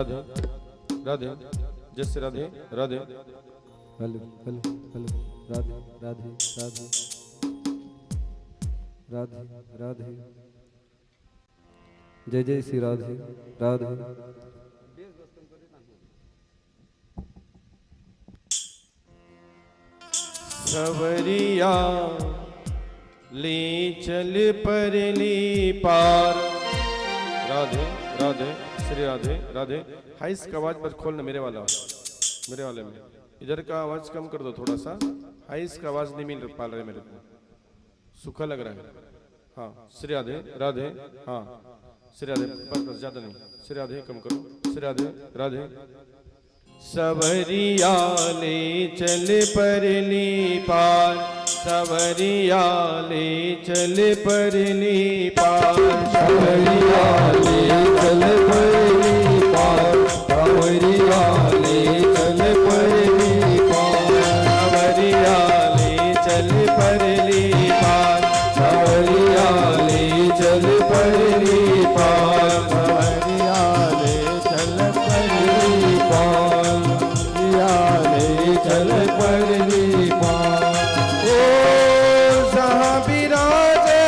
राधे राधे जैसे Radhe Radhe hello hello hello Radhe Radhe Radhe Radhe Radhe जय जय श्री राधे राधे। सवरिया ले चल परली पार। राधे राधे श्री राधे राधे। हाई इसका आवाज बस खोलना, मेरे वाले में इधर का आवाज कम कर दो थोड़ा सा। हाई इसका आवाज नहीं मिल पा रहा है मेरे को, सूखा लग रहा है। हाँ श्री राधे राधे। हाँ श्री राधे बस बस ज्यादा नहीं, श्री राधे कम करो, श्री राधे राधे। सवरिया ले चल परली पार, सवरिया ले चल परली पार, सवरिया ले चल परली पार, सवरिया ले चल परली पार, सवरिया ले चल परली पार, सवरिया ले चल परली पार, सवरिया ले चल परली पार, चल परली पार। ओ जहाँ विराजे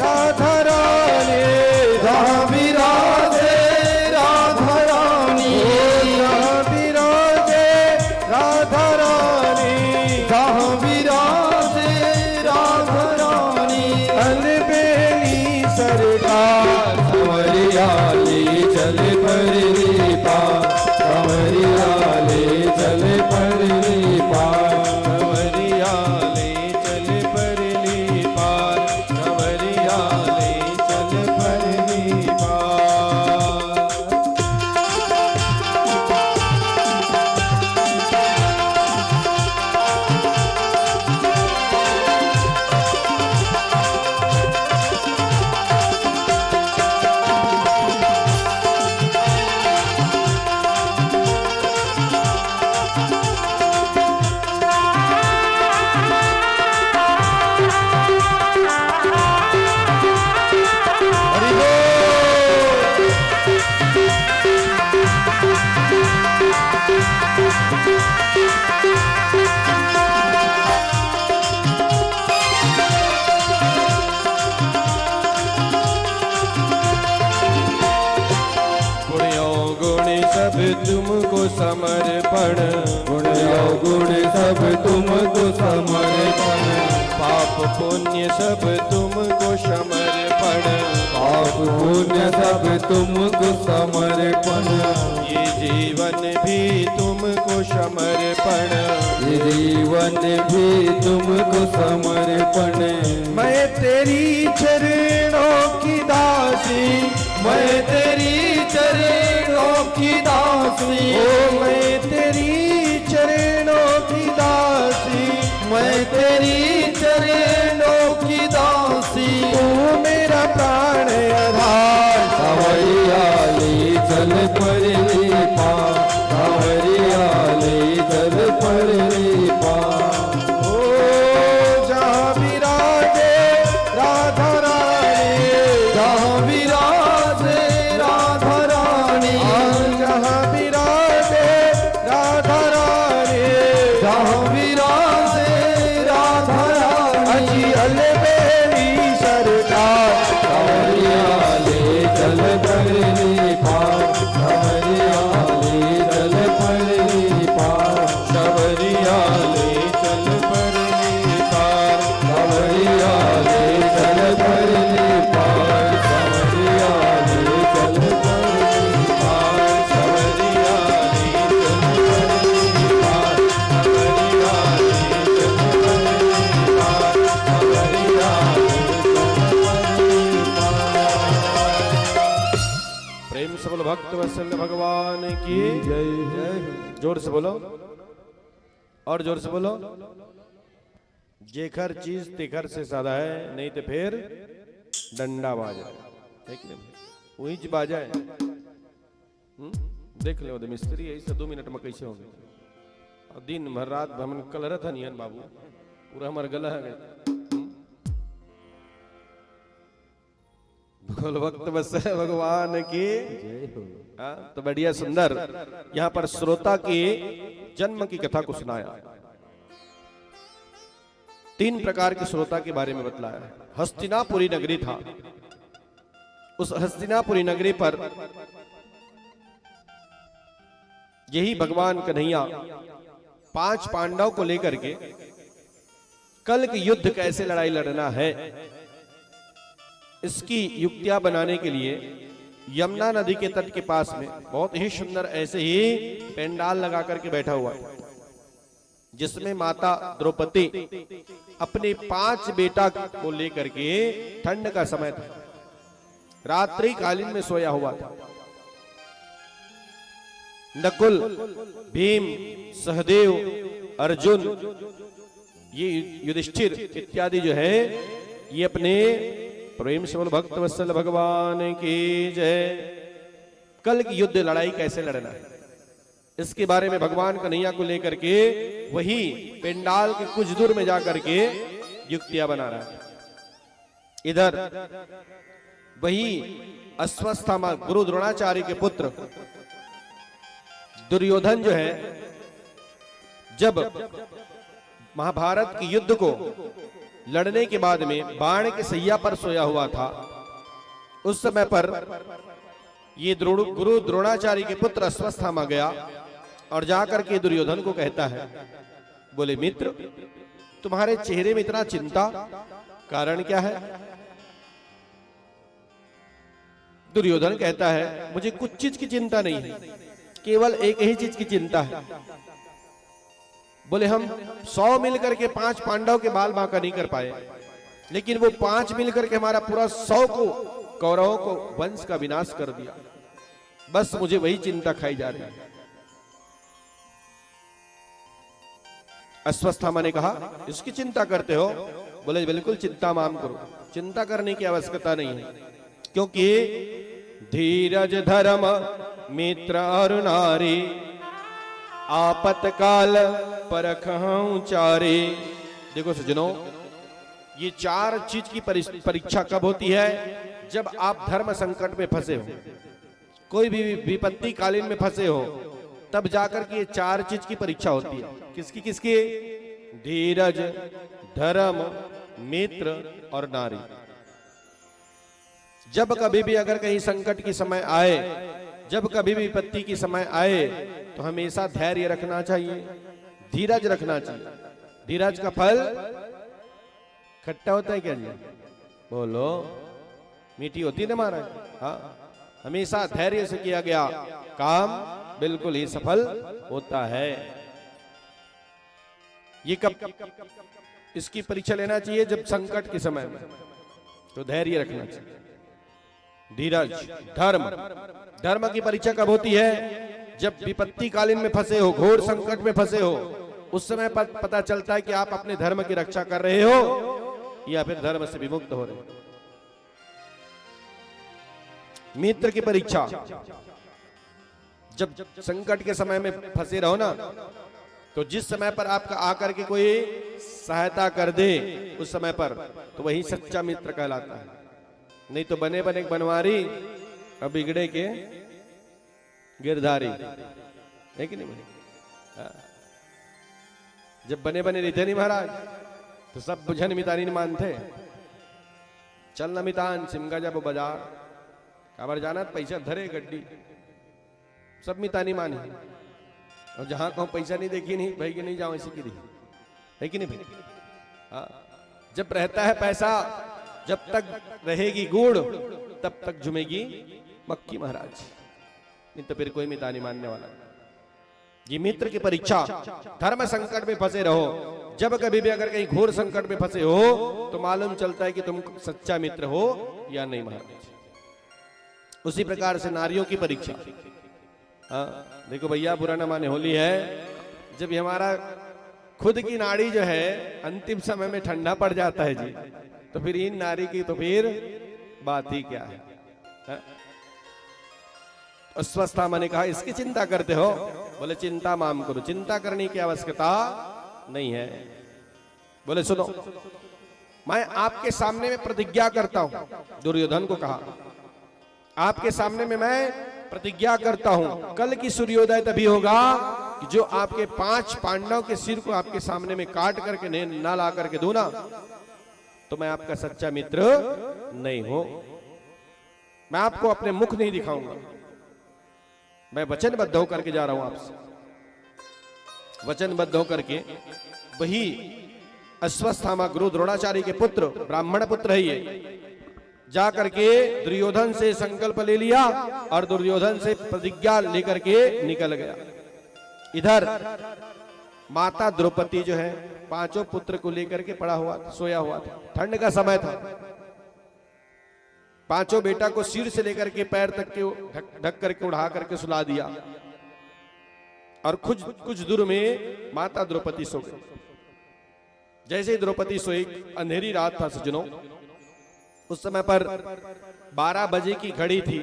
राधा रानी, जहाँ विराजे राधा रानी, जहाँ विराजे राधा रानी, जहाँ विराजे राधा रानी, अलबेली सरकार। सवरिया ले चल परली पार, सवरिया ले चल परली पार, सवरिया ले चल परली पार, सवरिया ले चल परली पार। सब तुमको समर्पण, गुण अवगुण सब तुमको समर्पण, पाप पुण्य सब तुमको समर्पण, पाप पुण्य सब तुमको समर्पण, ये जीवन भी तुमको समर्पण, ये जीवन भी तुमको समर्पण। मैं तेरी चरणों की दासी, मैं तेरी चरणों की दासी, ओ मैं तेरी चरणों की दासी, मैं तेरी चरणों की दासी, तू मेरा प्राण आधार। सवरिया ले चल परली पार, सवरिया ले चल परली पार। ओ जहाँ विराजे राधा रानी, जहाँ विराजे राधा रानी, जहाँ विराजे राधा रानी, जहाँ विराजे राधा रानी, अजी अलबेली सरकार। सवरिया ले चल परली पार, सवरिया ले चल परली पार, सवरिया ले चल परली पार, सवरिया ले चल परली पार, सवरिया ले चल परली पार, सवरिया ले चल परली पार, सवरिया ले चल परली पार, सवरिया ले चल परली पार। प्रेम से बोलो भक्त वत्सल भगवान की जय जय। जोर से बोलो, और जोर से बोलो। जेखर चीज तिखर से सादा है, नहीं तो फिर डंडा बाजा, देख ले वही च बाजा है। देख ले वो मिस्त्री ऐसे 2 मिनट में कैसे होंगे, और दिन भर रात भर हमन कल रहा था नियन बाबू, पूरा हमारा गला है। बोल भक्त बस भगवान की जय हो। तो बढ़िया सुंदर यहाँ पर श्रोता के जन्म की कथा को सुनाया। 3 प्रकार के श्रोता के बारे में बतलाया। हस्तिनापुरी नगरी था, उस हस्तिनापुरी नगरी पर यही भगवान कन्हैया 5 पांडव को लेकर के कल के युद्ध कैसे लड़ाई लड़ना है, इसकी युक्तियां बनाने के लिए यमुना नदी के तट के पास में बहुत ही सुंदर ऐसे ही पेंडाल लगा करके बैठा हुआ है, जिसमें माता द्रौपदी अपने 5 बेटा को लेकर के, ठंड का समय था, रात्रि कालीन में सोया हुआ था। नकुल, भीम, सहदेव, अर्जुन, ये युधिष्ठिर इत्यादि जो है, ये अपने प्रेम से बोल भक्त वत्सल भगवान की जय। कल की युद्ध लड़ाई कैसे लड़ना है, इसके बारे में भगवान कन्हैया को लेकर के वही पेंडाल के कुछ दूर में जाकर के युक्तियां बना रहा है। इधर वही अश्वत्थामा गुरु द्रोणाचार्य के पुत्र दुर्योधन जो है, जब महाभारत के युद्ध को लड़ने के बाद में बाण के सैया पर सोया हुआ था, उस समय पर ये गुरु द्रोणाचार्य के पुत्र अश्वत्थामा गया और जाकर के दुर्योधन को कहता है, बोले मित्र, तुम्हारे चेहरे में इतना चिंता, कारण क्या है? दुर्योधन कहता है, मुझे कुछ चीज की चिंता नहीं है, केवल एक ही चीज की चिंता है। बोले हम 100 मिलकर के 5 पांडव के बाल बांका नहीं कर पाए, लेकिन वो 5 मिलकर के हमारा पूरा 100 को, कौरवों को वंश का विनाश कर दिया। बस मुझे वही चिंता खाई जा रही है। अश्वत्थामा ने कहा, इसकी चिंता करते हो? बोले बिल्कुल चिंता माम करो, चिंता करने की आवश्यकता नहीं है, क्योंकि धीरज धर्म मित्र और नारी आपतकाल परखहु चारे। देखो सज्जनों, ये 4 चीज की परीक्षा कब होती है? जब आप धर्म संकट में फंसे हो, कोई भी विपत्ति कालीन में फंसे हो, तब जाकर के ये 4 चीज की परीक्षा होती है। किसकी किसकी? धीरज, धर्म, मित्र और नारी। जब कभी भी अगर कहीं संकट की समय आए, जब कभी भी विपत्ति की समय आए, तो हमेशा धैर्य रखना चाहिए, धीरज रखना चाहिए। धीरज का फल खट्टा होता है क्या जी? बोलो, मीठी होती है ना महाराज? हाँ, हमेशा धैर्य से किया गया काम बिल्कुल ही सफल होता है। ये कब इसकी परीक्षा लेना चाहिए? जब संकट के समय में, तो धैर्य रखना चाहिए। धीरज, धर्म, धर्म की परीक्षा कब होती है? जब विपत्ति कालीन में फंसे हो, घोर संकट में फंसे हो, उस समय पर पता चलता है कि आप अपने धर्म की रक्षा कर रहे हो या फिर धर्म से विमुक्त हो रहे हो। मित्र की परीक्षा, जब संकट के समय में फंसे रहो ना, तो जिस समय पर आपका आकर के कोई सहायता कर दे, उस समय पर तो वही सच्चा मित्र कहलाता है। नहीं तो बने बने बनवारी और बिगड़े के गिरधारी, है कि नहीं? जब बने बने रहते नहीं महाराज, तो सब बुझन मितानी मानते, चल न मितान सिमगा जब बाजार, काबर जाना पैसा धरे गड्डी, सब मितानी मानी। और जहां कहूं पैसा नहीं देखी नहीं भाई, कि नहीं जाओ ऐसी की रही, है कि नहीं भाई? हाँ, जब रहता है पैसा, जब तक रहेगी गुड़, तब तक झुमेगी मक्की महाराज, नहीं तो फिर कोई मितानी मानने वाला। ये मित्र की परीक्षा, धर्म संकट में फंसे रहो, जब कभी भी अगर कहीं घोर संकट में फंसे हो, तो मालूम चलता है कि तुम सच्चा मित्र हो या नहीं महाराज। उसी प्रकार से नारियों की परीक्षा। देखो भैया, बुरा न माने, होली है, जब हमारा खुद की नाड़ी जो है अंतिम समय में ठंडा पड़ जाता है जी, तो फिर इन नारी की तो फिर बात ही क्या है? अश्वत्थामा ने कहा, इसकी चिंता करते हो? बोले चिंता माम करो, चिंता करने की आवश्यकता नहीं है। बोले सुनो, मैं आपके सामने में प्रतिज्ञा करता हूं, दुर्योधन को कहा, आपके सामने में मैं प्रतिज्ञा करता हूं कल की सूर्योदय तभी होगा कि जो आपके 5 पांडव के सिर को आपके सामने में काट करके ना ला करके दूं ना, तो मैं आपका सच्चा मित्र नहीं हूं। मैं आपको अपने मुख नहीं दिखाऊंगा। मैं वचनबद्ध होकर के जा रहा हूं आपसे, वचनबद्ध होकर के। वही अश्वत्थामा गुरु द्रोणाचार्य के पुत्र, ब्राह्मण पुत्र है ये, जा करके दुर्योधन से संकल्प ले लिया और दुर्योधन से प्रतिज्ञा लेकर के निकल गया। इधर माता द्रौपदी जो है 5 पुत्र को लेकर के पड़ा हुआ था, सोया हुआ था। ठंड का समय था। 5 बेटा को सिर से लेकर के पैर तक के ढक करके उड़ा करके सुला दिया और कुछ दूर में माता द्रौपदी सो गई। जैसे ही द्रौपदी सोई, अंधेरी रात था सज्जनों, उस समय पर 12 बजे की घड़ी थी।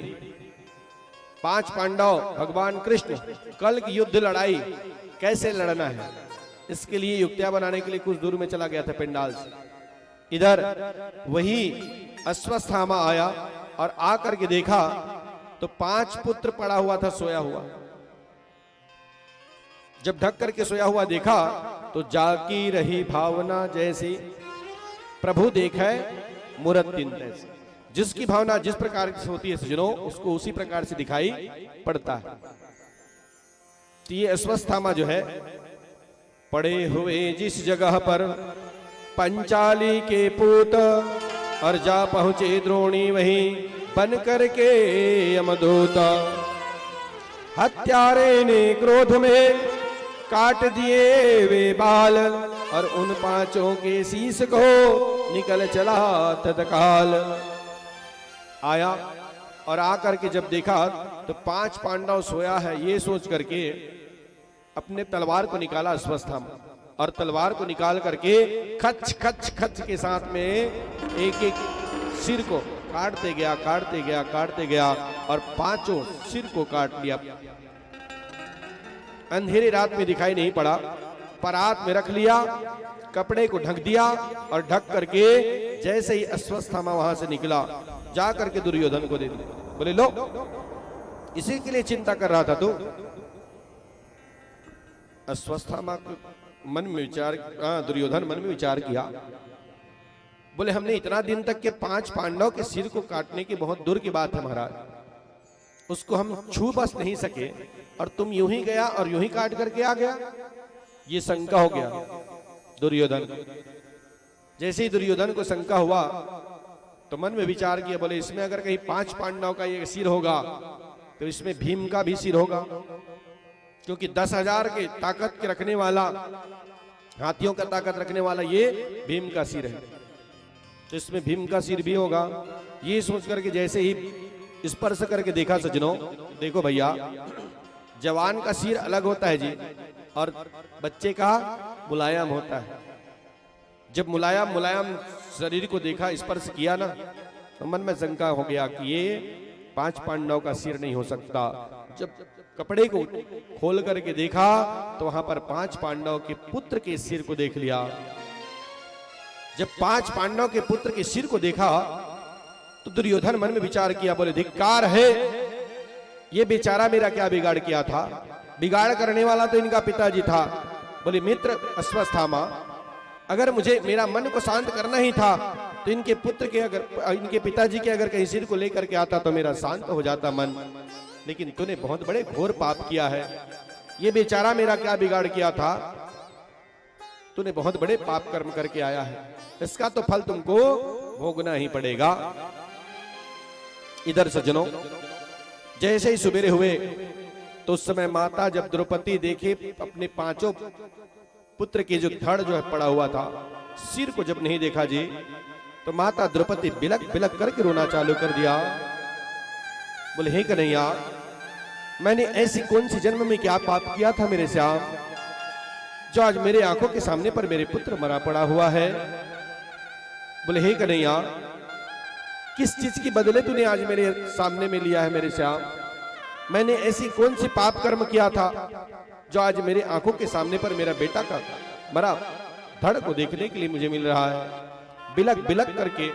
5 पांडव भगवान कृष्ण कल की युद्ध लड़ाई कैसे लड़ना है, इसके लिए युक्तियां बनाने के लिए कुछ दूर में चला गया था पंडाल से। इधर वही अश्वत्थामा आया और आकर के देखा तो 5 पुत्र पड़ा हुआ था, सोया हुआ। जब ढक करके सोया हुआ देखा तो जाकी रही भावना जैसी प्रभु देखा मूर्ति तैसी। जिसकी भावना जिस प्रकार से होती है सज्जनों, उसको उसी प्रकार से दिखाई पड़ता है। तो ये अश्वत्थामा जो है पड़े हुए जिस जगह पर पंचाली के पूत, और जा पहुंचे द्रोणी वहीं बन करके यमदूत। हत्यारे ने क्रोध में काट दिए वे बाल, और उन 5 के शीश को निकल चला तत्काल। आया और आकर के जब देखा तो 5 पांडव सोया है, ये सोच करके अपने तलवार को निकाला अश्वत्थामा, और तलवार को निकाल करके खच खच खच के साथ में एक एक सिर को काटते गया, काटते गया, काटते गया, और 5 सिर को काट लिया। अंधेरी रात में दिखाई नहीं पड़ा, परात में रख लिया, कपड़े को ढक दिया, और ढक करके जैसे ही अश्वत्थामा वहां से निकला, जा करके दुर्योधन को दे दिया। बोले लो, इसी के लिए चिंता कर रहा था तू। अश्वत्थामा मन में विचार, दुर्योधन मन में विचार किया, बोले हमने इतना दिन तक के 5 पांडव के सिर को काटने की बहुत दूर की बात है महाराज, उसको हम छू बस नहीं सके, और तुम यूं ही गया और यूं ही काट करके आ गया। ये शंका हो गया दुर्योधन। जैसे ही दुर्योधन को शंका हुआ तो मन में विचार किया, बोले इसमें अगर कहीं 5 पांडव का ये सिर होगा तो इसमें भीम का भी सिर होगा, क्योंकि 10,000 के ताकत के रखने वाला, हाथियों का ताकत रखने वाला ये भीम का सिर है, तो इसमें भीम का सिर भी होगा। ये सोच करके जैसे ही स्पर्श करके देखा सज्जनों, देखो भैया, जवान का सिर अलग होता है जी, और बच्चे का मुलायम होता है। जब मुलायम मुलायम शरीर को देखा, स्पर्श किया ना, तो मन में शंका हो गया कि ये 5 पांडव का सिर नहीं हो सकता। जब कपड़े को खोल करके देखा तो वहां पर 5 पांडव के पुत्र के सिर को देख लिया। जब 5 पांडव के पुत्र के सिर को देखा तो दुर्योधन मन में विचार किया, बोले धिक्कार है, ये बेचारा मेरा क्या बिगाड़ किया था, बिगाड़ करने वाला तो इनका पिताजी था। बोले मित्र अश्वत्थामा, अगर मुझे मेरा मन को शांत करना ही था तो इनके पुत्र के, अगर इनके पिताजी के अगर कहीं सिर को लेकर के आता तो मेरा शांत हो जाता मन, लेकिन तूने बहुत बड़े घोर पाप किया है। ये बेचारा मेरा क्या बिगाड़ किया था, तूने बहुत बड़े पाप कर्म करके आया है, इसका तो फल तुमको भोगना ही पड़ेगा। इधर सज्जनों, जैसे ही सुबेरे हुए तो उस समय माता जब द्रौपदी देखे अपने 5 पुत्र के जो धड़ जो है पड़ा हुआ था, सिर को जब नहीं देखा जी, तो माता द्रौपदी बिलक बिलक करके रोना चालू कर दिया। बोले हे कन्हैया, मैंने ऐसी कौन सी जन्म में क्या पाप किया था मेरे श्याम, जो आज मेरे आंखों के सामने पर मेरे पुत्र मरा पड़ा हुआ है। बोले हे कन्हैया, किस चीज की बदले तूने आज मेरे सामने में लिया है मेरे श्याम, मैंने ऐसी कौन सी पाप कर्म किया था जो आज मेरे आंखों के सामने पर मेरा बेटा का मरा धड़ को देखने के लिए मुझे मिल रहा है। बिलक बिलक करके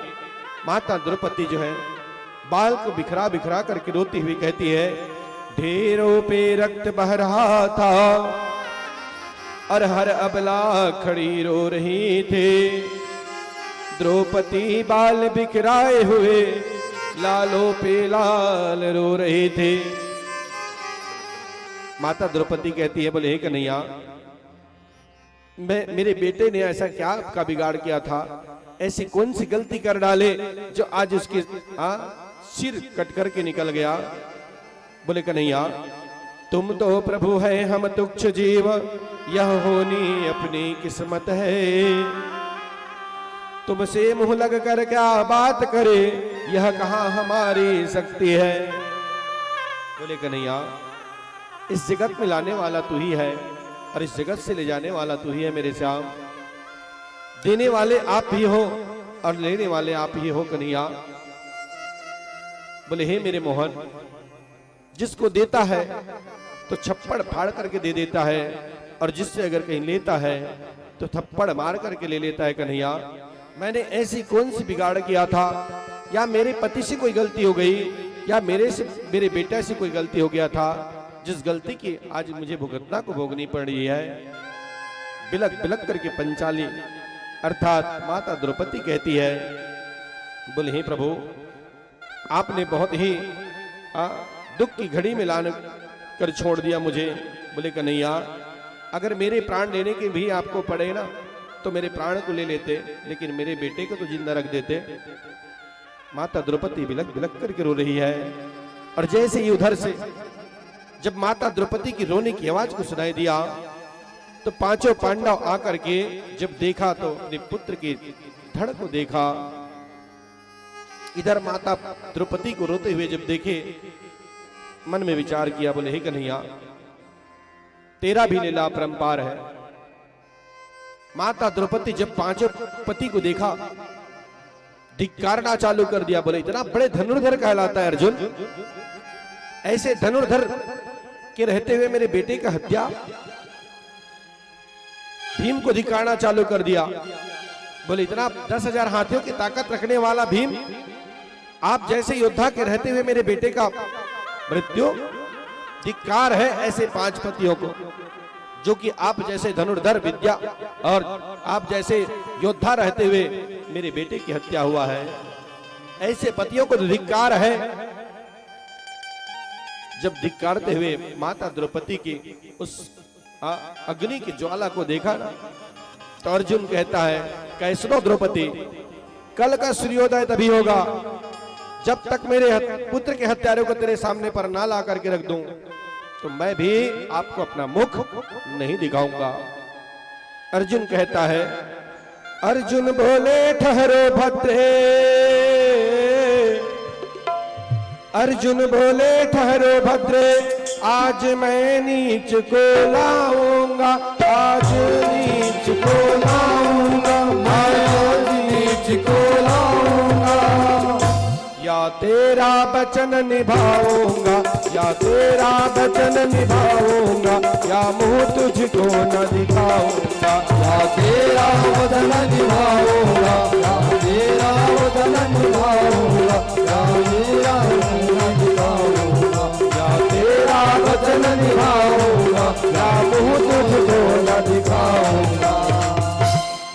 माता द्रौपदी जो है बाल को बिखरा बिखरा करके रोती हुई कहती है ढेरों पे रक्त बह रहा था और हर अबला खड़ी रो रही थी। द्रौपदी बाल बिखराए हुए लालों पे लाल रो रहे थे। माता द्रौपदी कहती है, बोले हे कन्हैया, मेरे बेटे ने ऐसा क्या का बिगाड़ किया था, ऐसी कौन सी गलती कर डाले जो आज उसके सिर कट करके निकल गया। बोले कन्हैया, तुम तो प्रभु है, हम तुच्छ जीव, यह होनी अपनी किस्मत है। तुमसे मुंह लग कर क्या बात करे, यह कहां हमारी शक्ति है। बोले कन्हैया, इस जगत में लाने वाला तू ही है और इस जगत से ले जाने वाला तू ही है मेरे श्याम। देने वाले आप ही हो और लेने वाले आप ही हो कन्हैया। बोले हे मेरे मोहन, जिसको देता है तो छप्पड़ फाड़ करके दे देता है और जिससे अगर कहीं लेता है तो थप्पड़ मार करके ले लेता है। कन्हैया, मैंने ऐसी कौन सी बिगाड़ किया था, या मेरे पति से कोई गलती हो गई, या मेरे बेटा से कोई गलती हो गया था, जिस गलती की आज मुझे भुगतना को भोगनी पड़ रही है। बिलक बिलक करके पंचाली अर्थात माता द्रौपदी कहती है, बोले हे प्रभु, आपने बहुत ही दुख की घड़ी में लान कर छोड़ दिया मुझे। बोले कन्हैया, अगर मेरे प्राण लेने के भी आपको पड़े ना तो मेरे प्राण को ले लेते, लेकिन मेरे बेटे को तो जिंदा रख देते। माता द्रौपदी बिलक बिलक करके रो रही है। और जैसे ही उधर से जब माता द्रौपदी की रोने की आवाज को सुनाई दिया तो पांचों पांडव आकर के जब देखा तो अपने पुत्र की धड़ को देखा। इधर माता द्रौपदी को रोते हुए जब देखे, मन में विचार किया, बोले हे कन्हैया, तेरा भी लीला अपरंपार है। माता द्रौपदी जब पांचों पति को देखा, धिक्कारना चालू कर दिया। बोले इतना बड़े धनुर्धर कहलाता है अर्जुन, ऐसे धनुर्धर के रहते हुए मेरे बेटे का हत्या। भीम को धिक्कारना चालू कर दिया। बोले इतना 10,000 हाथियों की ताकत रखने वाला भीम, आप जैसे योद्धा के रहते हुए मेरे बेटे का मृत्यु। धिक्कार है ऐसे 5 पतियों को, जो कि आप जैसे धनुर्धर विद्या और आप जैसे योद्धा रहते हुए मेरे बेटे की हत्या हुआ है। ऐसे पतियों को धिक्कार है। जब धिक्कारते हुए माता द्रौपदी की उस अग्नि की ज्वाला को देखा ना, तो अर्जुन कहता है, कैसनो द्रौपदी, कल का सूर्योदय तभी होगा जब तक मेरे पुत्र के हत्यारों को तेरे सामने पर ना ला करके रख दूं, तो मैं भी आपको अपना मुख नहीं दिखाऊंगा। अर्जुन कहता है, अर्जुन बोले ठहरो भद्रे, अर्जुन बोले ठहरो भद्रे, आज मैं नीच को लाऊंगा, आज नीच को लाऊंगा, आज नीच को लाऊंगा। या तेरा वचन निभाऊंगा, या तेरा वचन निभाऊंगा, या मुंह तुझको न दिखाऊंगा। या तेरा वचन निभाऊंगा, या तेरा वचन निभाऊंगा, या तेरा वचन निभाऊंगा, या तेरा वचन निभाऊंगा, या मुंह तुझको न दिखाऊंगा।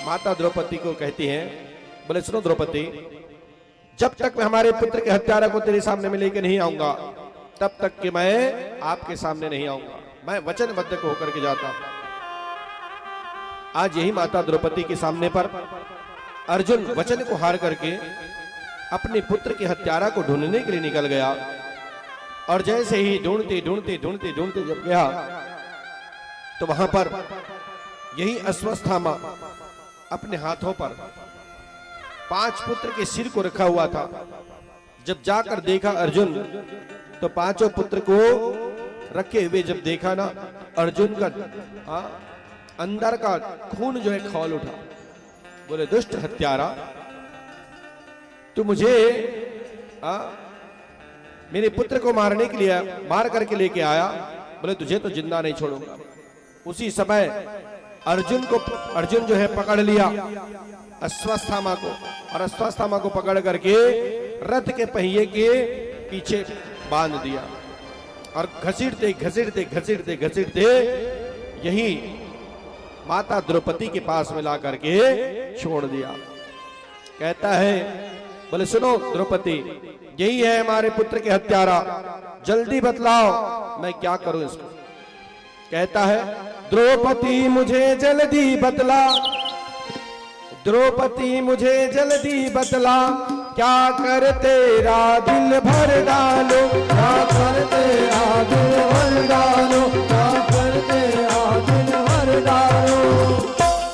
माता द्रौपदी को कहती हैं, बोले सुनो द्रौपदी, जब तक मैं हमारे पुत्र के हत्यारा को तेरे सामने में लेकर नहीं आऊंगा, तब तक कि मैं आपके सामने नहीं आऊंगा। मैं वचनबद्ध को होकर के जाता हूं। आज यही माता द्रौपदी के सामने पर अर्जुन वचन को हार करके अपने पुत्र के हत्यारा को ढूंढने के लिए निकल गया। और जैसे ही ढूंढते ढूंढते ढूंढते ढूंढते जब गया, तो वहां पर यही अश्वत्थामा अपने हाथों पर 5 पुत्र के सिर को रखा हुआ था। जब जाकर देखा अर्जुन, तो 5 पुत्र को रखे हुए जब देखा ना, अर्जुन का अंदर का खून जो है खौल उठा। बोले दुष्ट हत्यारा, तू मुझे मेरे पुत्र को मारने के लिए मार करके लेके आया। बोले तुझे तो जिंदा नहीं छोड़ूंगा। उसी समय अर्जुन जो है पकड़ लिया अश्वत्थामा को, और अश्वत्थामा को पकड़ करके रथ के पहिए के पीछे बांध दिया। और घसीटते घसीटते घसीटते घसीटते यही माता द्रौपदी के पास में ला करके छोड़ दिया। कहता है, बोले सुनो द्रौपदी, यही है हमारे पुत्र के हत्यारा, जल्दी बतलाओ मैं क्या करूं इसको। कहता है, द्रौपदी मुझे जल्दी बतला, द्रौपदी मुझे जल्दी बतला, क्या कर तेरा दिल भर डालो, क्या कर तेरा दिल भर डालो, क्या कर तेरा दिल भर डालो।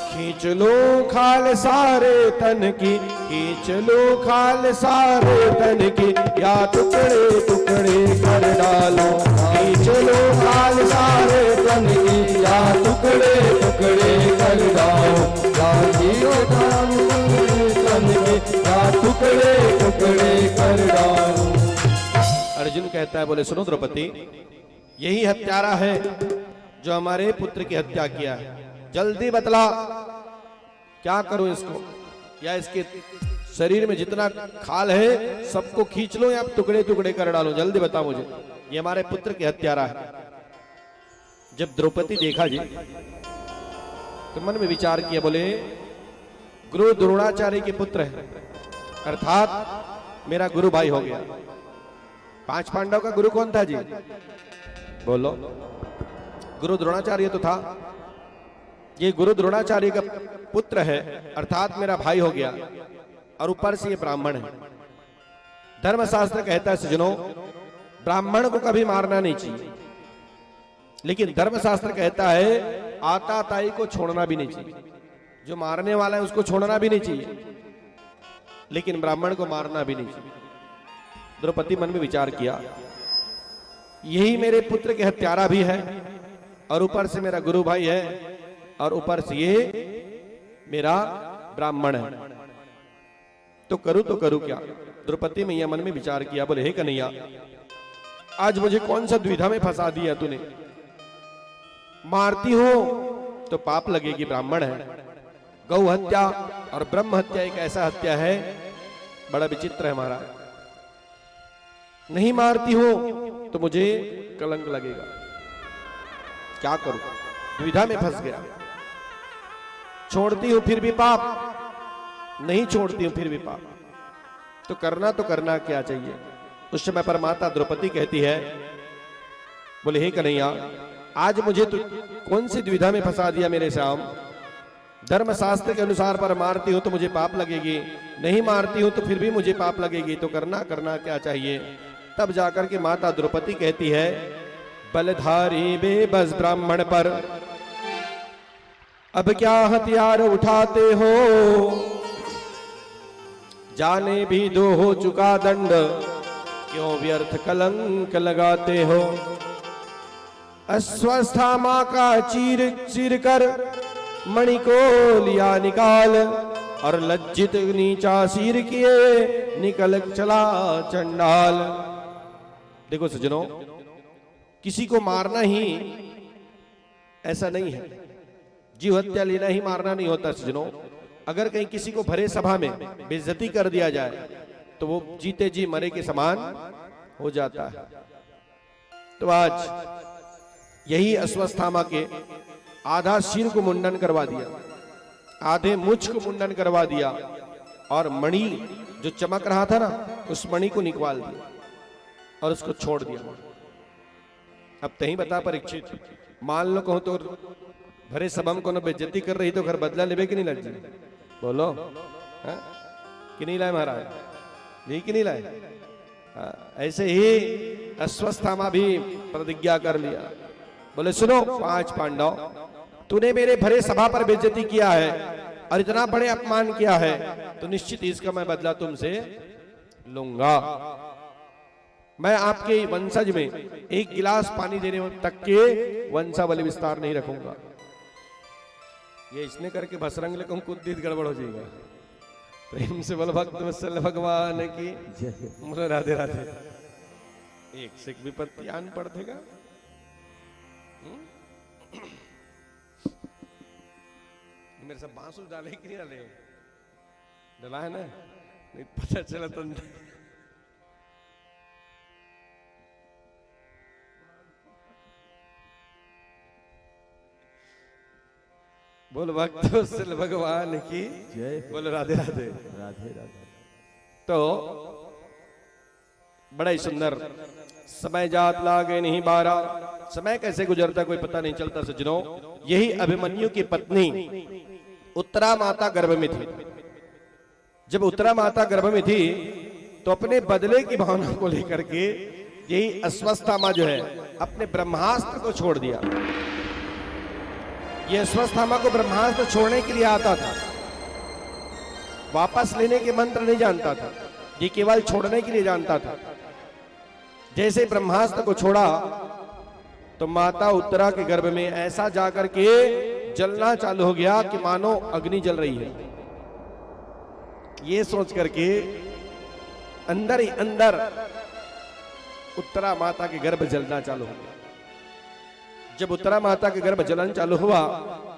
खींच लो खाल सारे तन की, खींच लो खाल सारे तन की, या टुकड़े टुकड़े कर डालो। खींच लो खाल सारे तन की, या टुकड़े टुकड़े कर डालो। या जीरो तन की, या टुकड़े टुकड़े कर डालो। अर्जुन कहता है, बोले सुनो द्रौपदी, यही हत्यारा है जो हमारे पुत्र की हत्या किया है, जल्दी बतला क्या करूं इसको, या इसके शरीर में जितना खाल है सबको खींच लो या टुकड़े टुकड़े कर डालो, जल्दी बता मुझे, ये हमारे पुत्र की हत्यारा है। जब द्रौपदी देखा जी तो मन में विचार किया, बोले गुरु द्रोणाचार्य के पुत्र है, अर्थात मेरा गुरु भाई हो गया। 5 पांडव का गुरु कौन था जी, बोलो। गुरु द्रोणाचार्य तो था, ये गुरु द्रोणाचार्य का पुत्र है, अर्थात मेरा भाई हो गया, और ऊपर से ये ब्राह्मण है। धर्मशास्त्र कहता है सज्जनों, ब्राह्मण को कभी मारना नहीं चाहिए, लेकिन धर्मशास्त्र कहता है आता ताई को छोड़ना भी नहीं चाहिए। जो मारने वाला है उसको छोड़ना भी नहीं चाहिए, लेकिन ब्राह्मण को मारना भी नहीं चाहिए। द्रौपदी मन में विचार किया, यही मेरे पुत्र के हत्यारा भी है, और ऊपर से मेरा गुरु भाई है, और ऊपर से ये मेरा ब्राह्मण है, तो करूं क्या। द्रौपदी मैया मन में विचार किया, बोले हे कन्हैया, आज मुझे कौन सा द्विधा में फंसा दिया तूने। मारती हो तो पाप लगेगी, ब्राह्मण है। गौ हत्या और ब्रह्म हत्या एक ऐसा हत्या है, बड़ा विचित्र है हमारा। नहीं मारती हो तो मुझे कलंक लगेगा, क्या करूं, द्विधा में फंस गया। छोड़ती हूं फिर भी पाप, नहीं छोड़ती हूं फिर भी पाप, तो करना क्या चाहिए। उस समय पर माता द्रौपदी कहती है, बोले हे कन्हैया, आज मुझे तो कौन सी द्विधा में फंसा दिया मेरे श्याम। धर्मशास्त्र के अनुसार पर मारती हूं तो मुझे पाप लगेगी, नहीं मारती हूं तो फिर भी मुझे पाप लगेगी, तो करना क्या चाहिए। तब जाकर के माता द्रौपदी कहती है, बलधारी बेबस ब्राह्मण पर अब क्या हथियार उठाते हो, जाने भी दो हो चुका दंड, क्यों व्यर्थ कलंक लगाते हो। अश्वस्थामा का चीर कर मणि को लिया निकाल, और लज्जित नीचा सिर किए निकल चला चंडाल। देखो सज्जनों, किसी को मारना ही ऐसा नहीं है, जीव हत्या लेना ही मारना नहीं होता सज्जनों। अगर कहीं किसी को भरे सभा में बेइज्जती कर दिया जाए तो वो जीते जी मरे के समान हो जाता है। तो आज यही अश्वस्थामा के आधा सिर को मुंडन करवा दिया, आधे मुझ को मुंडन करवा दिया, और मणि जो चमक रहा था ना, उस मणि को निकाल दिया और उसको छोड़ दिया। अब तही बता परीक्षित, मान लो कहूं तो भरे सभा में कोनो बेइज्जती कर रही तो घर बदला लेवे कि नहीं लग जी, बोलो है? कि नहीं लाए महाराज, नहीं कि नहीं लाए। ऐसे ही अश्वस्थामा भी प्रतिज्ञा कर लिया, बोले सुनो 5 पांडव, तूने मेरे भरे सभा पर बेइज्जती किया है और इतना बड़े अपमान किया है, तो निश्चित इसका मैं बदला तुमसे लूंगा। मैं आपके वंशज में एक गिलास पानी देने तक के वंशावली विस्तार नहीं रखूंगा। ये इसने करके भसरंग ले कहूं कुछ गड़बड़ हो जाएगा। प्रेम से बोल भक्त वत्सल भगवान की जय, राधे राधे। एक सिख विपत्ति आन पड़ देगा। मेरे सब बांसुर डाले कि नहीं डाले, डला है ना, नहीं पता चला तो बोल भक्तवत्सल भगवान की जय बोल राधे राधे। राधे राधे। तो बड़ा ही सुंदर समय जात लागे नहीं बारा, समय कैसे गुजरता कोई पता नहीं चलता सज्जनों। यही अभिमन्यु की पत्नी उत्तरा माता गर्भ में थी। जब उत्तरा माता गर्भ में थी तो अपने बदले की भावना को लेकर के यही अश्वत्थामा जो है अपने ब्रह्मास्त्र को छोड़ दिया। ये अश्वत्थामा को ब्रह्मास्त्र छोड़ने के लिए आता था, वापस लेने के मंत्र नहीं जानता था, ये केवल छोड़ने के लिए जानता था। जैसे ब्रह्मास्त्र को छोड़ा तो माता उत्तरा के गर्भ में ऐसा जाकर के जलना चालू हो गया कि मानो अग्नि जल रही है। ये सोच करके अंदर ही अंदर उत्तरा माता के गर्भ जलना चालू हो गया। जब उत्तरा माता के गर्भ जलन चालू हुआ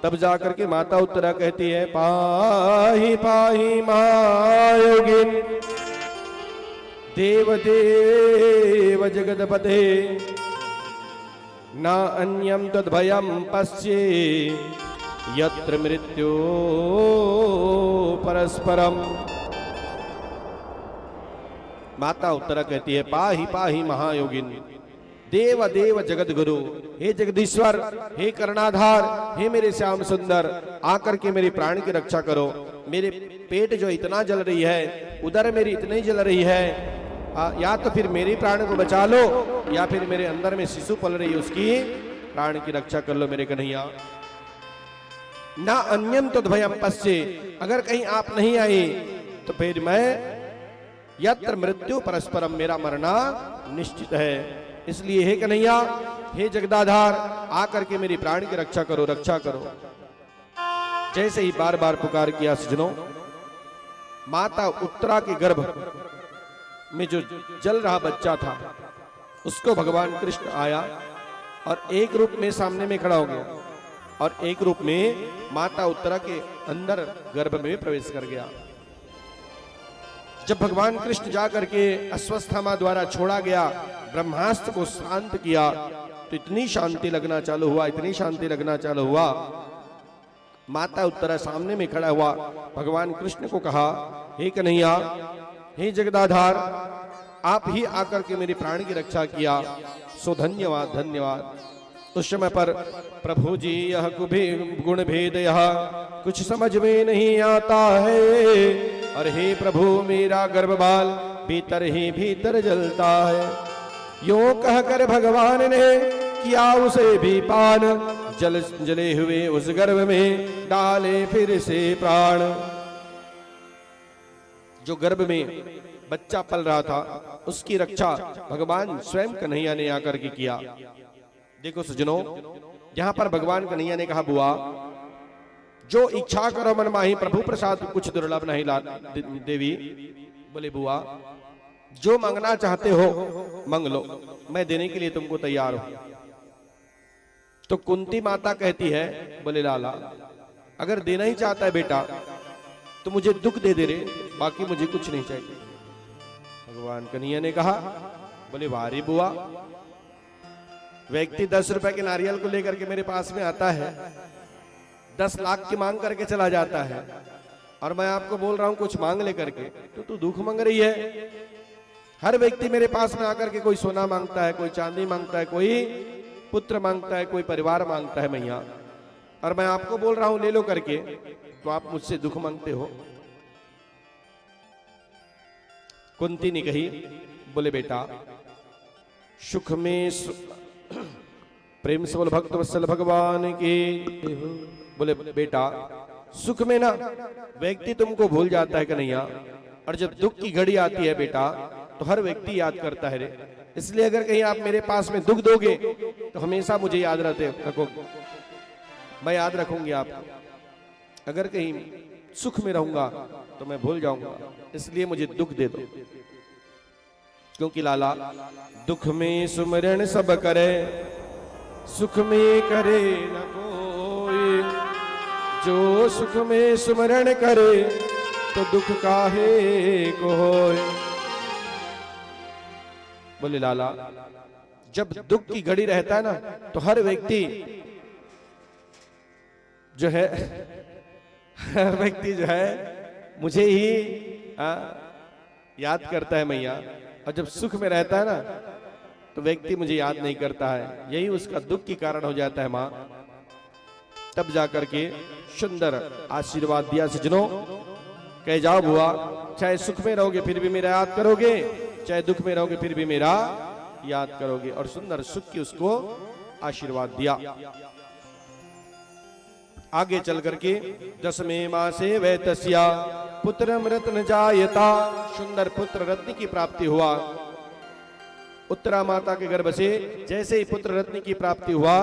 तब जाकर के माता उत्तरा कहती है, पाहि पाहि महायोगिन देव देव जगदपते न अन्यम तद्भयम पश्ये यत्र मृत्यु परस्परम। माता उत्तरा कहती है, पाहि पाहि महायोगिन देव देव जगत गुरु, हे जगदीश्वर, हे करुणाधार, हे मेरे श्याम सुंदर, आकर के मेरी प्राण की रक्षा करो। मेरे पेट जो इतना जल रही है, उदर मेरी इतनी जल रही है, या तो फिर मेरी प्राण को बचा लो या फिर मेरे अंदर में शिशु पल रही है उसकी प्राण की रक्षा कर लो मेरे कन्हैया। ना अन्यम तद्भयम पश्ये, अगर कहीं आप नहीं आई तो फिर मैं यत्र मृत्यु परस्परम, मेरा मरना निश्चित है। इसलिए हे कन्हैया, हे जगदाधार, आकर के मेरी प्राण की रक्षा करो, रक्षा करो। जैसे ही बार बार पुकार किया सज्जनों, माता उत्तरा के गर्भ में जो जल रहा बच्चा था उसको भगवान कृष्ण आया और एक रूप में सामने में खड़ा हो गया और एक रूप में माता उत्तरा के अंदर गर्भ में प्रवेश कर गया। जब भगवान कृष्ण जाकर के अश्वत्थामा द्वारा छोड़ा गया ब्रह्मास्त्र को शांत किया तो इतनी शांति लगना चालू हुआ, इतनी शांति लगना चालू हुआ। माता उत्तरा सामने में खड़ा हुआ, भगवान कृष्ण को कहा, हे कन्हैया, हे जगदाधार, आप ही आकर के मेरी प्राण की रक्षा किया, सो धन्यवाद धन्यवाद। उस समय पर प्रभु जी यह गुण भेद यह कुछ समझ में नहीं आता है, और हे प्रभु मेरा गर्भबाल भीतर ही भीतर जलता है। यूं कहकर भगवान ने किया उसे भी पान, जले हुए उस गर्भ में डाले फिर से प्राण। जो गर्भ में बच्चा पल रहा था उसकी रक्षा भगवान स्वयं कन्हैया ने आकर के किया। देखो सज्जनों, यहां पर भगवान कन्हैया ने कहा, बुआ जो इच्छा करो मन माही, प्रभु प्रसाद कुछ दुर्लभ नहीं ला देवी। बोले बुआ जो मांगना चाहते हो मांग लो, मैं देने के लिए तुमको तैयार हूं। तो कुंती माता कहती है, बोले लाला अगर देना ही चाहता है बेटा तो मुझे दुख दे दे रे, बाकी मुझे कुछ नहीं चाहिए। भगवान कन्हैया ने कहा, बोले वारी बुआ, व्यक्ति 10 रुपए के नारियल को लेकर के मेरे पास में आता है, 10 लाख की मांग करके चला जाता है, और मैं आपको बोल रहा हूं कुछ मांग लेकर के, तो तू दुख मांग रही है। हर व्यक्ति मेरे पास में आकर के कोई सोना मांगता है, कोई चांदी मांगता है, कोई पुत्र मांगता है, कोई परिवार मांगता है मैया, और मैं आपको बोल रहा हूं ले लो करके, तो आप मुझसे दुख मांगते हो। कुंती ने कही, बोले बेटा सुख में प्रेम से बोल भक्त वत्सल भगवान की। बोले बेटा सुख में ना व्यक्ति तुमको भूल जाता है कन्हैया, और जब दुख की घड़ी आती है बेटा तो हर व्यक्ति याद करता है रे। इसलिए अगर कहीं आप मेरे पास में दुख दोगे तो हमेशा मुझे याद रखोगे, मैं याद रखूंगी आपको। अगर कहीं सुख में रहूंगा तो मैं भूल जाऊंगा, इसलिए मुझे दुख दे दो। क्योंकि लाला दुख में सुमरण सब करे, सुख में करे न कोई, जो सुख में सुमरण करे तो दुख काहे को होए। बोले लाला जब दुख की घड़ी रहता है ना तो हर व्यक्ति जो है हर व्यक्ति जो है मुझे ही याद करता है मैया, और जब सुख में रहता है ना तो व्यक्ति मुझे याद नहीं करता है, यही उसका दुख की कारण हो जाता है माँ। तब जाकर के सुंदर आशीर्वाद दिया सज्जनों, कह जाओ बुआ, चाहे सुख में रहोगे फिर भी मेरा याद करोगे, चाहे दुख में रहोगे फिर भी मेरा याद करोगे, और सुंदर सुख की उसको आशीर्वाद दिया। आगे चल करके 10वें मासे वै तस्या पुत्रम रत्न जायता, सुंदर पुत्र रत्न की प्राप्ति हुआ। उत्तरा माता के गर्भ से जैसे ही पुत्र रत्न की प्राप्ति हुआ,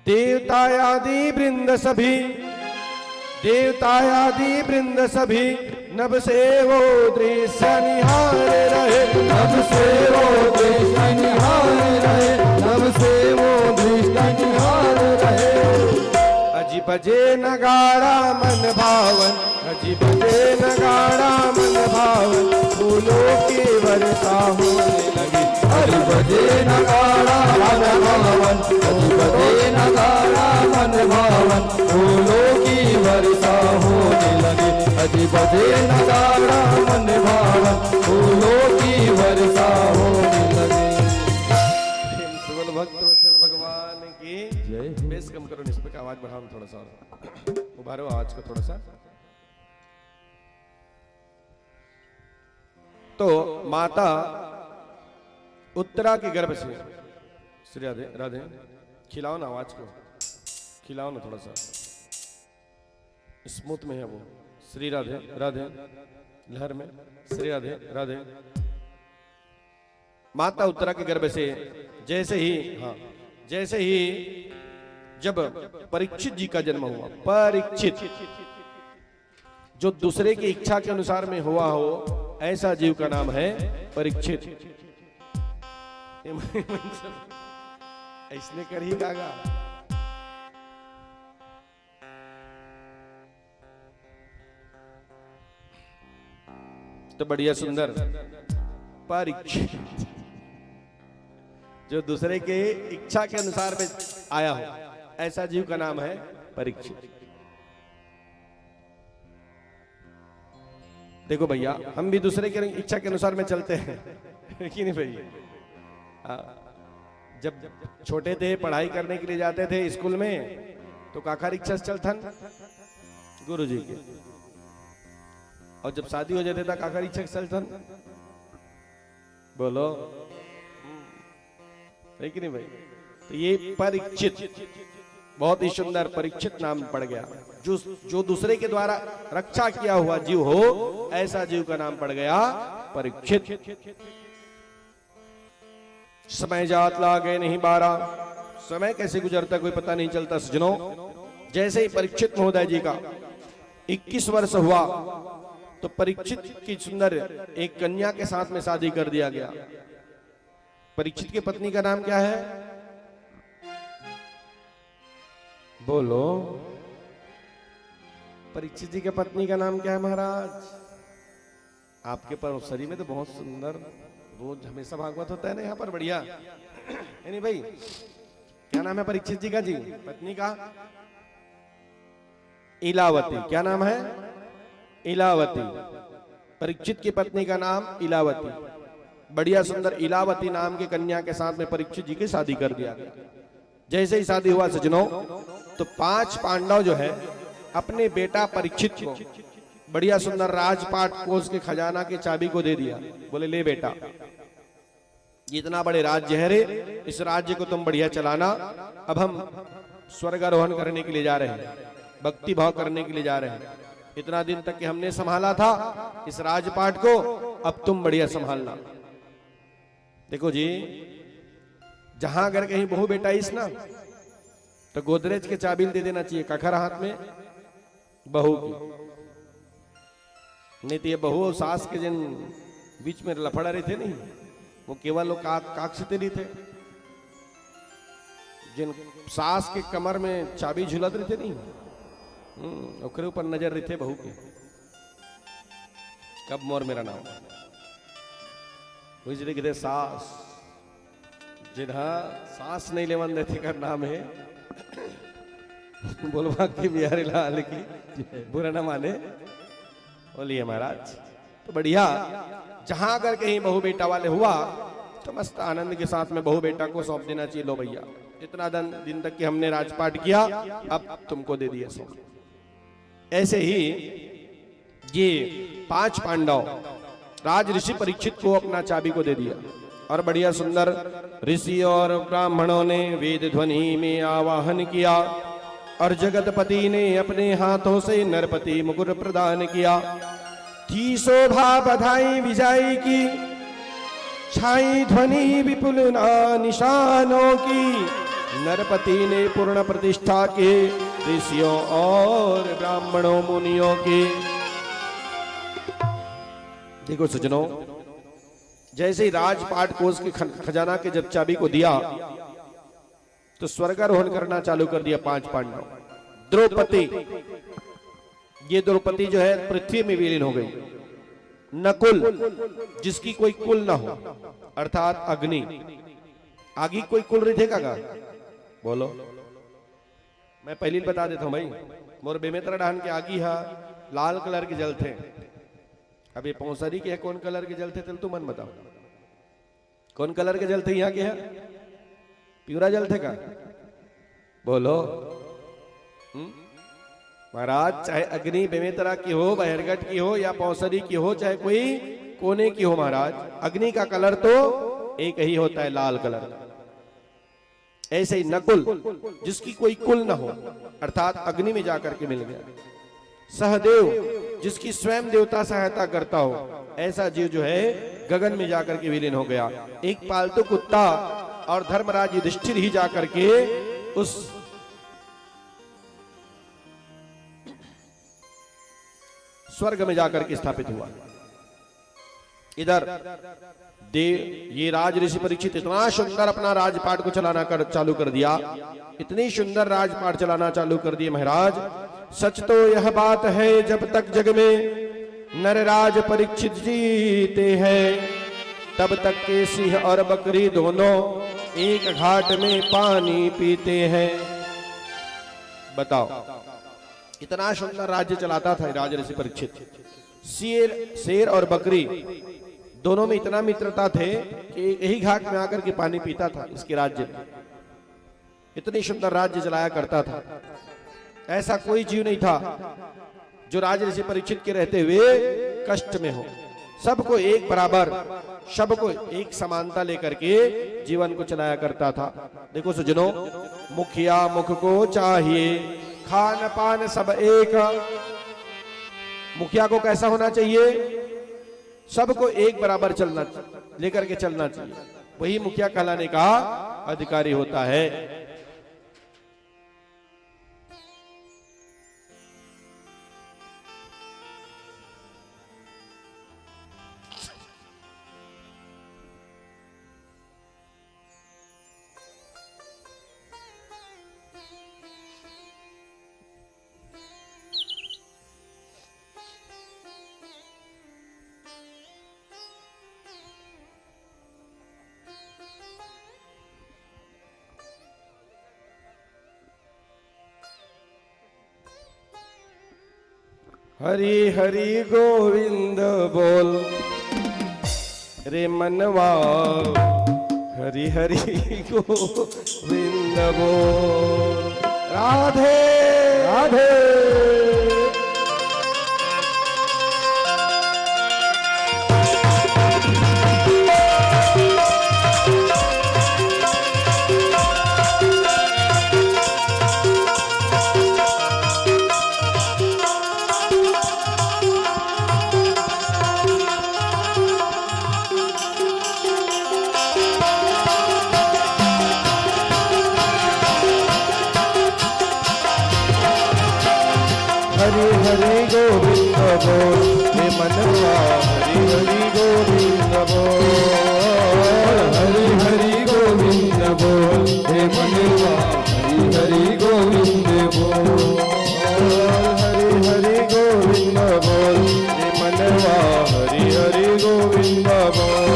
देवतायादि वृंद सभी, देवतायादि वृंद सभी नभ से वो दृश्य निहार रहे, नभ से वो दृश्य निहार रहे, नभ से वो दृश्य निहार रहे। अजी बजे नगाड़ा मन भावन, अजी बजे नगाड़ा मन भावन, फूलों की वर्षा होने लगी। अजी बजे नगाड़ा मन भावन, अजी बजे नगाड़ा मन भावन, फूलों की वर्षा होने लगी। अजी बजे नगाड़ा मन भावन, फूलों की वर्षा होने लगी। सुबल भक्त वत्सल भगवान की जय। बेस कम करो, इस पे आवाज बढ़ाओ थोड़ा सा, उभारो आवाज को थोड़ा सा। तो माता उत्तरा के गर्भ से, श्री राधे राधे, खिलाओ ना आवाज को, खिलाओ ना थोड़ा सा, स्मूथ में है वो। श्री राधे राधे, लहर में, श्री राधे राधे। माता उत्तरा के गर्भ से जैसे ही, हाँ, जैसे ही जब परीक्षित जी का जन्म हुआ, परीक्षित जो दूसरे की इच्छा के अनुसार में हुआ हो, ऐसा जीव का नाम है परीक्षित। इसने कर ही गागा। तो बढ़िया सुंदर परीक्षित, जो दूसरे के इच्छा के अनुसार में आया हो, ऐसा जीव का नाम है परीक्षित। देखो भैया, हम भी दूसरे के इच्छा के अनुसार में चलते हैं कि नहीं भैया? जब छोटे थे, पढ़ाई करने के लिए जाते थे स्कूल में, तो काखा रिक्शा से चलथन गुरु जी के, और जब शादी हो जाते था काखा रिक्शा से चलथन। बोलो है कि नहीं भाई? तो ये परीक्षित, बहुत ही सुंदर परीक्षित नाम पड़ गया। जो दूसरे के द्वारा रक्षा किया हुआ जीव हो, ऐसा जीव का नाम पड़ गया परीक्षित। समय जात लागे नहीं 12, समय कैसे गुजरता कोई पता नहीं चलता सज्जनों। जैसे ही परीक्षित महोदय जी का 21 वर्ष हुआ, तो परीक्षित की सुंदर एक कन्या के साथ में शादी कर दिया गया। परीक्षित की पत्नी का नाम क्या है? बोलो, परीक्षित जी के पत्नी का नाम क्या है महाराज? आपके परसरी में तो बहुत सुंदर रोज हमेशा भागवत होता है ना यहाँ पर, बढ़िया है नहीं भाई? क्या नाम है परीक्षित जी का? जी पत्नी का इलावती। क्या नाम है? इलावती। परीक्षित की पत्नी का नाम इलावती। बढ़िया सुंदर इलावती नाम के कन्या के साथ में परीक्षित जी की शादी कर दिया। जैसे ही शादी हुआ सज्जनों, तो 5 पांडव जो है अपने बेटा परीक्षित को बढ़िया सुंदर राजपाट कोष के खजाना के चाबी को दे दिया। बोले ले बेटा, इतना बड़े राज्य है रे, इस राज्य को तुम बढ़िया चलाना। अब हम स्वर्गारोहण करने के लिए जा रहे हैं, भक्ति भाव करने के लिए जा रहे हैं। इतना दिन तक कि हमने संभाला था इस राजपाट को, अब तुम बढ़िया संभालना। देखो जी, जहां अगर कहीं बहू बेटा इस ना, तो गोदरेज के चाबी दे देना चाहिए कखर हाथ में बहू की। नहीं तो ये बहू और सास के जिन बीच में लफड़ा रहे थे नहीं, वो केवल लोग काकसिते नहीं थे। जिन सास के कमर में चाबी झुलत रहे थे नहीं, ओकरे ऊपर नजर रहे थे बहू के, कब मोर मेरा नाम हुई लिखे सास, जिन्हा सास नहीं लेवन देते का नाम है बोलवा के बिहारी लाल की बुरा न माने, बोलिए महाराज। तो बढ़िया, जहां अगर कहीं बहू बेटा वाले हुआ तो मस्त आनंद के साथ में बहू बेटा को सौंप देना चाहिए। लो भैया, इतना दिन तक कि हमने राजपाट किया, अब तुमको दे दिया सौंप। ऐसे ही ये 5 पांडव राज ऋषि परीक्षित को अपना चाबी को दे दिया, और बढ़िया सुंदर ऋषि और ब्राह्मणों ने वेद ध्वनि में आवाहन किया, और जगतपति ने अपने हाथों से नरपति मुकुट प्रदान किया। थी शोभा बधाई विजय की, छाई ध्वनि विपुल निशानों की, नरपति ने पूर्ण प्रतिष्ठा के ऋषियों और ब्राह्मणों मुनियों की। देखो सज्जनों, जैसे ही राजपाट कोष के खजाना के जब चाबी को दिया तो स्वर्गारोहण करना चालू कर दिया 5 पांडव। द्रौपदी, ये द्रौपदी जो है पृथ्वी में विलीन हो गई। नकुल, जिसकी कोई कुल ना हो, अर्थात अग्नि, आगी कोई कुल रहेगा का? बोलो, मैं पहले बता देता हूं भाई, मोर बेमेतरा डाहन के आगी हा लाल कलर के जल थे। अब ये पौसरी के है कौन कलर के जल थे? तू मन बताओ, कौन कलर के जल थे यहाँ के? है प्यूरा जल थे का? बोलो महाराज, चाहे अग्नि बेमेतरा की हो, बहरगढ़ की हो, या पौसरी की हो, चाहे कोई कोने की हो महाराज, अग्नि का कलर तो एक ही होता है, लाल कलर। ऐसे ही नकुल, जिसकी कोई कुल ना हो, अर्थात अग्नि में जाकर के मिल गया। सहदेव, जिसकी स्वयं देवता सहायता करता हो, ऐसा जीव जो है गगन में जाकर के विलीन हो गया। एक पालतू कुत्ता और धर्मराज युधिष्ठिर ही जाकर के उस स्वर्ग में जाकर के स्थापित हुआ। इधर ये राज ऋषि परीक्षित इतना सुंदर अपना राजपाट को चलाना चालू कर दिया, इतनी सुंदर राजपाट चलाना चालू कर दिए महाराज। सच तो यह बात है, जब तक जग में नरराज परीक्षित जीते हैं, तब तक के सिंह और बकरी दोनों एक घाट में पानी पीते हैं। बताओ, इतना सुंदर राज्य चलाता था राज ऋषि परीक्षित। शेर और बकरी दोनों में इतना मित्रता थे कि यही घाट में आकर के पानी पीता था इसके राज्य में। इतनी सुंदर राज्य चलाया करता था। ऐसा कोई जीव नहीं था जो राज ऋषि परीक्षित के रहते हुए कष्ट में हो। सबको एक बराबर, सबको एक समानता लेकर के जीवन को चलाया करता था। देखो सुजनों, मुखिया मुख को चाहिए, खान पान सब एक। मुखिया को कैसा होना चाहिए? सबको एक बराबर चलना, लेकर के चलना चाहिए, वही मुखिया कहलाने का अधिकारी होता है। हरि हरि गोविंद बोल रे मनवा, हरि हरि गोविंद बोल। राधे राधे। हरि हरि गोविंद बोल हे मनवा, हरि हरि गोविंद बोल। हरि हरि गोविंद बोल हे मनवा, हरि हरि गोविंद बोल। हरि हरि गोविंद बोल हे मनवा, हरि हरि गोविंद बोल।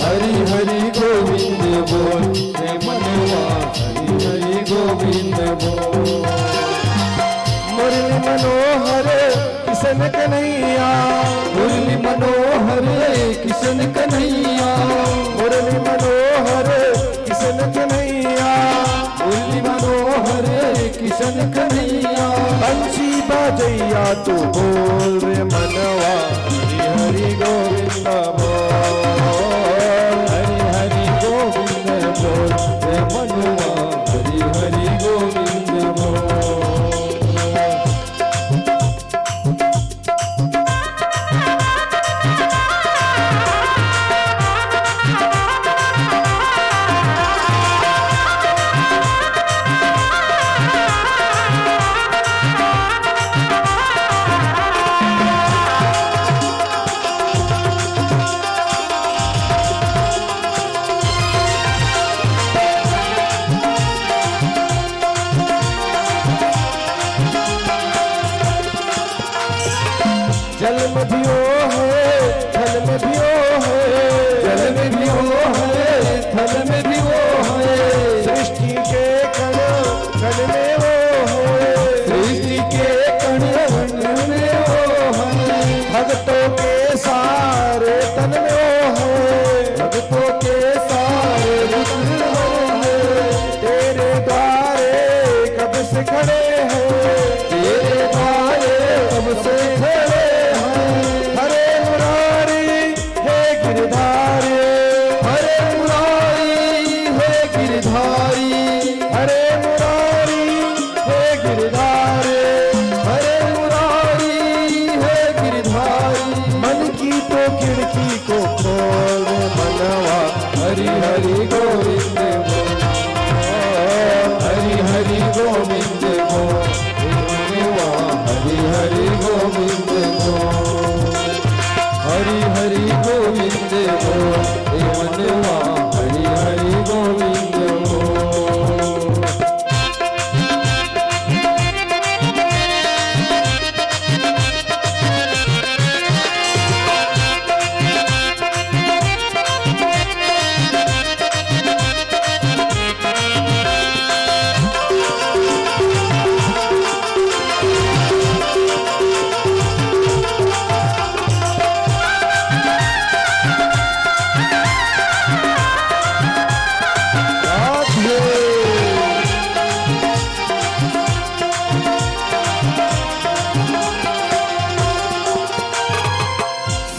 हरि हरि गोविंद बोल हे मनवा, हरि हरि गोविंद बोल। किशन कन्हैया, मुरली मनोहर किशन कन्हैया, मुरली मनोहर किशन कन्हैया, मुरली मनोहर किशन कन्हैया। बंसी बजैया तू बोल रे मनवा, हरि हरि गोविंद बोल, हरि हरि गोविंद बोल रे मनुआ, हरि हरि गोविंद बोल। जल में भी ओ है, थल में भी ओ है, जल में भी वो है, थल में भी वो है, सृष्टि के कण कण में वो है, सृष्टि के कण कण में वो है, भक्तों के सारे तन में वो है, भक्तों के सारे रुतन में वो है। तेरे द्वारे कब से खड़े हैं, तेरे द्वारे कब से खड़े हैं, हरे मुरारी हे गिरधारी, हरे मुरारी है गिरधारी, हरे मुरारी हे गिरधारी, हरे मुरारी है गिरधारी। मन की तो खिड़की को खोल मनवा, हरि हरि गोविंद बोल, हरि हरि गोविंद बोल, हरि हरि गोविंद बोल, हरि हरि गोविंद बोल, मनवा हरि हरि गोविंद बोल।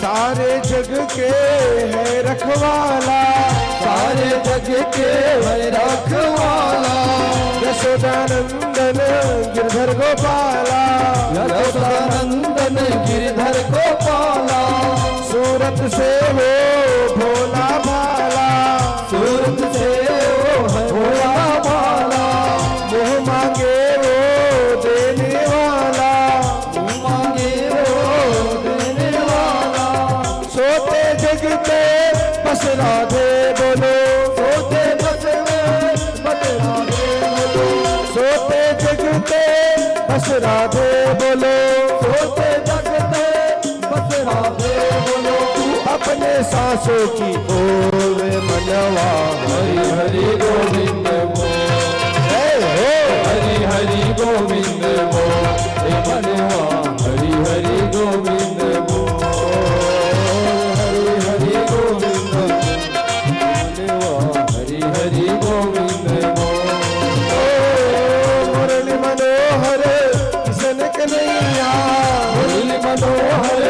सारे जग के है रखवाला, सारे जग के है रखवाला, यशोदानंदन गिरधर गोपाला, यशोदानंदन गिरधर को पाला, सूरत से वो भोला भाला, सूरत से वो है भोला भाला, मुँह मांगे वो देने वाला, मांगे वो देने वाला। सोते जगते बस राधे बोलो, सोते बस बदला दे बोलो, सोते जगते बस राधे बोलो, सोते जगते बस राधे बोलो। तू अपने सांसों की बोल रे मनवा, हरि हरि गोविंद बोल, हरि हरि गोविंद बोल, हे मनवा हरि हरि गोविंद बोल, हरि हरि गोविंद बोल, हरि हरि गोविंद बोल। मुरली मनोहर किशन कन्हैया, मुरली मनोहर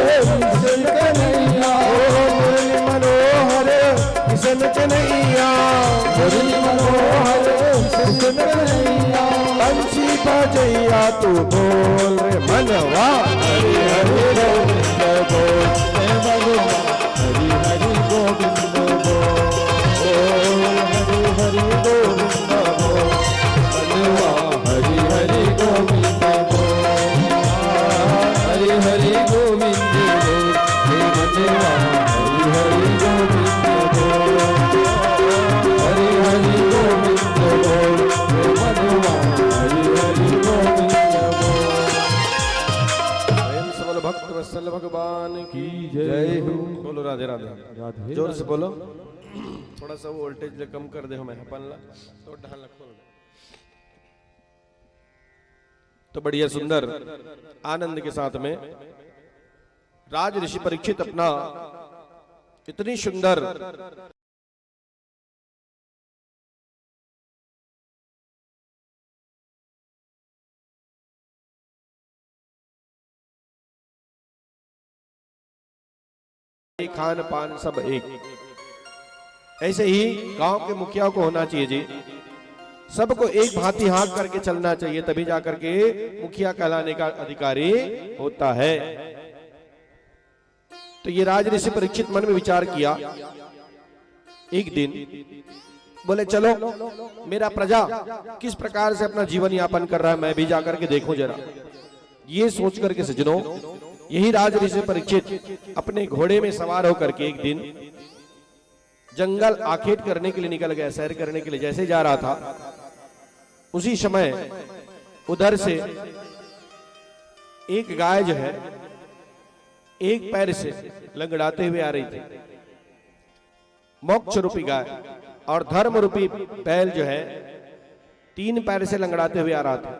किशन कन्हैया, मुरली मनोहर किशन कन्हैया, मुरली मनोहर किशन कन्हैया। बंसी बजैया तू बोल रे मनवा, हरि हरि गोविंद बोल, हे भगवान हरि हरि गोविंद बोल, हरि हरि गोविंद बोल, मनवा हरि हरि गोविंद बोल, हरि हरि गोविंद बोल, हे मनवा हरि हरि गोविंद बोल, हरि हरि गोविंद बोल, हे मनवा हरि हरि गोविंद बोल। प्रेम से बोलो भक्त वत्सल भगवान की जय हो। बोलो राधे राधे, राधे जोर से बोलो। थोड़ा सा वो वोल्टेज कम कर दे हमें अपन ला तो ढाल खोल दे। तो बढ़िया सुंदर आनंद के साथ में राज ऋषि परीक्षित अपना इतनी सुंदर खान पान सब एक, ऐसे ही गांव के मुखिया को होना चाहिए जी। सबको एक भांति हाथ करके चलना चाहिए, तभी जाकर के मुखिया कहलाने का अधिकारी होता है। तो ये राज ऋषि परीक्षित मन में विचार किया। एक दिन बोले चलो मेरा प्रजा किस प्रकार से अपना जीवन यापन कर रहा है, मैं भी जाकर के देखूं जरा। ये सोच करके सज्जनों, यही राज ऋषि परीक्षित अपने घोड़े में सवार होकर के एक दिन जंगल आखेट करने के लिए निकल गया, सैर करने के लिए। जैसे जा रहा था उसी समय उधर से एक गाय जो है एक पैर से लंगड़ाते हुए आ रही थी। मोक्ष रूपी गाय और धर्म रूपी बैल जो है 3 पैर से लंगड़ाते हुए आ रहा था,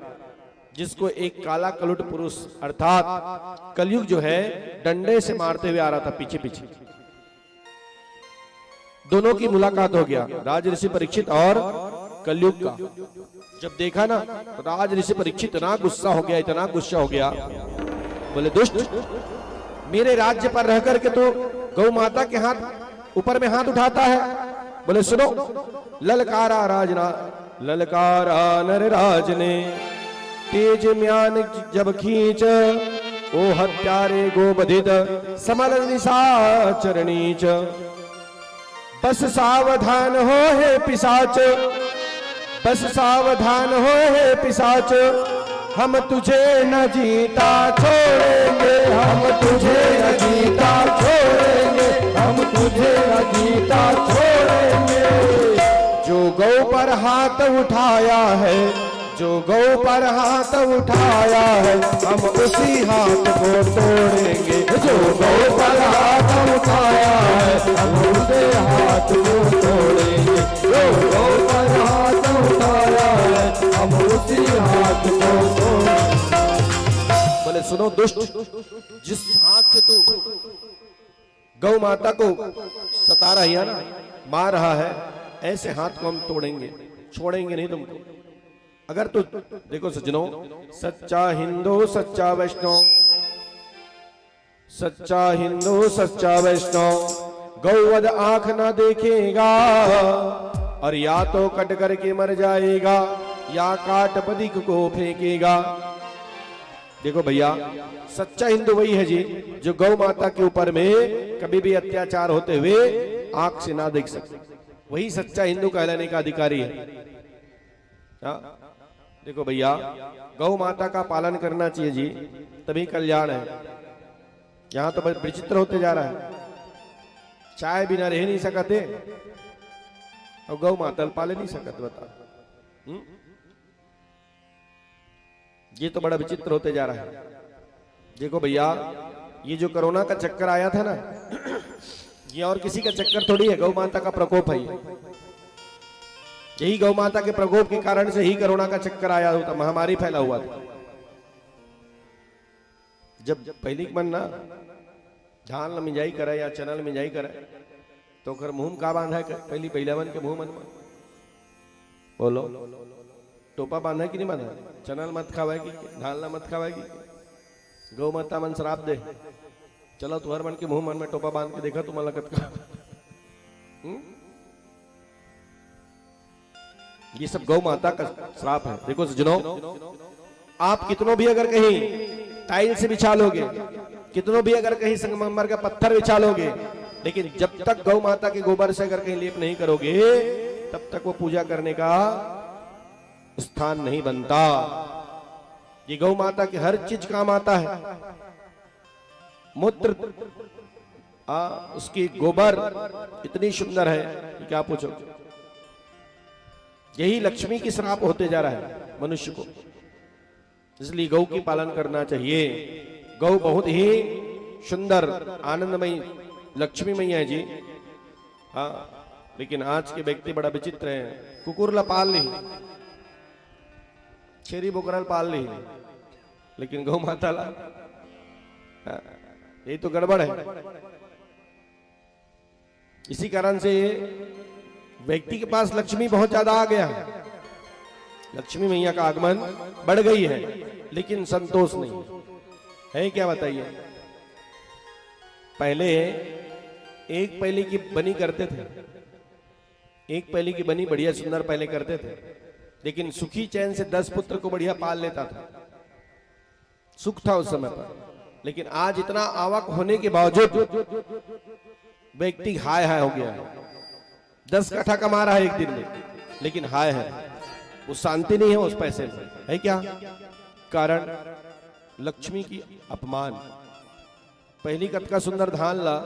जिसको एक काला कलुट पुरुष अर्थात कलयुग जो है डंडे से मारते हुए आ रहा था पीछे पीछे। दोनों की मुलाकात हो गया, राज ऋषि परीक्षित और कलयुग का। जब देखा ना तो राज ऋषि परीक्षित इतना गुस्सा हो गया, इतना गुस्सा हो गया। बोले दुष्ट, मेरे राज्य पर रह करके तो गौ माता के हाथ ऊपर में हाथ उठाता है। बोले सुनो, ललकारा राजना ललकारा नर राज ने, तेज म्यान जब खींच ओ हत्यारे गोबधित समल निशाचर नीच। बस सावधान हो हे पिशाच, बस सावधान हो हे पिशाच, हम तुझे न जीता छोड़ेंगे, हम तुझे न जीता छोड़ेंगे, हम तुझे न जीता छोड़ेंगे। जो गौ पर हाथ उठाया है, जो गौ पर हाथ उठाया है, हम उसी हाथ को तोड़ेंगे। जो गौ पर हाथ उठाया है, हम उसे हाथ को तोड़ेंगे। जो गौ पर हाथ उठाया है, हम उसी हाथ को तोड़ेंगे। बोले सुनो दुष्ट, जिस हाथ से तू गौ माता को सता रही है ना, मार रहा है, ऐसे हाथ को हम तोड़ेंगे, छोड़ेंगे नहीं तुमको। अगर तो देखो सज्जनों, सच्चा हिंदू सच्चा वैष्णव, सच्चा हिंदू सच्चा वैष्णव गौवध आंख ना देखेगा, और या तो कट करके मर जाएगा या काट बधिक को फेंकेगा। देखो भैया, सच्चा हिंदू वही है जी जो गौ माता के ऊपर में कभी भी अत्याचार होते हुए आंख से ना देख सके, वही सच्चा हिंदू कहलाने का अधिकारी है। देखो भैया, गौ माता का पालन करना चाहिए जी, तभी कल्याण है। यहां तो बस विचित्र होते जा रहा है, चाय बिना रह नहीं सकते और गौ माता पाले नहीं सकते, बता। ये तो बड़ा विचित्र होते जा रहा है। देखो भैया, ये जो कोरोना का चक्कर आया था ना, ये और किसी का चक्कर थोड़ी है, गौ माता का प्रकोप है। यही गौ माता के प्रकोप के कारण से ही कोरोना का चक्कर आया होता, महामारी फैला हुआ था। जब पहली मन ना धान ल मिंजाई करे या चना ल मिंजाई करे तो ओकर मुंह का बांधा है, पहली पहलावन के मुंह मन में बोलो टोपा बांधा कि नहीं बांधा? चना मत खावेगी, धान ला मत खावेगी, गौ माता मन श्राप दे। चलो तुहर मन के मुंह मन में टोपा बांध के देखा तुम्हारा लगत का। ये सब गौ माता का श्राप है। देखो सज्जनों, आप कितनों भी अगर कहीं टाइल से बिछा लोगे, कितनों भी अगर कहीं संगमरमर का पत्थर बिछा लोगे, लेकिन जब तक गौ माता के गोबर से अगर कहीं लेप नहीं करोगे, तब तक वो पूजा करने का स्थान नहीं बनता। ये गौ माता की हर चीज काम आता है। मूत्र उसकी गोबर इतनी सुंदर है कि क्या पूछो। यही लक्ष्मी की श्राप होते जा रहा है मनुष्य को, इसलिए गौ की पालन करना चाहिए। गौ बहुत ही सुंदर आनंदमयी लक्ष्मीमयी है जी। हाँ, लेकिन आज के व्यक्ति बड़ा विचित्र है। कुकुरला पाल ली, छेरी बोकरल पाल ली, लेकिन गौ माता ला ये तो गड़बड़ है। इसी कारण से व्यक्ति के पास लक्ष्मी बहुत ज्यादा आ गया है, लक्ष्मी मैया का आगमन बढ़ गई है, लेकिन संतोष नहीं है। क्या बताइए? पहले एक पहले की बनी करते थे, एक पहले की बनी बढ़िया सुंदर पहले करते थे, लेकिन सुखी चैन से 10 पुत्र को बढ़िया पाल लेता था, सुख था उस समय पर। लेकिन आज इतना आवक होने के बावजूद व्यक्ति हाय हाय हो गया है। 10 कट्ठा कमा रहा है एक दिन में, लेकिन हाय है, वो शांति नहीं है उस पैसे में। है क्या कारण? लक्ष्मी की अपमान। पहली कत का सुंदर धान ला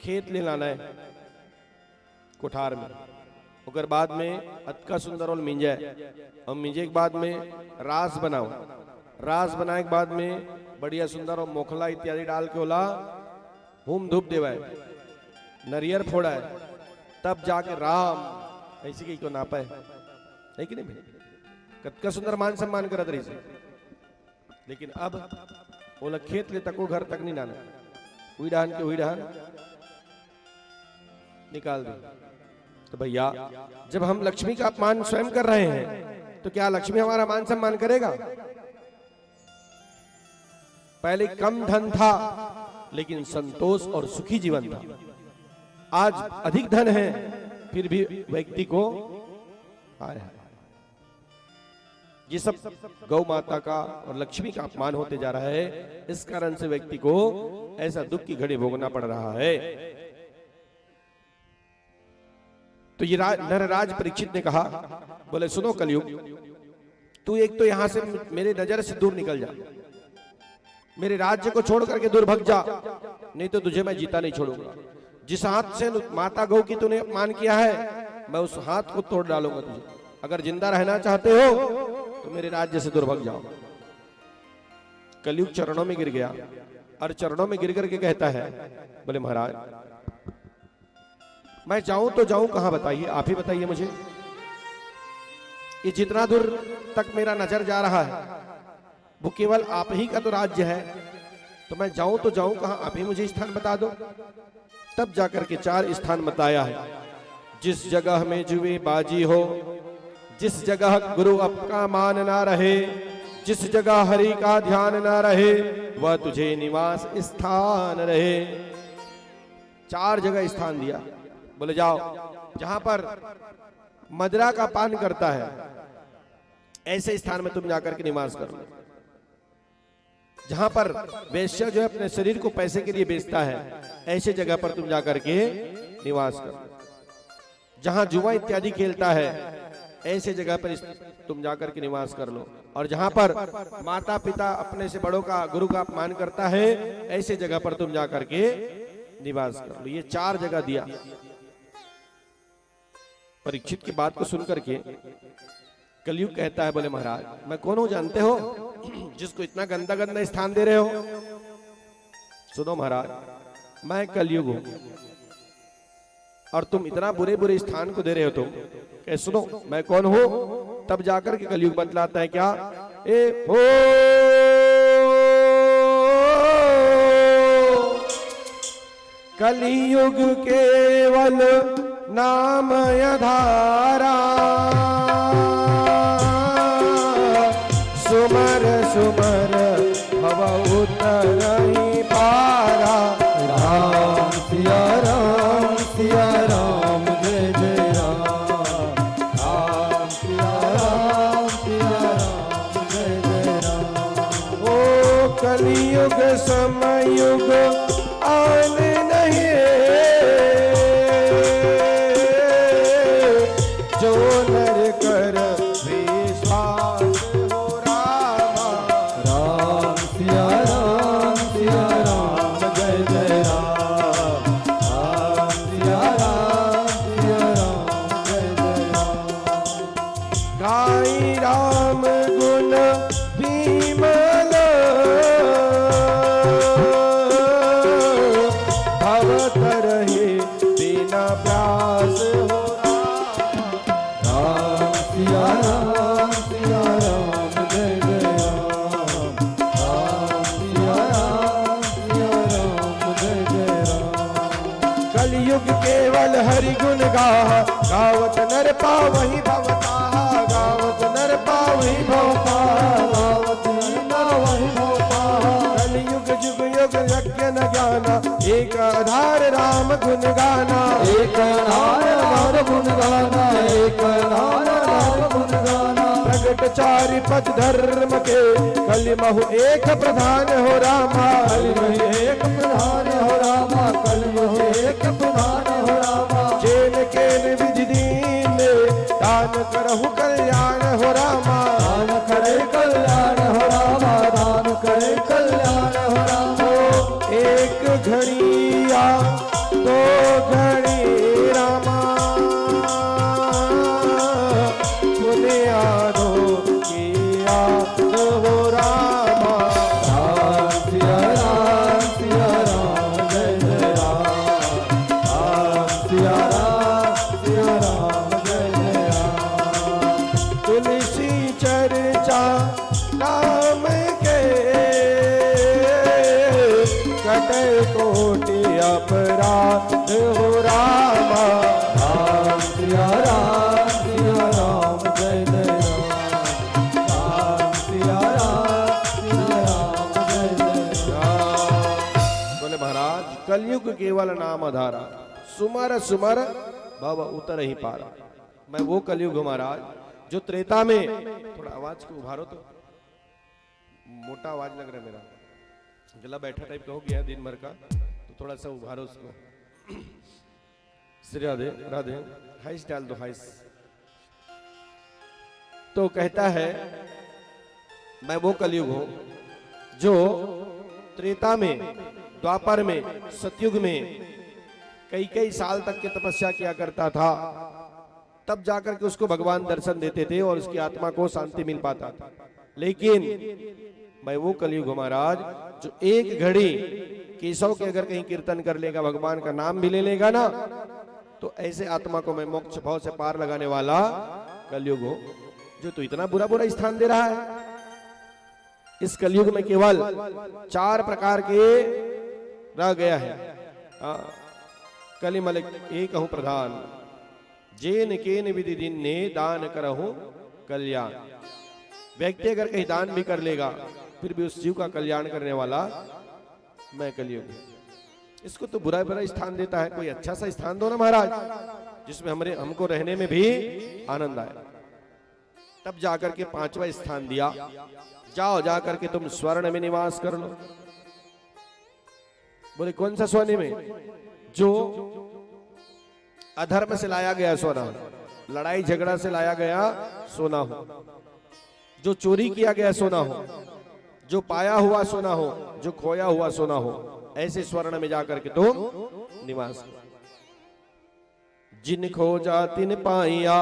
खेत ले लाना है कोठार में, और बाद में अतका सुंदर और मिंजे, और मिंजे के बाद में रास बनाओ, रास बनाए के बाद में बढ़िया सुंदर और मोखला इत्यादि डाल के ओला होम धूप देवाए, नरियर फोड़ा है, तब जाके राम ऐसी कहीं को नापा है कि नहीं भाई? कतका सुंदर मान सम्मान करत रही से। लेकिन अब ओला खेत ले तको घर तक नहीं लाना, हुई डहान के हुई डहान निकाल दे। तो भैया जब हम लक्ष्मी का अपमान स्वयं कर रहे हैं, तो क्या लक्ष्मी हमारा मान सम्मान करेगा? पहले कम धन था, लेकिन संतोष और सुखी जीवन था। आज अधिक धन है, फिर भी व्यक्ति को आया ये सब गौ माता का और लक्ष्मी का अपमान होते जा रहा है। इस कारण से व्यक्ति को ऐसा दुख की घड़ी भोगना पड़ रहा है। तो ये नरराज परीक्षित ने कहा, बोले सुनो कलयुग, तू एक तो यहां से मेरे नजर से दूर निकल जा, मेरे राज्य को छोड़ करके दूर भग जा, नहीं तो तुझे मैं जीता नहीं छोड़ूंगा। जिस हाथ से माता गौ की तूने अपमान किया है, मैं उस हाथ को तोड़ डालूंगा तुझे। अगर जिंदा रहना चाहते हो तो मेरे राज्य से दूर भग जाओ। कलयुग चरणों में गिर गया, और चरणों में गिर करके कहता है, बोले महाराज मैं जाऊं तो जाऊं कहां, बताइए, आप ही बताइए मुझे। ये जितना दूर तक मेरा नजर जा रहा है वो केवल आप ही का तो राज्य है, तो मैं जाऊं तो जाऊं कहां, आप ही मुझे स्थान बता दो। तब जाकर के 4 स्थान बताया है। जिस जगह में जुए बाजी हो, जिस जगह गुरु आपका मान ना रहे, जिस जगह हरि का ध्यान ना रहे, वह तुझे निवास स्थान रहे। 4 जगह स्थान दिया। बोले जाओ, जहां पर मदिरा का पान करता है ऐसे स्थान में तुम जाकर के निवास करो। जहां पर वेश्या जो है अपने शरीर को पैसे के लिए बेचता है, ऐसे जगह पर तुम जाकर के निवास करो। जहां जुआ इत्यादि खेलता है, ऐसे जगह पर तुम जाकर के निवास कर लो। और जहां पर माता पिता अपने से बड़ों का, गुरु का अपमान करता है, ऐसे जगह पर तुम जाकर के निवास कर लो। ये 4 जगह दिया। परीक्षित की बात को सुनकर के कलयुग कहता है, बोले महाराज मैं कौन हूं जानते हो, जिसको इतना गंदा गंदा स्थान दे रहे हो? सुनो महाराज, मैं कलयुग हूं, और तुम इतना बुरे बुरे स्थान को दे रहे हो। तुम कहे सुनो मैं कौन हूं? तब जाकर के कलयुग बतलाता है क्या? ए हो कलयुग केवल नाम आधारा, सुमर सुमर भव उतरहि पारा। राम सिया राम जय जय राम, राम सिया राम जय जय राम। ओ कलियुग समयुग आन नहीं, जो नर कर विश्वास हो रामा। राम सिया राम जय जय राम, राम सिया राम जय जय राम। गाई राम गुण विमल, भवत रहे बिना प्यास हो राम सिया राम जय जय राम, राम सिया गुण गाना, एक नार गुण गाना, एक नार गुण गाना। प्रगट चारि पद धर्म के, कलिमहु एक प्रधान हो रामा। कलिमहु एक प्रधान हो रामा, कलिमहु एक प्रधान हो रामा। जेन केन विधि दीन, दान करहु कल्याण हो रामा। दान करे कल्याण हो रामा, दान करे कल्याण हो रामा। एक घड़िया दो घड़ी रामा, बुनियादो किया हो रामा। राम सिया राम, सिया राम, जय जय राम। राम सिया राम, सिया राम, जय जय राम। तुलसी चर्चा नाम के, कटे कोटि अपराध हो रामा। राम सिया राम, सिया राम, जय जय राम। राम सिया राम, सिया राम, जय जय राम। बोले महाराज कलयुग केवल नाम आधारा, सुमर सुमर भव उतर ही पारा। मैं वो कलयुग हूं महाराज जो त्रेता में, थोड़ा आवाज को उभारो तो, मोटा आवाज लग रहा है मेरा, गला बैठा टाइप का हो गया दिन भर का, तो थोड़ा सा उभारो उसको। श्री राधे राधे, हाइस डाल दो हाइस। तो कहता है मैं वो कलयुग हूं जो त्रेता में, द्वापर में, सतयुग में कई कई साल तक की तपस्या किया करता था, तब जाकर के उसको भगवान दर्शन देते थे और उसकी आत्मा को शांति मिल पाता था। लेकिन मैं वो कलयुग हूं महाराज जो एक घड़ी केशव के अगर कहीं कीर्तन कर लेगा, भगवान का नाम भी ले लेगा ना, तो ऐसे आत्मा को मैं मोक्ष भाव से पार लगाने वाला कलयुग हूं। जो तू इतना बुरा बुरा स्थान दे रहा है, इस कलयुग में केवल 4 प्रकार के रह गया है। कलिमल एक हूं प्रधान, जेन केन विधि दिन ने दान करहूं कल्याण। व्यक्ति अगर कहीं दान भी कर लेगा, फिर भी उस जीव का कल्याण करने वाला मैं कलयुग हूं। इसको तो बुरा बुरा स्थान देता है, कोई अच्छा सा स्थान दो ना महाराज, जिसमें हमको रहने में भी आनंद आए। तब जाकर के 5वां स्थान दिया, जाओ जाकर के तुम स्वर्ण में निवास कर लो। बोले कौन सा सोने में? जो अधर्म से लाया गया सोना, लड़ाई झगड़ा से लाया गया सोना हो, जो चोरी किया गया सोना हो, जो पाया हुआ सोना हो, जो खोया हुआ सोना हो, ऐसे स्वर्ण में जाकर के तुम निवास करो। जिन खोजा तिन पाइया,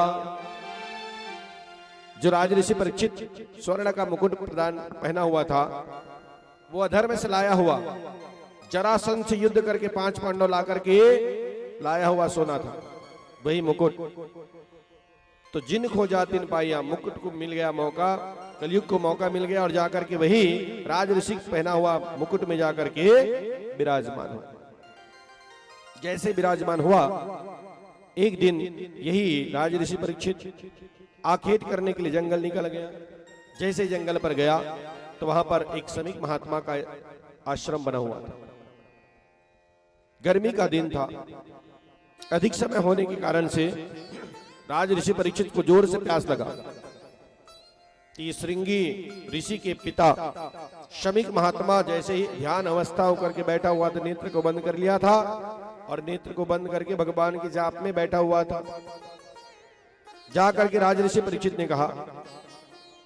जो राजऋषि परीक्षित स्वर्ण का मुकुट प्रदान पहना हुआ था, वो अधर्म से लाया हुआ, जरासंध से युद्ध करके 5 पांडव ला करके लाया हुआ सोना था, वही मुकुट। तो जिन खोजा तिन पाइया, मुकुट को मिल गया मौका, कलयुग को मौका मिल गया और जाकर के वही राजऋषि पहना हुआ मुकुट में जाकर के विराजमान हो। जैसे विराजमान हुआ, एक दिन यही राजऋषि परीक्षित आखेट करने के लिए जंगल निकल गया। जैसे जंगल पर गया तो वहां पर एक समीक महात्मा का आश्रम बना हुआ था। गर्मी का दिन था, अधिक समय होने के कारण से राजऋषि परीक्षित को जोर से प्यास लगा। श्रृंगी ऋषि के पिता शमीक महात्मा जैसे ही ध्यान अवस्था होकर के बैठा हुआ था, नेत्र को बंद कर लिया था और नेत्र को बंद करके भगवान की जाप में बैठा हुआ था। जाकर के राजऋषि परीक्षित ने कहा,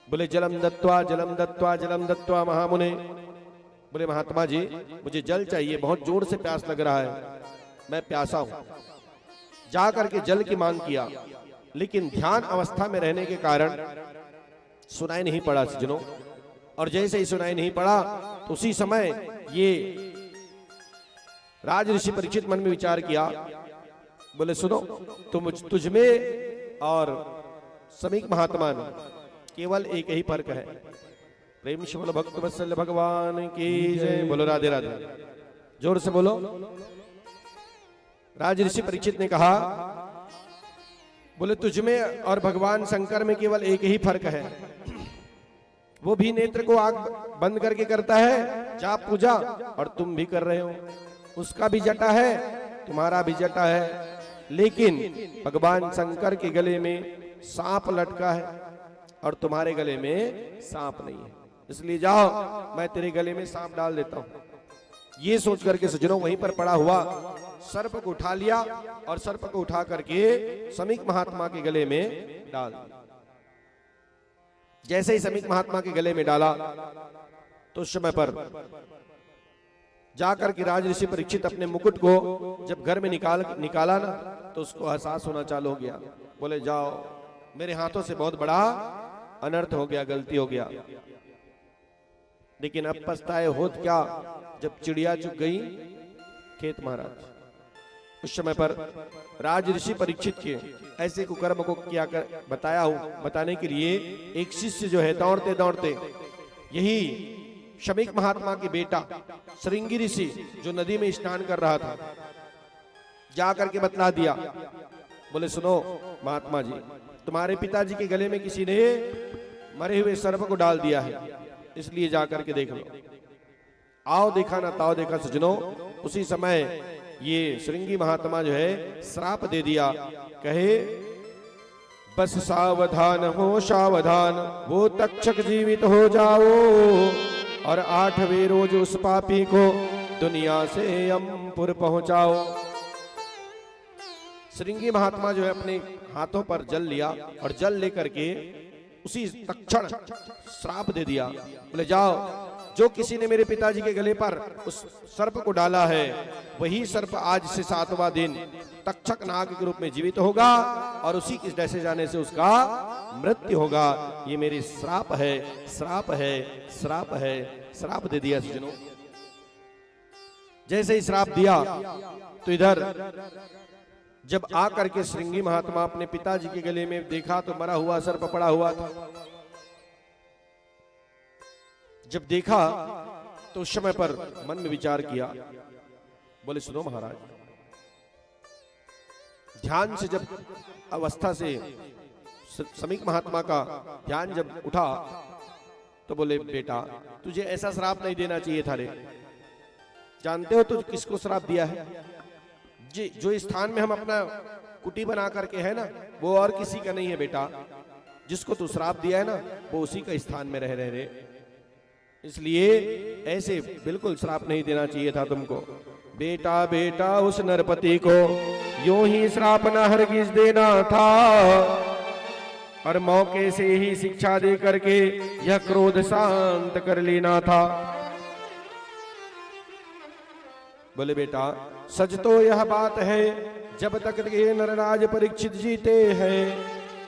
बोले जलम दत्वा जलम दत्वा जलम दत्वा महामुने। बोले महात्मा जी, मुझे जल चाहिए, बहुत जोर से प्यास लग रहा है, मैं प्यासा हूं। जाकर के जल की मांग किया, लेकिन ध्यान अवस्था में रहने के कारण सुनाई नहीं पड़ा सज्जनों। और जैसे ही सुनाई नहीं पड़ा तो उसी समय ये राजऋषि परीक्षित मन में विचार किया, बोले सुनो, तुझमें और समीक महात्मा में केवल एक ही फर्क है। प्रेम से बोलो भक्त वत्सल भगवान की जय। बोलो राधे राधे, जोर से बोलो। राजऋषि परीक्षित ने कहा, बोले तुझमें और भगवान शंकर में केवल एक ही फर्क है, वो भी नेत्र को आंख बंद करके करता है जाप पूजा, और तुम भी कर रहे हो। उसका भी जटा है, तुम्हारा भी जटा है, लेकिन भगवान शंकर के गले में सांप लटका है और तुम्हारे गले में सांप नहीं है, इसलिए जाओ मैं तेरे गले में सांप डाल देता हूं। ये सोच करके सज्जनों वहीं पर पड़ा हुआ सर्प को उठा लिया और सर्प को उठा करके समीक महात्मा के गले में डाल दिया। जैसे ही समीक महात्मा के गले में डाला तो उस समय पर जाकर के राज ऋषि परीक्षित अपने मुकुट को जब घर में निकाला ना, तो उसको एहसास होना चालू हो गया। बोले जाओ, मेरे हाथों से बहुत बड़ा अनर्थ हो गया, गलती हो गया। लेकिन अब पछताए होत क्या, जब चिड़िया चुग गई खेत महाराज। उस समय पर राज ऋषि परीक्षित के ऐसे कुकर्म को क्या कर बताया हूं, बताने के लिए एक शिष्य जो है दौड़ते दौड़ते यही शमीक महात्मा के बेटा श्रृंगी ऋषि जो नदी में स्नान कर रहा था, जाकर के बतला दिया। बोले सुनो महात्मा जी, तुम्हारे पिताजी के गले में किसी ने मरे हुए सर्प को डाल दिया है, इसलिए जाकर के देख लो। आओ देखा ना ताओ देखा सज्जनों, उसी समय ये श्रृंगी महात्मा जो है श्राप दे दिया। कहे बस सावधान हो सावधान, वो तक्षक जीवित हो जाओ और 8वें रोज उस पापी को दुनिया से यमपुर पहुंचाओ। श्रृंगी महात्मा जो है अपने हाथों पर जल लिया और जल लेकर के उसी तक्षण श्राप दे दिया। बोले जाओ, जो किसी ने मेरे पिताजी के गले पर उस सर्प को डाला है, वही सर्प आज से 7वां दिन तक्षक नाग के रूप में जीवित होगा और उसी के डसे जाने से उसका मृत्यु होगा। ये मेरी श्राप है, श्राप है, श्राप है। श्राप दे दिया सज्जनों। जैसे ही श्राप दिया तो इधर जब आकर के श्रृंगी महात्मा अपने पिताजी के गले में देखा तो मरा हुआ सर्प पड़ा हुआ था। जब देखा तो उस समय पर मन में विचार किया। बोले सुनो महाराज, ध्यान से जब अवस्था से समीक महात्मा का ध्यान जब उठा तो बोले बेटा, तुझे ऐसा श्राप नहीं देना चाहिए था रे। जानते हो तुझ किसको श्राप दिया है? जी, जो स्थान में हम अपना कुटी बना करके है ना, वो और किसी का नहीं है बेटा। जिसको तू श्राप दिया है ना, वो उसी का स्थान में रह रहे। इसलिए ऐसे बिल्कुल श्राप नहीं देना चाहिए था तुमको। बेटा बेटा उस नरपति को यूं ही श्राप न हरगिज देना था, और मौके से ही शिक्षा दे करके यह क्रोध शांत कर लेना था। बोले बेटा, सच तो यह बात है, जब तक ये नरराज परीक्षित जीते हैं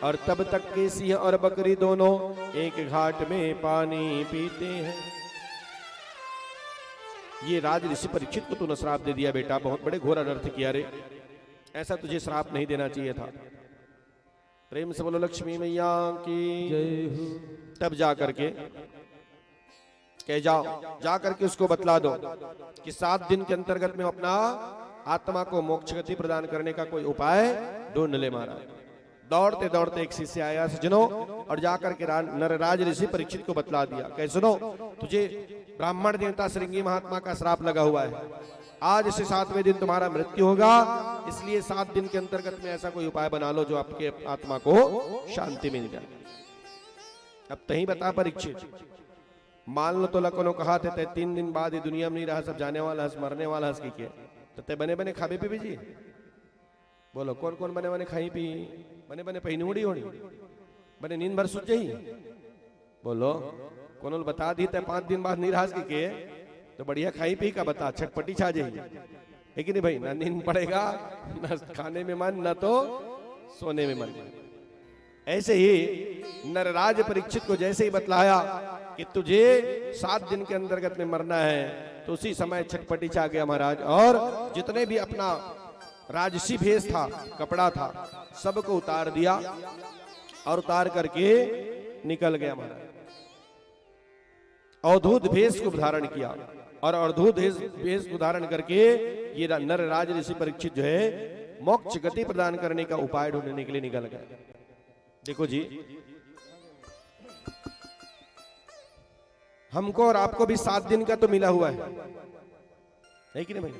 और तब तक के सिंह और बकरी दोनों एक घाट में पानी पीते हैं। ये राज ऋषि परीक्षित को तूने श्राप दे दिया बेटा, बहुत बड़े घोर अनर्थ किया रे। ऐसा तुझे श्राप नहीं देना चाहिए था। प्रेम से बोलो लक्ष्मी मैया की जय हो। तब जा करके कह जाओ, जा करके उसको बतला दो कि 7 दिन के अंतर्गत में अपना आत्मा को मोक्ष गति प्रदान करने का कोई उपाय ढूंढ ले महाराज। दौड़ते दौड़ते एक शिष्य आया सज्जनों और जाकर के नरराज ऋषि परीक्षित को बतला दिया। कह सुनो, तुझे ब्राह्मण देवता श्रृंगी महात्मा का श्राप लगा हुआ है, आज से 7वें दिन तुम्हारा मृत्यु होगा, इसलिए 7 दिन के अंतर्गत में ऐसा कोई उपाय बना लो जो आपके आत्मा को शांति मिल जाए। अब तही बता परीक्षित, मान लो तो लखनऊ कहा थे 3 दिन बाद ये दुनिया में नहीं रहा, सब जाने वाला हंस मरने वाला हंस की तो ते बने बने खाबे पी जी। बोलो कौन कौन बने बने खाई पी, बने बने पहनी उड़ी होनी, बने नींद भर सुत जाई। बोलो कौन बता दी 5 दिन बाद नहीं रहा के तो बढ़िया खाई पी का बता, छटपटी छा जाएगी। है कि नहीं भाई? ना नींद पड़ेगा, ना खाने में मन, ना तो सोने में मन। ऐसे ही नरराज परीक्षित को जैसे ही बतलाया कि तुझे 7 दिन के अंतर्गत में मरना है, तो उसी समय छटपटी छा गया महाराज। और जितने भी अपना राजसी भेष था, कपड़ा था, सबको उतार दिया और उतार करके निकल गया महाराज। अवधूत भेष को धारण किया और अवधूत भेष को धारण करके ये नरराज ऋषि परीक्षित जो है मोक्ष गति प्रदान करने का उपाय ढूंढने के लिए निकल गए। देखो जी, हमको और आपको भी 7 दिन का तो मिला हुआ है कि नहीं भाई?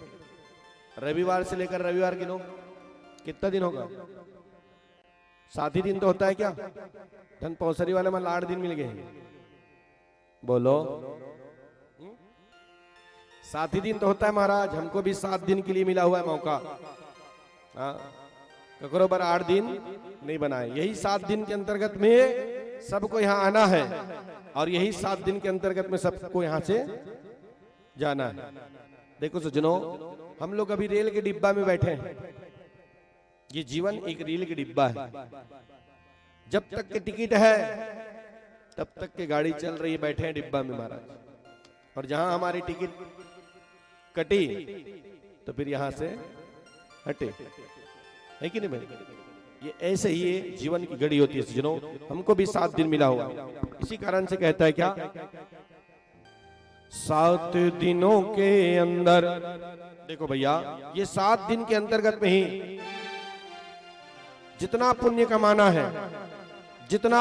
रविवार से लेकर रविवार गिनो, कितना दिन होगा? 7 ही दिन तो होता है क्या? धन पौसरी वाले में 8 दिन मिल गए, बोलो 7 ही दिन तो होता है महाराज। हमको भी 7 दिन के लिए मिला हुआ है मौका। हाँ, ककरो पर 8 दिन नहीं बनाए। यही 7 दिन के अंतर्गत में सबको यहाँ आना है और यही 7 दिन के अंतर्गत में सबको यहाँ से जाना है। देखो सज्जनों, हम लोग अभी रेल के डिब्बा में बैठे हैं। ये जीवन एक रेल के डिब्बा है। जब तक के टिकट है तब तक के गाड़ी चल रही है, बैठे हैं डिब्बा में महाराज। और जहां हमारी टिकट कटी तो फिर यहां से हटे, है कि नहीं भाई? ये ऐसे ही ये जीवन की घड़ी होती है सज्जनों। हमको भी 7 दिन मिला हुआ, इसी कारण से कहता है क्या, 7 दिनों के अंदर। देखो भैया, ये 7 दिन के अंतर्गत में ही जितना पुण्य कमाना है, जितना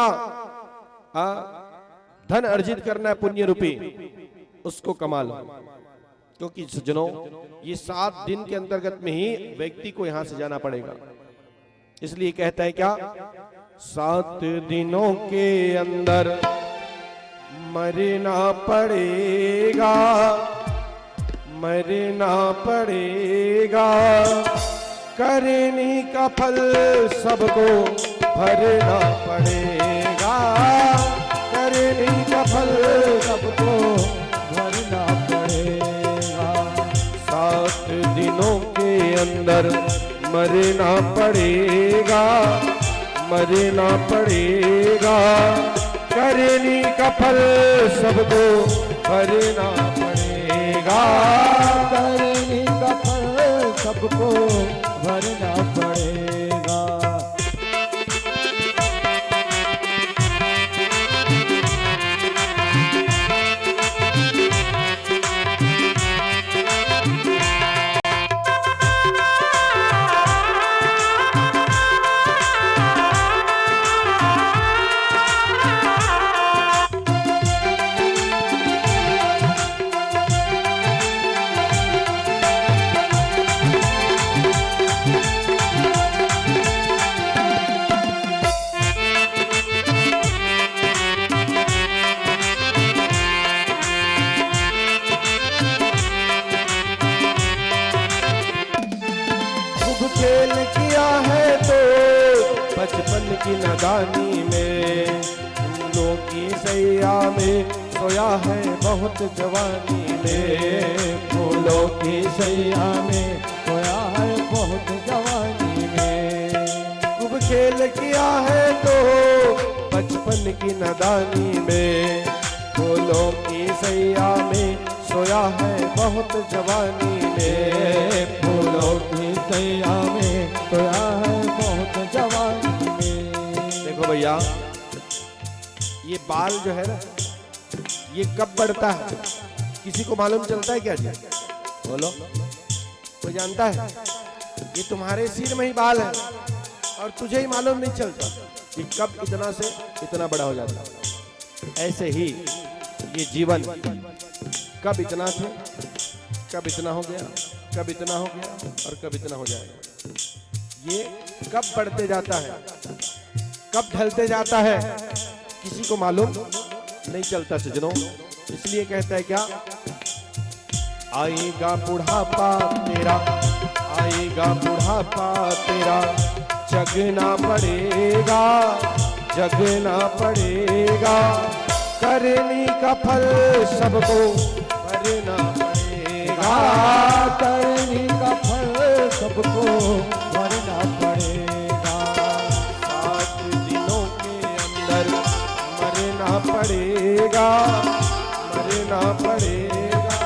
धन अर्जित करना है पुण्य रूपी, उसको कमा लो। क्योंकि सज्जनों, ये 7 दिन के अंतर्गत में ही व्यक्ति को यहां से जाना पड़ेगा। इसलिए कहता है क्या, 7 दिनों के अंदर मरना पड़ेगा, मरना पड़ेगा, करने का फल सबको भरना पड़ेगा, करने का फल सबको भरना पड़ेगा। 7 दिनों के अंदर मरना पड़ेगा, मरना पड़ेगा, करने का फल सबको भरना पड़ेगा, करने का फल सबको भरना पड़ेगा। खेल किया है तो बचपन की नादानी में, फूलों की सैया में सोया है बहुत जवानी में, फूलों की सैया में सोया है बहुत जवानी में। खूब खेल किया है तो बचपन की नादानी में, फूलों की सैया में सोया है बहुत जवानी में, फूलों की सैया में सोया है बहुत जवानी में। देखो भैया, ये बाल जो है ना, ये कब बढ़ता है किसी को मालूम चलता है क्या जी? बोलो, कोई जानता है? ये तुम्हारे सिर में ही बाल है और तुझे ही मालूम नहीं चलता कि कब इतना से इतना बड़ा हो जाता है। ऐसे ही ये जीवन कब इतना थे, कब इतना हो गया, कब इतना हो गया और कब इतना हो जाएगा। ये कब बढ़ते जाता है, कब ढलते जाता है, किसी को मालूम नहीं चलता सज्जनों। इसलिए कहता है क्या, आएगा बुढ़ापा तेरा, आएगा बुढ़ापा तेरा, जगना पड़ेगा, जगना पड़ेगा, करने का फल सबको भरना पड़ेगा, करने का फल सबको भरना पड़ेगा। 7 दिनों के अंदर मरना पड़ेगा, मरना पड़ेगा,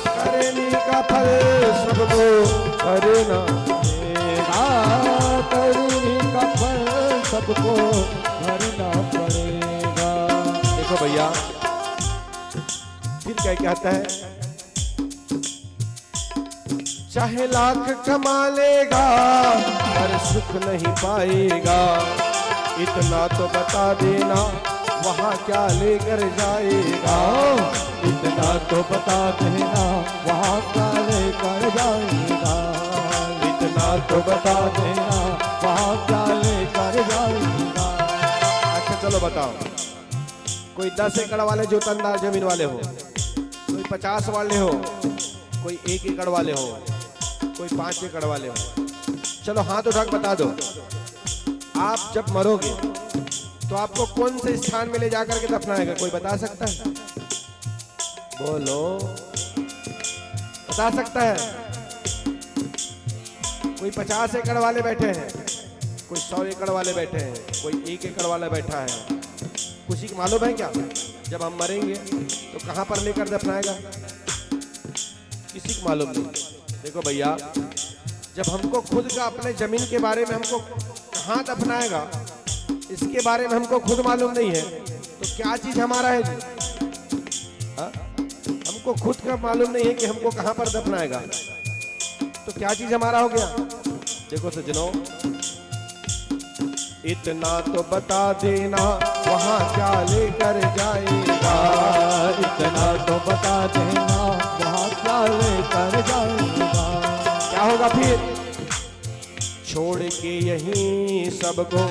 करने का फल सबको भरना पड़ेगा, करने का फल सबको भरना पड़ेगा। देखो भैया, फिर क्या कहता है, चाहे लाख कमा लेगा पर सुख नहीं पाएगा, इतना तो बता देना वहाँ क्या लेकर जाएगा, इतना तो बता देना वहाँ क्या लेकर जाएगा। तो बता देना वहाँ क्या लेकर जाएगा। अच्छा चलो बताओ, कोई 10 एकड़ वाले जोतनदार जमीन वाले हो, कोई 50 वाले हो, कोई 1 एकड़ वाले हो, कोई 5 एकड़ वाले हो, चलो हाथ उठा के बता दो, आप जब मरोगे तो आपको कौन से स्थान में ले जाकर के दफनाएगा? कोई बता सकता है? बोलो, बता सकता है? कोई 50 एकड़ वाले बैठे हैं, कोई 100 एकड़ वाले बैठे हैं, कोई 1 एकड़ वाला बैठा है, किसी को मालूम है क्या जब हम मरेंगे तो कहां पर लेकर दफनाएगा? किसी को मालूम नहीं। देखो भैया, जब हमको खुद का अपने जमीन के बारे में हमको कहां दफनाएगा इसके बारे में हमको खुद मालूम नहीं है, तो क्या चीज हमारा है जी? हमको खुद का मालूम नहीं है कि हमको कहां पर दफनाएगा, तो क्या चीज हमारा हो गया? देखो सज्जनों, इतना तो बता देना वहां क्या लेकर जाएगा। इतना तो बता देना वहाँ क्या लेकर जाएगा। क्या होगा फिर? छोड़ के यहीं सबको,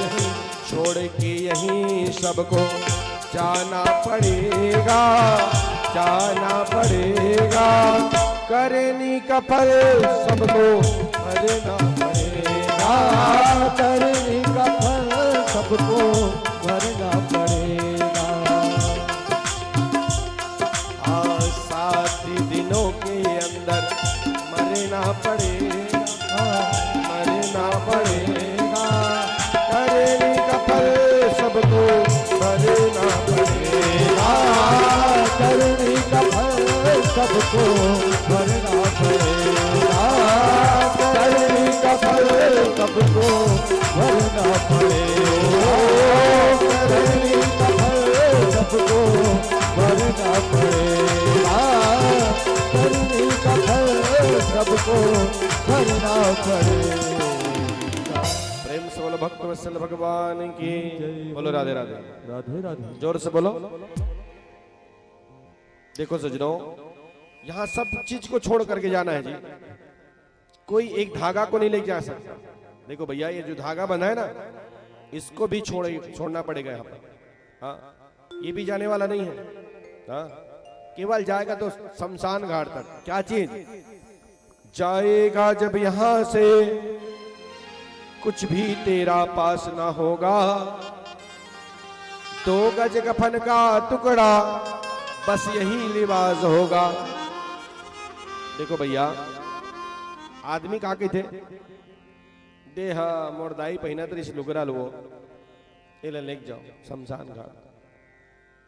छोड़ के यहीं सबको जाना पड़ेगा, जाना पड़ेगा। करनी का फल सबको भरना पड़ेगा, करनी का फल सबको भरना पड़ेगा। 7 दिनों के अंदर मरना पड़ेगा, मरना पड़ेगा। करनी का फल सबको भरना पड़ेगा, करनी का फल सबको भरना पड़ेगा। करनी का फल सबको भरना पड़ेगा। करनी का फल सबको भरना पड़ेगा। करनी का फल सबको भरना पड़ेगा। प्रेम से बोलो भक्त वत्सल भगवान की। बोलो राधे राधे, राधे राधे। जोर से बोलो। देखो सजनों, यहाँ सब चीज को छोड़ करके जाना है जी, कोई एक धागा को नहीं ले जा सकता। देखो भैया, ये जो धागा बंधा है ना, इसको भी छोड़ना पड़ेगा यहाँ पर। हाँ, ये भी जाने वाला नहीं है। हाँ, केवल जाएगा तो शमशान घाट तक। क्या चीज जाएगा? जब यहाँ से कुछ भी तेरा पास ना होगा, 2 गज कफन का टुकड़ा बस यही लिबास होगा। देखो भैया, आदमी कहा के थे, देहा मोरदाई पहिना तरी लुगरा लो एला लेक जाओ शमशान घाट।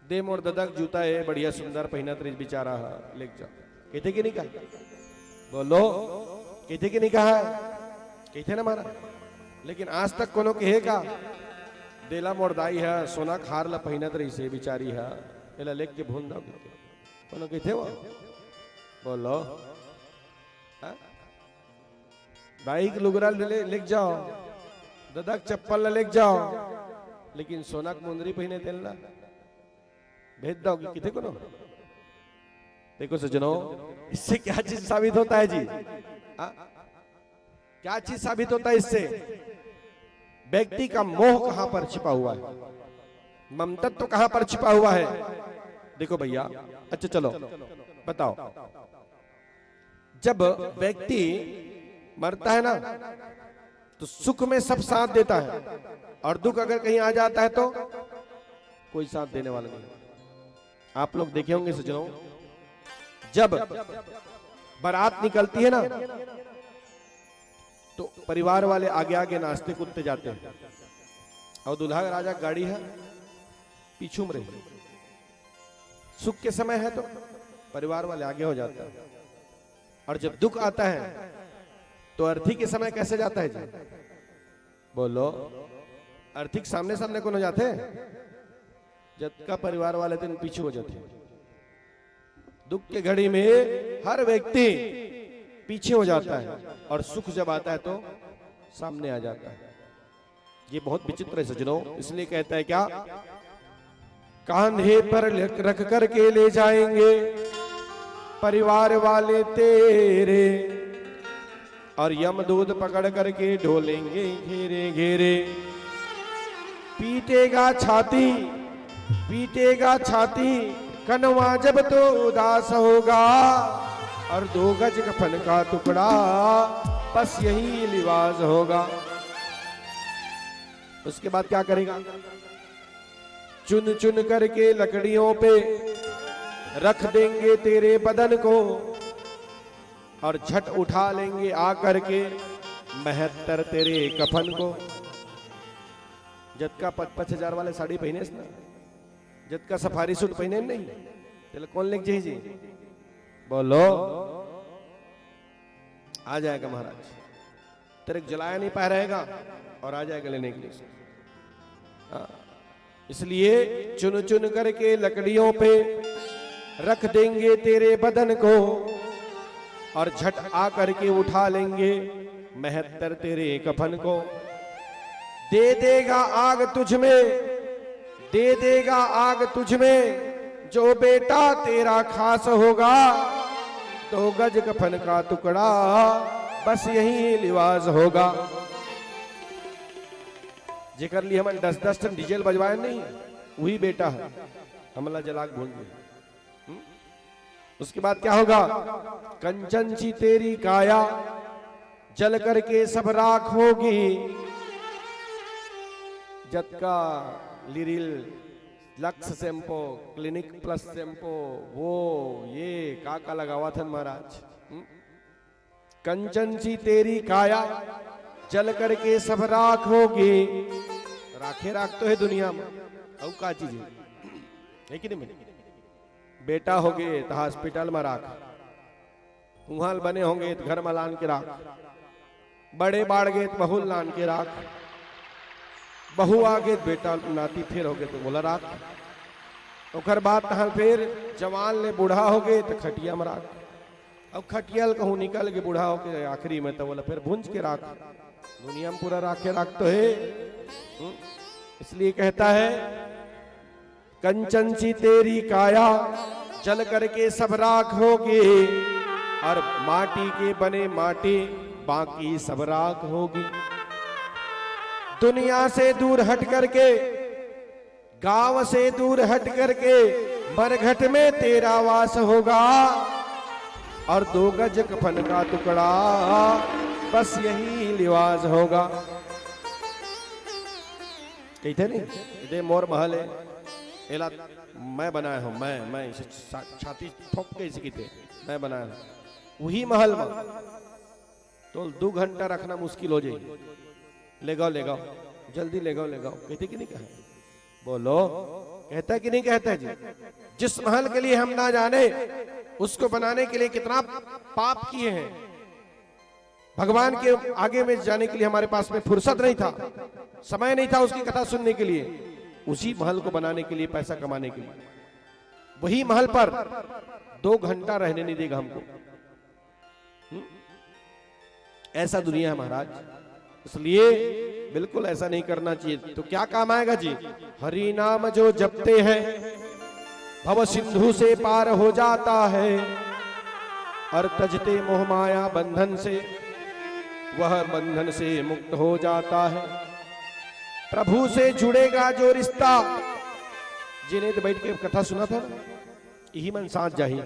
दे मोर ददक जूता है बढ़िया सुंदर पहिना तरी बेचारा लेक जाओ। कहते कि नहीं कहा? बोलो, कहते कि नहीं कहा? कहते ना मारा। लेकिन आज तक कोनो कहे का देला मोरदाई है सोना खार ला पहिना तरी से बिचारी है एला लेक के भून दो। कोनो कहते वो? बोलो, बाइक लुगरा लेक जाओ, ददक चप्पल लेक जाओ, लेकिन सोना मुंदरी पहने देना भेज दोगे कितने को? देखो सज्जनों, इससे क्या चीज साबित होता है जी? क्या चीज साबित होता है इससे? व्यक्ति का मोह कहां पर छिपा हुआ है, ममतत्व तो कहां पर छिपा हुआ है। देखो भैया, अच्छा चलो बताओ, जब व्यक्ति मरता है ना तो सुख में सब साथ देता है, और दुख अगर कहीं आ जाता है तो कोई साथ देने वाला नहीं। आप लोग देखे होंगे सज्जनों, जब बारात निकलती है ना तो परिवार वाले आगे आगे नाचते कूदते जाते हैं, और दूल्हा राजा गाड़ी है पीछू में रही। सुख के समय है तो परिवार वाले आगे हो जाते हैं, और जब दुख आता है तो अर्थी के समय कैसे जाता है जी? बोलो, अर्थी सामने सामने कौन हो जाते हैं? जब का परिवार वाले दिन पीछे हो जाते हैं। दुख के घड़ी में हर व्यक्ति पीछे हो जाता है, और सुख जब आता है तो सामने आ जाता है। ये बहुत विचित्र है सज्जनों। इसलिए कहता है क्या, कांधे पर रख कर के ले जाएंगे परिवार वाले तेरे, और यमदूत पकड़ करके ढोलेंगे घेरे घेरे। पीटेगा छाती कनवा जब तो उदास होगा, और 2 गज कफन का टुकड़ा बस यही लिबास होगा। उसके बाद क्या करेगा? चुन चुन करके लकड़ियों पे रख देंगे तेरे बदन को, और झट उठा लेंगे आ करके 72 तेरे कफन को। जद का 5,000 वाले साड़ी पहने ना, जद का सफारी सूट पहने नहीं, तेल कौन लेके जाइए जी? बोलो। आ जाएगा महाराज, तेरे जलाया नहीं पा रहेगा और आ जाएगा लेने के लिए। इसलिए चुन चुन करके लकड़ियों पे रख देंगे तेरे बदन को, और झट आ करके उठा लेंगे 72 तेरे कफन को। दे देगा आग तुझ में जो बेटा तेरा खास होगा, 2 गज कफन का टुकड़ा बस यही लिबास होगा। जेकर लिए हम 10-10 टन डीजल बजवाए नहीं, वही बेटा है, हमला जलाक बोल दिया। उसके बाद क्या होगा? कंचन सी तेरी काया जल करके सब राख होगी। जद का Liril lux shampoo, clinic plus shampoo, वो ये का लगावा था महाराज। कंचन सी तेरी काया जल करके सब राख होगी। राखे राख तो है दुनिया में, और का चीज है कि नहीं? बेटा होगे तो हॉस्पिटल में राख, कुहाल बने होंगे तो घर में लान के राख, बड़े बाढ़ गए तो बहुल लान के राख, बहू आ गए तो बेटा नाती फिर हो गए तो बोला राख। ओकर बाद तहाँ फिर जवान ले बूढ़ा हो गए तो खटिया में राख, अब खटियल कहूँ निकल के बूढ़ा हो के आखिरी में तो बोला फिर भुंज के राख। दुनिया में पूरा राखे राख तो है। इसलिए कहता है कंचन सी तेरी काया जल करके सब राख होगी, और माटी के बने माटी बाकी सब राख होगी। दुनिया से दूर हट करके, गांव से दूर हट करके मरघट में तेरा वास होगा, और 2 गज कफन का टुकड़ा बस यही लिबास होगा। कहते नहीं इधे मोर महल है, एला मैं बनाया हूं, मैं इसे छाती ठोक के इसे कहते मैं बनाया हूं। वही महल में तो 2 घंटा रखना मुश्किल हो जाए। ले गाओ जल्दी ले गाओ कहते कि नहीं कहे? बोलो, कहता कि नहीं कहता जी? जिस महल के लिए हम ना जाने, उसको बनाने के लिए कितना पाप किए हैं। भगवान के आगे में जाने के लिए हमारे पास में फुर्सत नहीं था, समय नहीं था उसकी कथा सुनने के लिए। उसी महल को बनाने के लिए, पैसा कमाने के लिए, वही महल पर 2 घंटा रहने नहीं देगा हमको। ऐसा दुनिया है महाराज। इसलिए बिल्कुल ऐसा नहीं करना चाहिए। तो क्या काम आएगा जी? हरि नाम जो जपते हैं भव सिंधु से पार हो जाता है, और तजते मोह माया बंधन से वह बंधन से मुक्त हो जाता है। प्रभु से जुड़ेगा जो रिश्ता, जिन्हें तो बैठ के कथा सुना था, यही मन साथ जाहिए,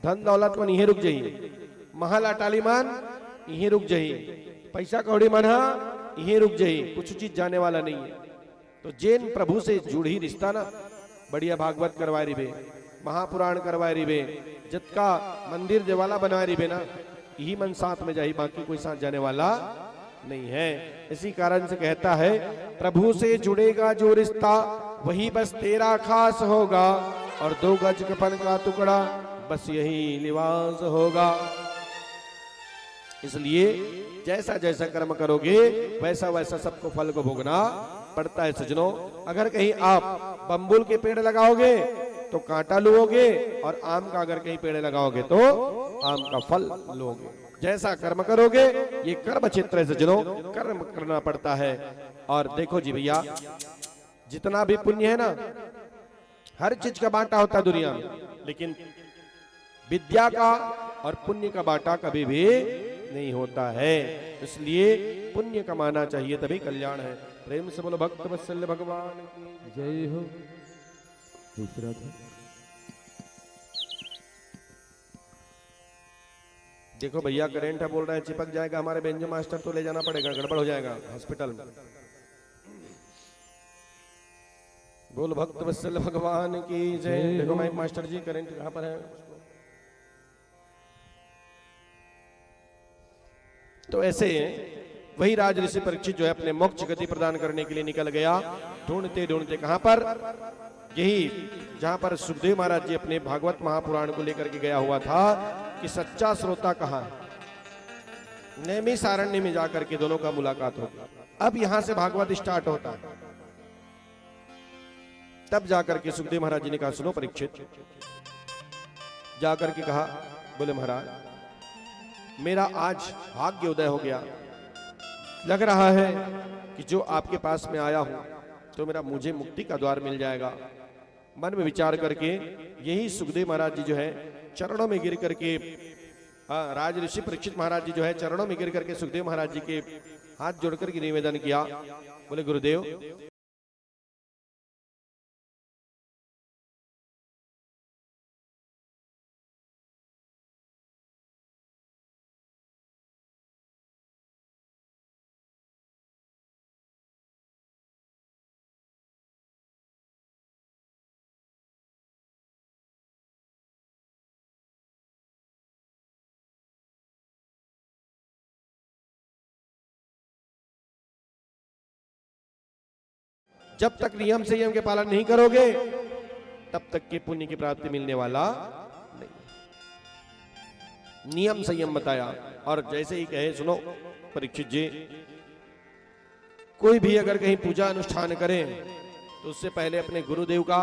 धन दौलत मन यही रुक जाइए, महल अटाली मान यही रुक जाइए, पैसा कौड़ी मन यही रुक जाइए, कुछ चीज जाने वाला नहीं है। तो जैन प्रभु से जुड़ी रिश्ता ना, बढ़िया भागवत करवाए रिबे, महापुराण करवाए रिबे, जत का मंदिर जवाला बनवाए रिबे ना, यही मन साथ में जाही, बाकी कोई साथ जाने वाला नहीं है। इसी कारण से कहता है प्रभु से जुड़ेगा जो रिश्ता वही बस तेरा खास होगा, और 2 गज कफन का टुकड़ा बस यही लिबास होगा। इसलिए जैसा जैसा कर्म करोगे वैसा वैसा सबको फल को भोगना पड़ता है सज्जनों। अगर कहीं आप बम्बुल के पेड़ लगाओगे तो कांटा लोगे, और आम का अगर कहीं पेड़ लगाओगे तो आम का फल लोगे। जैसा कर्म करोगे, ये कर्म क्षेत्र है सज्जनों, कर्म करना पड़ता है। और देखो जी भैया, जितना भी पुण्य है ना, हर चीज का बांटा होता है दुनिया में, लेकिन विद्या का और पुण्य का बांटा कभी भी नहीं होता है। इसलिए पुण्य कमाना चाहिए, तभी कल्याण है। प्रेम से बोलो भक्त वत्सल भगवान की जय हो। दूसरा था देखो भैया करेंट है, बोल रहे हैं चिपक जाएगा हमारे बेंजो मास्टर, तो ले जाना पड़ेगा, गड़बड़ हो जाएगा हॉस्पिटल में। बोल भक्त वत्सल भगवान की जय। देखो माइक मास्टर जी करेंट कहां पर है? तो ऐसे वही राज ऋषि परीक्षित जो है अपने मोक्ष गति प्रदान करने के लिए निकल गया। ढूंढते ढूंढते कहां पर? यही जहां पर सुखदेव महाराज जी अपने भागवत महापुराण को लेकर के गया हुआ था कि सच्चा श्रोता कहां है। नैमी सारण्य में जाकर के दोनों का मुलाकात होगा। अब यहां से भागवत स्टार्ट होता है। तब जाकर के सुखदेव महाराज जी ने कहा सुनो परीक्षित, जाकर के कहा बोले महाराज मेरा आज भाग्य उदय हो गया, लग रहा है कि जो आपके पास में आया हूं तो मेरा मुझे मुक्ति का द्वार मिल जाएगा। मन में विचार करके यही सुखदेव महाराज जी जो है चरणों में गिर करके राज ऋषि परीक्षित महाराज जी जो है चरणों में गिर करके सुखदेव महाराज जी के हाथ जोड़कर के निवेदन किया, बोले गुरुदेव जब तक नियम संयम के पालन नहीं करोगे तब तक के पुण्य की प्राप्ति मिलने वाला नहीं। नियम संयम बताया और जैसे ही कहे सुनो परीक्षित जी, कोई भी अगर कहीं पूजा अनुष्ठान करे तो उससे पहले अपने गुरुदेव का,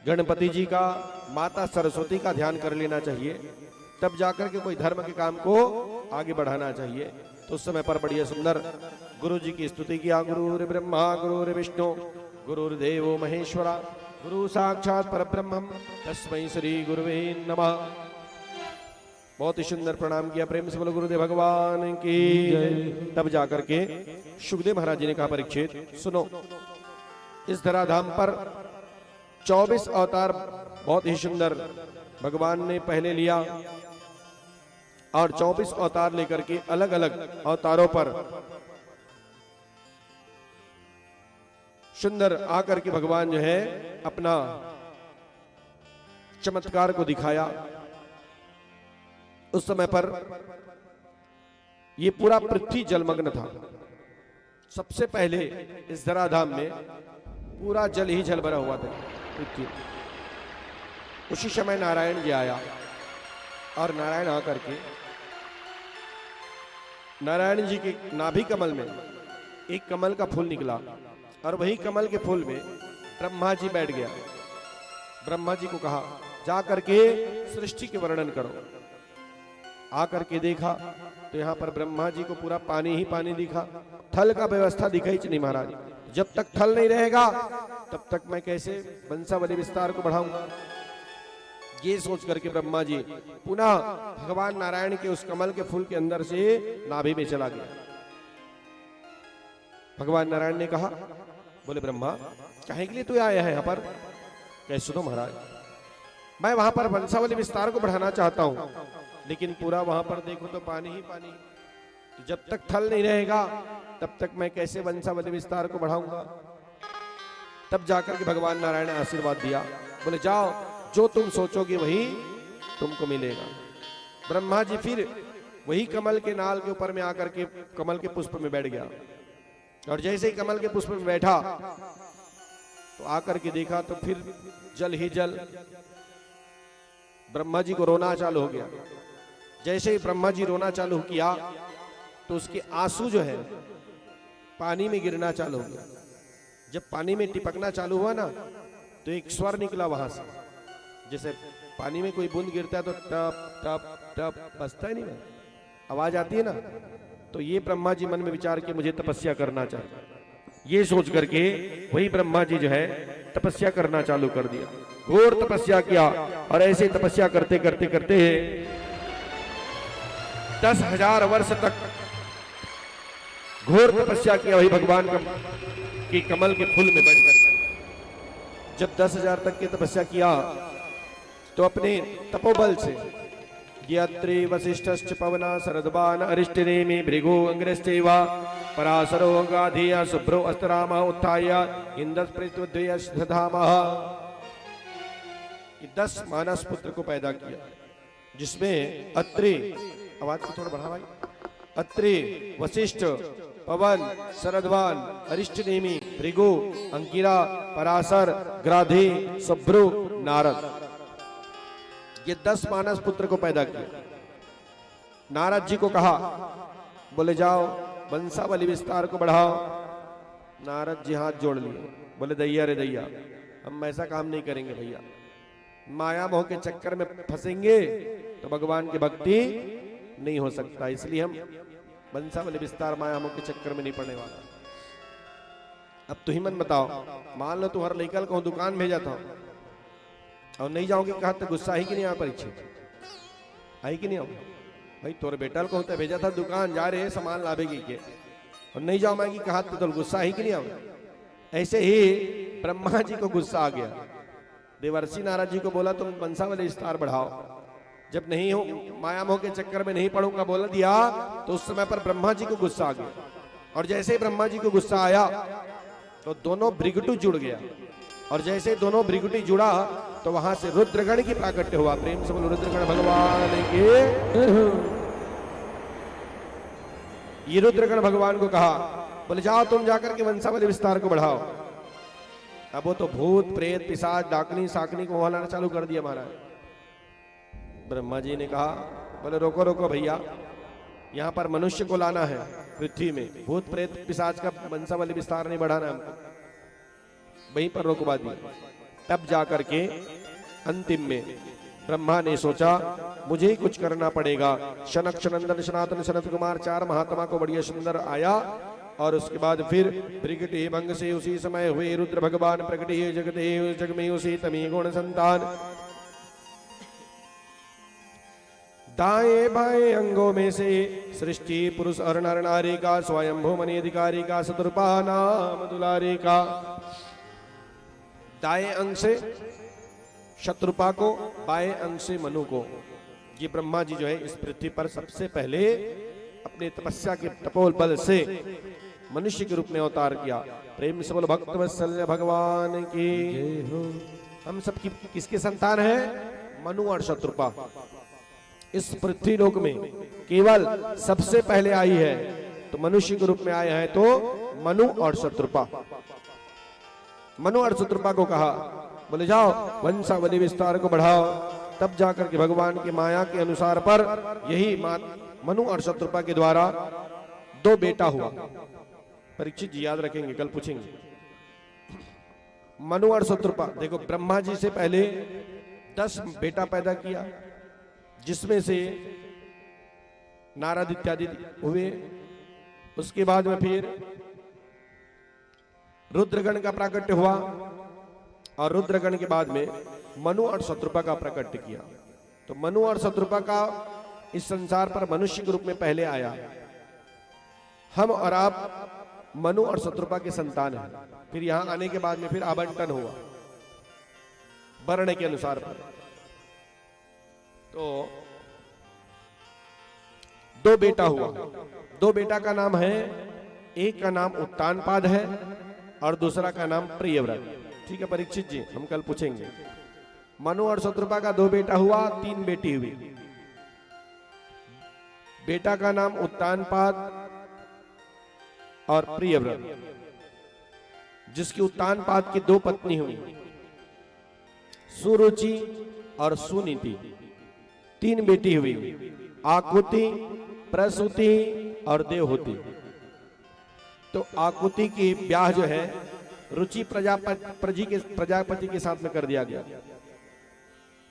गणपति जी का, माता सरस्वती का ध्यान कर लेना चाहिए, तब जाकर के कोई धर्म के काम को आगे बढ़ाना चाहिए। तो उस समय पर बढ़िया सुंदर गुरु जी की स्तुति किया। गुरुर् ब्रह्मा गुरुर्विष्णु गुरुर्देवो महेश्वरा गुरु साक्षात परब्रह्म तस्मै श्री गुरुवे नमः। बहुत ही सुंदर प्रणाम किया। प्रेम से बोलो गुरुदेव भगवान की जय। तब जाकर के सुखदेव महाराज जी ने कहा परीक्षित सुनो, इस धराधाम पर 24 अवतार बहुत ही सुंदर भगवान ने पहले लिया और 24 अवतार लेकर के अलग अलग अवतारों पर सुंदर आकर के भगवान जो है अपना चमत्कार को दिखाया। उस समय पर यह पूरा पृथ्वी जलमग्न था। सबसे पहले इस धराधाम में पूरा जल ही जल भरा हुआ था पृथ्वी। उसी समय नारायण जी आया और नारायण आकर के नारायण जी के नाभि कमल में एक कमल का फूल निकला और वही कमल के फूल में ब्रह्मा जी बैठ गया। ब्रह्मा जी को कहा जा करके सृष्टि के वर्णन करो। आकर के देखा तो यहाँ पर ब्रह्मा जी को पूरा पानी ही पानी दिखा, थल का व्यवस्था दिखाई नहीं। महाराज जब तक थल नहीं रहेगा तब तक मैं कैसे वंशावली विस्तार को बढ़ाऊंगा। ये सोच करके ब्रह्मा जी पुनः भगवान नारायण के उस कमल के फूल के अंदर से नाभि में चला गया। भगवान नारायण ने कहा बोले ब्रह्मा काहे के लिए तू आया है यहाँ पर? कहे सुनो महाराज, मैं वहां पर वंशावली विस्तार को बढ़ाना चाहता हूं, लेकिन पूरा वहां पर देखो तो पानी ही पानी। तो जब तक थल नहीं रहेगा तब तक मैं कैसे वंशावली विस्तार को बढ़ाऊंगा। तब जाकर के भगवान नारायण ने आशीर्वाद दिया, बोले जाओ जो तुम सोचोगे वही तुमको मिलेगा। ब्रह्मा जी फिर वही कमल के नाल के ऊपर में आकर के कमल के पुष्प में बैठ गया और जैसे ही कमल के पुष्प में बैठा तो आकर के देखा तो फिर जल ही जल। ब्रह्मा जी को रोना चालू हो गया। जैसे ही ब्रह्मा जी रोना चालू किया तो उसके आंसू जो है पानी में गिरना चालू हो गया। जब पानी में टिपकना चालू हुआ ना तो एक स्वर निकला वहां से, जैसे पानी में कोई बूंद गिरता है तो टप टप टप बजता है नहीं, आवाज आती है ना। तो ये ब्रह्मा जी मन में विचार के मुझे तपस्या करना चाहिए, ये सोच करके वही ब्रह्मा जी जो है तपस्या करना चालू कर दिया। घोर तपस्या किया और ऐसे तपस्या करते करते करते 10,000 वर्ष तक घोर तपस्या किया वही भगवान की कमल के फूल में बैठकर। जब 10,000 तक की तपस्या किया तो अपने तपोबल से यत्रे वसिष्ठश्च पवना शरदबान अरिष्टनेमि भृगु अंग्रश्चैवा पराशरो गाधेय शुभ्रो अस्तरामः उत्थाय इंद्रस्पृत्वद्वयश्रधामः। 10 मानस पुत्र को पैदा किया, जिसमें अत्रि, आवाज को थोड़ा बढ़ा भाई, अत्रि, वशिष्ठ, पवन, शरदवान, अरिष्टनेमि, भृगु, अंगिरा, पराशर, ग्राधी, शुभ्रु, नारद, ये 10 मानस पुत्र को पैदा किया। नारद जी को कहा, बोले जाओ वंशावली विस्तार को बढ़ाओ। नारद जी हाथ जोड़ लिए, बोले दैया रे दैया, हम ऐसा काम नहीं करेंगे भैया, माया मोह के चक्कर में फंसेंगे तो भगवान की भक्ति नहीं हो सकता, इसलिए हम वंशावली विस्तार माया मोह के चक्कर में नहीं पड़ने वाला। अब तू ही मन बताओ, मान लो तुम्हारा लेकर कहूं दुकान भेजा था और नहीं जाओगे, कहा तो गुस्सा ही कि नहीं? यहाँ परीक्षित आई कि नहीं आओ भाई? तोरे बेटा को होता भेजा था दुकान, जा रहे सामान लावेगी के, और नहीं जाओ मैं कहा तो गुस्सा ही कि नहीं आओ? ऐसे ही ब्रह्मा जी को गुस्सा आ गया, देवर्षि नारद जी को बोला तुम वंशावली विस्तार बढ़ाओ। जब नहीं हो माया मोह के चक्कर में नहीं पड़ूंगा बोला दिया, तो उस समय पर ब्रह्मा जी को गुस्सा आ गया, और जैसे ही ब्रह्मा जी को गुस्सा आया तो दोनों भृगुटु जुड़ गया, और जैसे ही दोनों भृगुटी जुड़ा तो वहां से रुद्रगण की प्राकट्य हुआ। प्रेम से बोलो रुद्रगण भगवान के। ये रुद्रगण भगवान को कहा, बोले जाओ तुम जाकर के वंशावली विस्तार को बढ़ाओ। अब वो तो भूत प्रेत पिशाच डाकनी साकनी को हलाना चालू कर दिया महाराज। ब्रह्मा जी ने कहा, बोले रोको रोको भैया, यहाँ पर मनुष्य को लाना है पृथ्वी में, भूत प्रेत पिशाच का वंशावली विस्तार नहीं बढ़ाना हमको। वहीं पर रोकवा दिया। तब जाकर के अंतिम में ब्रह्मा ने सोचा मुझे ही कुछ करना पड़ेगा। शनक शनंदन सनातन सनत कुमार 4 महात्मा को बढ़िया सुंदर आया, और उसके बाद फिर प्रगटे भंग से उसी समय हुए रुद्र भगवान प्रगटे जगते जग में उसी तमी गुण संतान। दाएं बाएं अंगों में से सृष्टि पुरुष और नर नारी का, स्वयंभू मणि अधिकारी का, शत्रुपा नाम दुलारी का। दाएं अंग से शत्रुपा को, बाएं अंग से मनु को। ये ब्रह्मा जी जो है इस पृथ्वी पर सबसे पहले अपने तपस्या के तपोल बल से मनुष्य के रूप में अवतार किया। प्रेम से बोलो भक्त वत्सल भगवान की। हम सब की किसके संतान है? मनु और शत्रुपा। इस पृथ्वी लोक में केवल सबसे पहले आई है तो मनुष्य के रूप में आए हैं तो मनु और शत्रुपा। मनु और शत्रुपा को कहा, बोले जाओ वंशावली विस्तार को बढ़ाओ। तब जाकर के भगवान की माया के अनुसार पर यही मनु और शत्रुपा के द्वारा 2 बेटा हुआ। परीक्षित जी याद रखेंगे, कल पूछेंगे। मनु और शत्रुपा, देखो ब्रह्मा जी से पहले 10 बेटा पैदा किया, जिसमें से नारद इत्यादि हुए। उसके बाद में फिर रुद्रगण का प्राकट्य हुआ, और रुद्रगण के बाद में मनु और शत्रुपा का प्राकट्य किया। तो मनु और शत्रुपा का इस संसार पर मनुष्य के रूप में पहले आया। हम और आप मनु और शत्रुपा के संतान हैं। फिर यहां आने के बाद में फिर आवंटन हुआ वर्ण के अनुसार पर। तो 2 बेटा हुआ। 2 बेटा का नाम है, एक का नाम उत्तानपाद है और दूसरा का नाम प्रियव्रत। ठीक है परीक्षित जी, हम कल पूछेंगे। मनु और शत्रुपा का 2 बेटा हुआ, 3 बेटी हुई। बेटा का नाम उत्तानपाद और प्रियव्रत, जिसकी उत्तानपाद की 2 पत्नी हुई, सुरुचि और सुनीति। 3 बेटी हुई, आकुति, प्रसूति और देवहूति। तो आकुति की ब्याह जो है रुचि प्रजापति के साथ में कर दिया गया,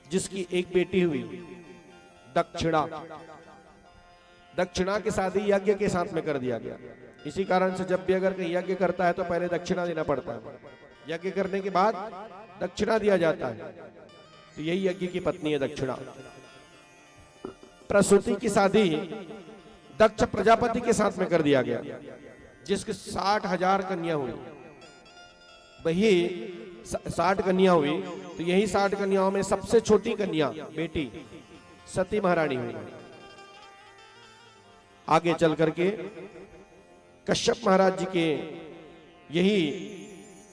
जिसकी 1 बेटी हुई दक्षिणा। दक्षिणा की शादी यज्ञ के साथ में कर दिया गया। इसी कारण से जब भी अगर कोई यज्ञ करता है तो पहले दक्षिणा देना पड़ता है, यज्ञ करने के बाद दक्षिणा दिया जाता है। तो यही यज्ञ की पत्नी है दक्षिणा। प्रसूति की शादी दक्ष प्रजापति के साथ में कर दिया गया, जिसके 60,000 कन्या हुई। वही 60 कन्या हुई, तो यही 60 कन्याओं में सबसे छोटी कन्या बेटी सती महारानी हुई। आगे चल करके कश्यप महाराज जी के यही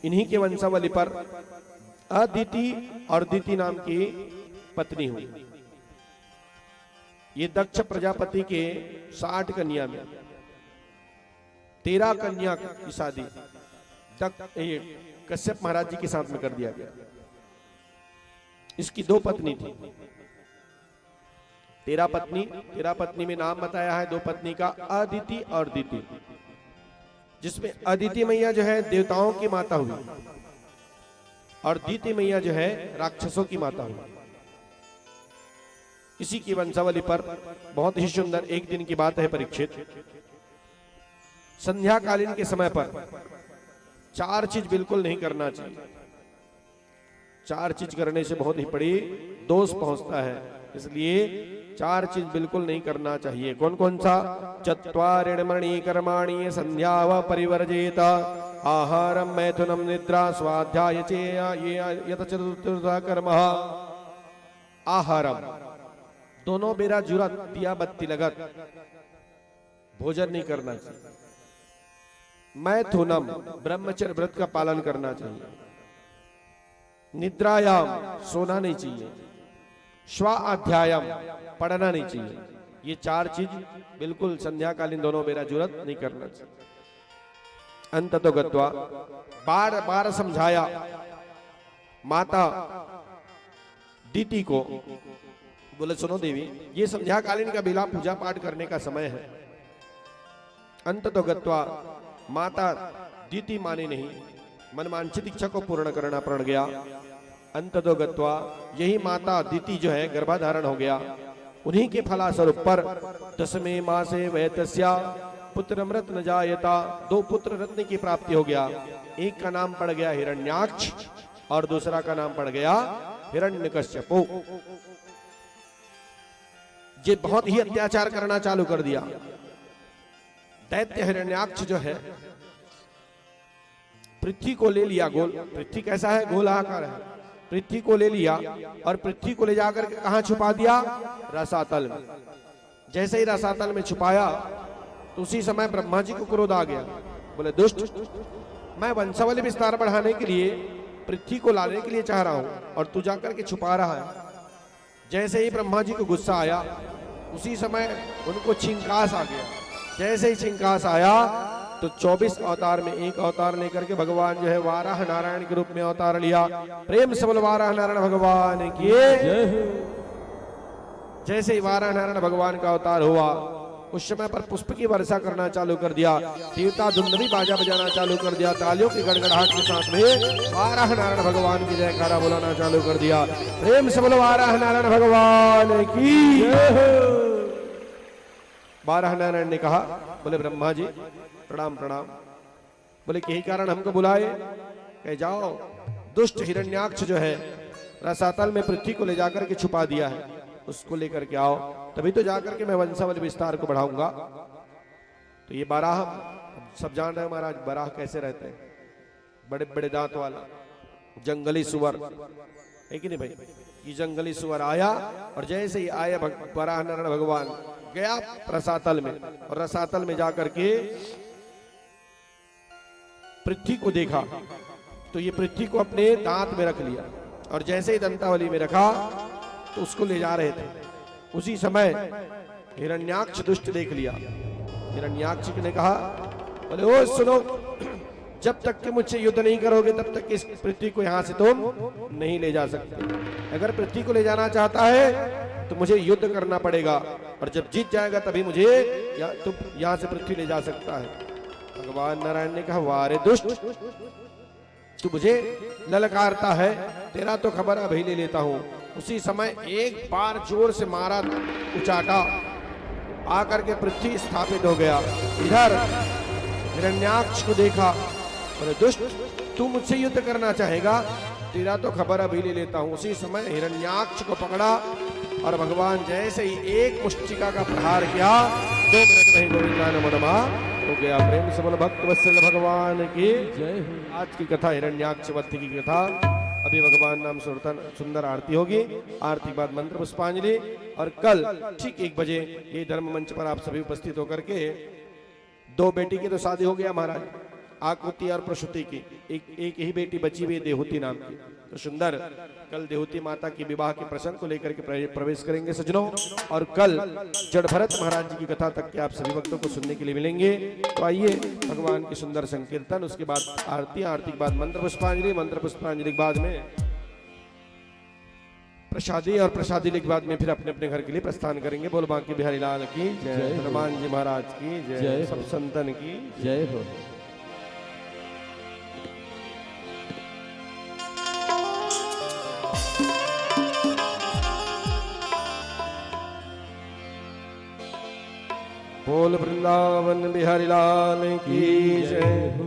इन्हीं के वंशावली पर अदिति और दिति नाम की पत्नी हुई। ये दक्ष प्रजापति के 60 कन्या में 13 कन्या की शादी कश्यप महाराज जी के साथ में कर दिया गया। इसकी 2 पत्नी थी, 13 पत्नी में नाम बताया है 2 पत्नी का, अदिति और दिति, जिसमें अदिति मैया जो है देवताओं की माता हुई और दिति मैया जो है राक्षसों की माता हुई। इसी की वंशावली पर बहुत ही सुंदर एक दिन की बात है परीक्षित। संध्या कालीन के समय पर 4 चीज बिल्कुल नहीं करना चाहिए। 4 चीज करने से बहुत ही बड़ी दोष पहुंचता है, इसलिए 4 चीज बिल्कुल नहीं करना चाहिए। कौन कौन सा? चत्वारिणमणि कर्माणि संध्या व परिवर्जेत, आहारम मैथुनम निद्रा स्वाध्याय यत चतुर्थ कर्म। आहारम दोनों बेरा जुरत दिया बत्ती लगत भोजन नहीं करना चाहिए। मैथुनम ब्रह्मचर्य व्रत का पालन करना चाहिए। निद्रायाम सोना नहीं चाहिए। स्वाध्यायम पढ़ना नहीं चाहिए। ये 4 चीज बिल्कुल संध्याकालीन दोनों बेरा जुरत नहीं करना चाहिए। अंत तो गत्वा बार बार समझाया माता दीति को, बोले सुनो देवी, ये संध्याकालीन का बेला पूजा पाठ करने का समय है। अंत तो गत्वा माता दीति माने नहीं, मनमांचित इच्छा को पूर्ण करना पड़ गया। अंत तो गत्वा यही माता दीति जो है गर्भाधारण हो गया। उन्हीं के फलास्वरूप पर 10वें मासे वैतस्या पुत्रमृत न जायता, 2 पुत्र रत्न की प्राप्ति हो गया। एक का नाम पड़ गया हिरण्याक्ष और दूसरा का नाम पड़ गया हिरण्यकश्यपु। ये बहुत ही अत्याचार करना चालू कर दिया। दैत्य हिरण्याक्ष जो है पृथ्वी को ले लिया गोल, पृथ्वी कैसा है? गोलाकार है। पृथ्वी को ले लिया और पृथ्वी को ले जाकर के कहां छुपा दिया? रसातल में। जैसे ही रसातल में छुपाया तो उसी समय ब्रह्मा जी को क्रोध आ गया। बोले दुष्ट, मैं वंशावली विस्तार बढ़ाने के लिए पृथ्वी को लाने के लिए चाह रहा हूं और तू जाकर के छुपा रहा है। जैसे ही ब्रह्मा जी को गुस्सा आया उसी समय उनको छिंकास आ गया। जैसे ही छिंकास आया तो 24 अवतार में एक अवतार लेकर के भगवान जो है वाराह नारायण के रूप में अवतार लिया। प्रेम से बोल वाराह नारायण भगवान की। जैसे ही वाराह नारायण भगवान का अवतार हुआ उस समय पर पुष्प की वर्षा करना चालू कर दिया। देवता धुंधली बाजा बजाना चालू कर दिया। तालियों की गड़गड़ाहट के साथ में वाराह नारायण भगवान की जयकारा बुलाना चालू कर दिया। प्रेम से बोलो वाराह नारायण भगवान की। वाराह नारायण ने कहा, बोले ब्रह्मा जी प्रणाम प्रणाम। बोले यही कारण हमको बुलाए? कहे जाओ दुष्ट हिरण्याक्ष जो है रसातल में पृथ्वी को ले जाकर के छुपा दिया है, उसको लेकर के आओ, तभी तो जाकर के मैं वंशावली विस्तार को बढ़ाऊंगा। तो ये बाराह सब जान रहे हैं महाराज, बाराह कैसे रहते हैं? बड़े बड़े दांत वाला जंगली सुअर है कि नहीं भाई? ये जंगली सुअर आया और जैसे ही आया बाराह नारायण भगवान गया रसातल में और रसातल में जाकर के पृथ्वी को देखा तो ये पृथ्वी को अपने दांत में रख लिया और जैसे ही दंतावली में रखा तो उसको ले जा रहे थे। उसी समय हिरण्याक्ष दुष्ट देख लिया। हिरण्याक्ष ने कहा, बोले ओ सुनो, जब तक कि मुझसे युद्ध नहीं करोगे तब तक इस पृथ्वी को यहां से तुम नहीं ले जा सकते। अगर पृथ्वी को ले जाना चाहता है तो मुझे युद्ध करना पड़ेगा और जब जीत जाएगा तभी मुझे तुम यहां से पृथ्वी ले जा सकता है। भगवान नारायण ने कहा, वारे दुष्ट, तू मुझे ललकारता है, तेरा तो खबर अभी ले लेता हूं। उसी समय एक बार जोर से मारा, उचाटा, आकर के पृथ्वी स्थापित हो गया। इधर हिरण्याक्ष को देखा, बोले दुष्ट, तू मुझसे युद्ध करना चाहेगा, तेरा तो खबर अभी ले लेता हूं। उसी समय हिरण्याक्ष को पकड़ा, और भगवान जैसे ही एक मुष्टिका का प्रहार किया 2 मिनट में ही गोविंदा नमो नमः हो गया। प्रेम से बोलो भक्त वत्सल भगवान की जय हो। आज की कथा हिरण्याक्ष वध की कथा। अभी भगवान नाम सुंदर आरती होगी, आरती के बाद मंत्र पुष्पांजलि, और कल ठीक 1 बजे ये धर्म मंच पर आप सभी उपस्थित होकर के 2 बेटी की तो शादी हो गया महाराज, आकुति और प्रसूति की, एक ही बेटी बची हुई देहूति नाम की। तो सुंदर कल देहूति माता की विवाह के प्रसंग को लेकर के प्रवेश करेंगे सज्जनों, और कल जड़ भरत महाराज जी की कथा तक के आप सभी भक्तों को सुनने के लिए मिलेंगे। तो आइए भगवान की सुंदर संकीर्तन, उसके बाद आरती, आरती के बाद मंत्र पुष्पांजलि, मंत्र पुष्पांजलि के बाद में प्रसादी, और प्रसादी के बाद में फिर अपने अपने घर के लिए प्रस्थान करेंगे। बोल बांके बिहारी लाल की जय, हनुमान जी महाराज की जय, सब संतन की जय हो। बोल वृंदावन बिहारी लाल की जय।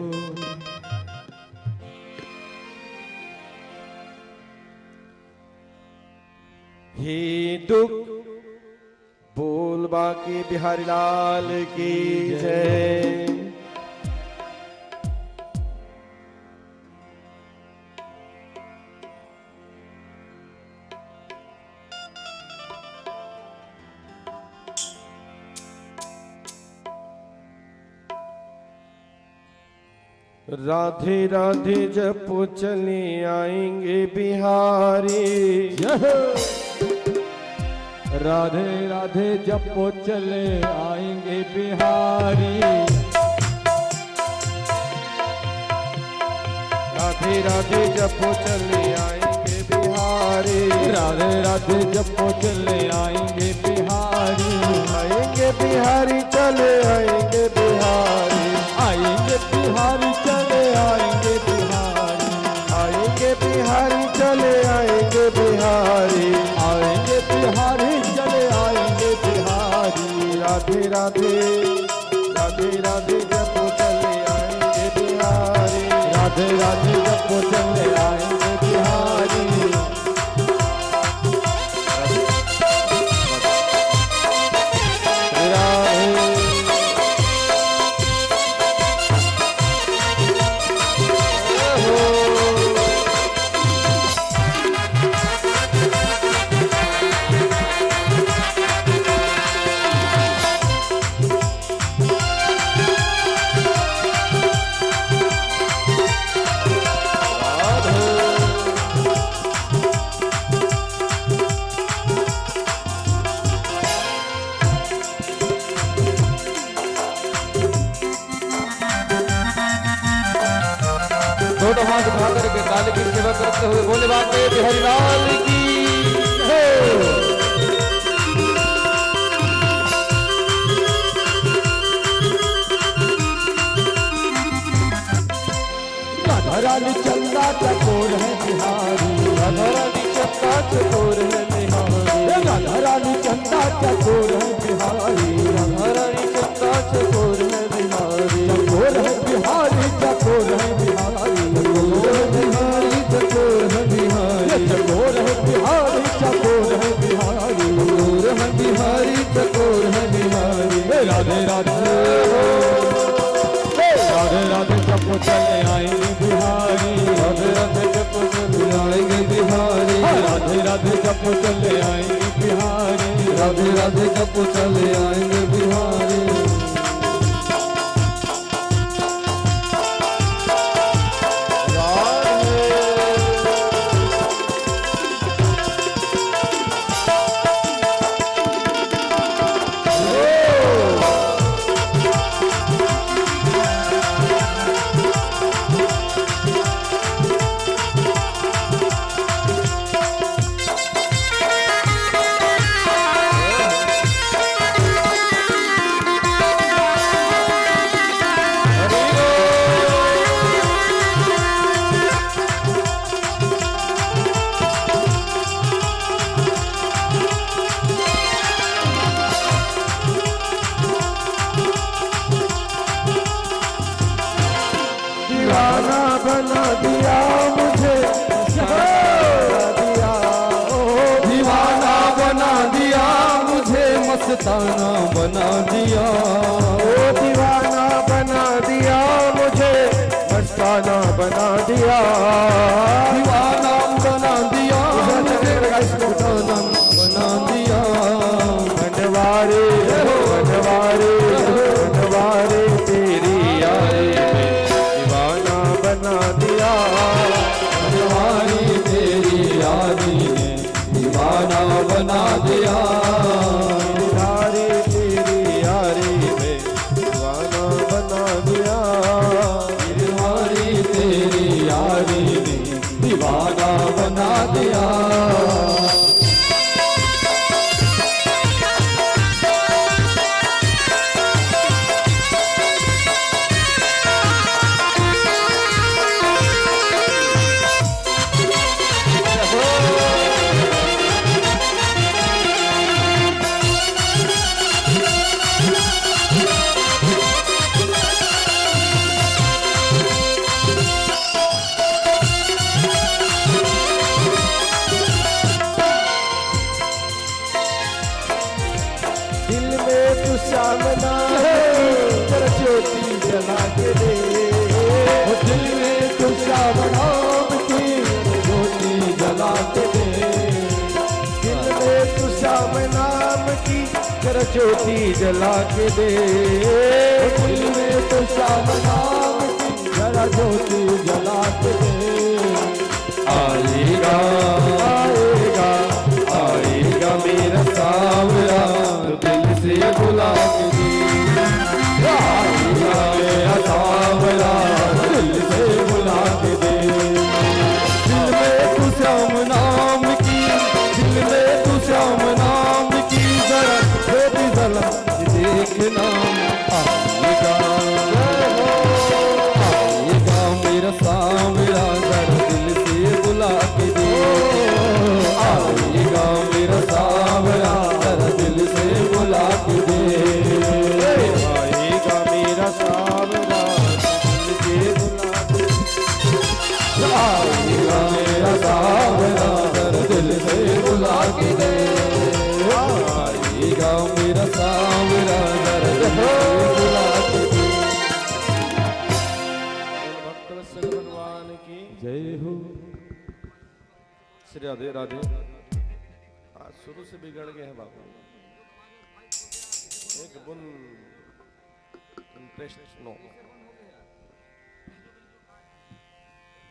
हे दुख बोल बाकी बिहारी लाल की जय। राधे राधे जपो चले आएंगे बिहारी, राधे राधे जपो चले आएंगे बिहारी। राधे राधे जपो चले आएंगे बिहारी, राधे राधे जपो चले आएंगे बिहारी। आएंगे बिहारी चले आएंगे बिहारी, आएंगे बिहारी चले आएंगे बिहारी। आएंगे बिहारी चले आएंगे बिहारी, आएंगे बिहारी चले आएंगे बिहारी। राधे राधे राधे राधे जपो चले आएंगे बिहारी, राधे राधे जपो चले आएंगे बिहारी। दोनों हाथ उठा करके काली की सेवा करते हुए बोले बांके बिहारी लाल की जय। राधा रानी चंदा चकोर है बिहारी, राधा रानी चंदा चकोर है बिहारी, राधा रानी चंदा चकोर है बिहारी। राधा रानी चंदा चकोर है बिहारी, चकोर है बिहारी, चकोर है बिहारी। बिहारी चकोर है बिहारी, चकोर है बिहारी, चकोर है बिहारी। चकोर है बिहारी चकोर है बिहारी। राधे राधे राधे राधे जपो चले आएंगे बिहारी, राधे राधे जपो चले आएंगे बिहारी, राधे राधे जपो चले आएंगे बिहारी। राधे राधे जपो चले आएंगे बिहारी। मस्ताना बना दिया, ओ दीवाना बना दिया मुझे, मस्ताना बना दिया, दीवाना बना दिया मुझे, मस्ताना बना दिया। बनवारे बनवारे बनवारे तेरी यारी में दीवाना बना दिया, बनवारी तेरी यारी ने दीवाना बना दिया, यारी तेरी यारी में दीवाना बना दिया, बनवारी तेरी यारी ने दीवाना बना दिया। दिल में तू सामना कर ज्योति जला के दे, दिल में तू श्याम नाम की ज्योति जला के दे, दिल में तू श्याम नाम की कर ज्योति जला के दे, दिल में तू श्याम नाम की जरा ज्योति जला के दे। आएगा आएगा आएगा मेरा सावरा तो दिल से बुला के दे, आएगा मेरा सावरा दिल से बुला के दे। दिल में तू श्याम नाम की, दिल में तू श्याम नाम की जरा ज्योति जला के देखना, आएगा आएगा मेरा सावरा जरा दिल से बुला के दे, आएगा मेरा सावरा जरा दिल से बुला के दे, आएगा मेरा सावरा दिल से बुला के दे, आएगा मेरा सावरा जरा दिल से बुला के दे, आएगा मेरा सावरा जरा दिल से बुला के दे। भक्तवत्सल भगवान की जय हो। श्री राधे राधे। आज शुरू से बिगड़ गए हैं बाबा, एक बुन इंटरेस्ट नो।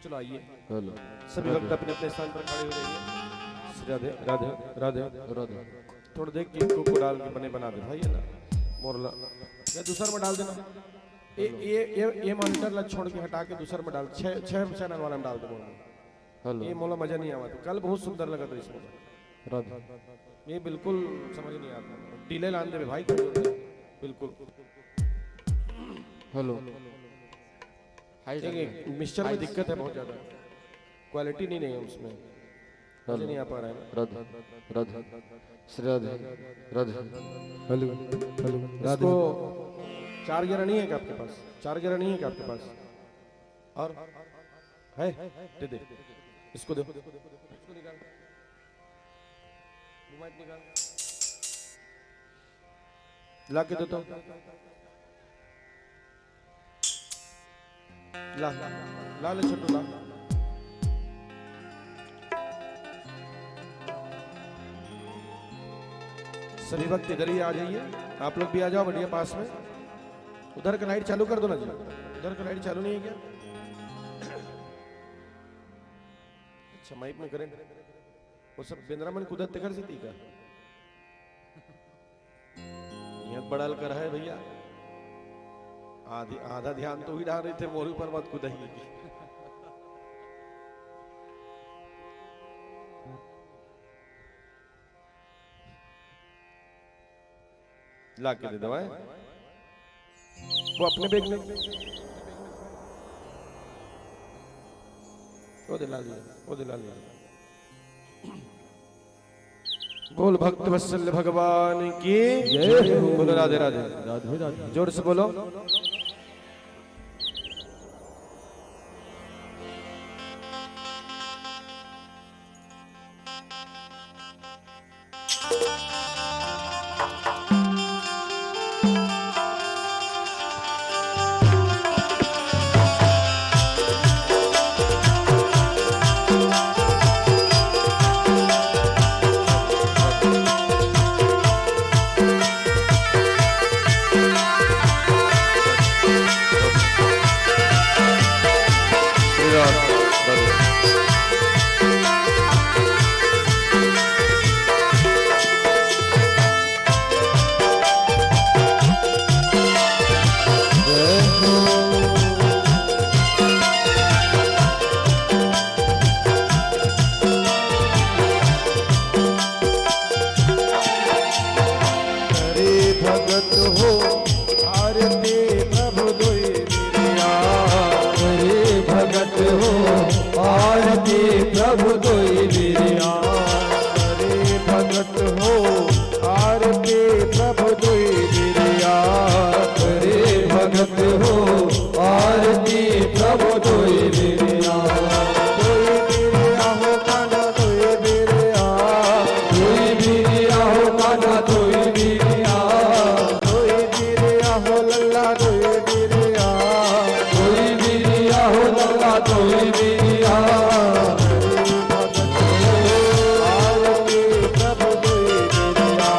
चलो आइए हेलो सभी वक्त अपने अपने स्थान पर खड़े हो जाइए। श्री राधे राधे राधे राधे। थोड़ा देख के इनको को डाल के बना दे भाई, है ना मोरला या दूसर में डाल देना। ये मॉनिटर ला छोड़ के हटा के दूसर में डाल, छह चैनल वाला में डाल दे मोरला। हेलो ये मोला मजा नहीं आवा था, कल बहुत सुंदर लगा था इसमें, राधे। ये बिल्कुल समझ नहीं आता। डिले लान दे भाई बिल्कुल। हेलो एक मिक्सचर में दिक्कत है बहुत ज्यादा, क्वालिटी नहीं है उसमें, मुझे नहीं आ पा रहा है। राधे राधे श्री राधे राधे। हेलो हेलो इसको 4 गिरा नहीं है क्या आपके पास? 4 गिरा नहीं है क्या आपके पास? और है दे दे, इसको दे, इसको निकाल, मोबाइल निकाल, ला के दे तो, ला ला ले छोटू ला। सभी वक्त इधर ही आ जाइए, आप लोग भी आ जाओ बढ़िया पास में। उधर का लाइट चालू कर दो ना जी, उधर का लाइट चालू नहीं है क्या? अच्छा माइक में करें, वो सब बेंद्रामन कुदरत कर सी का यहाँ बड़ल कर है भैया। आधा ध्यान तो ही डाल रहे थे मोरू पर, मत कुदाइए। ला के दे दवाएं, वो अपने बैग में वो दिला लिया, वो दिला लिया। बोल भक्त वत्सल भगवान की जय। बोलो राधे राधे राधे राधे। जोर से बोलो। प्रभु दोई बिरिया करे भगत हो आरती प्रभु दुई बिरिया करे भगत हो आरती प्रभु दोई बिरिया दुई बिरिया हो कान्हा दुई बिरिया हो कान्हा दोई बिरिया हो लल्ला दुई बिरिया हो लल्ला दोई बिरिया आरती प्रभु दुई बिरिया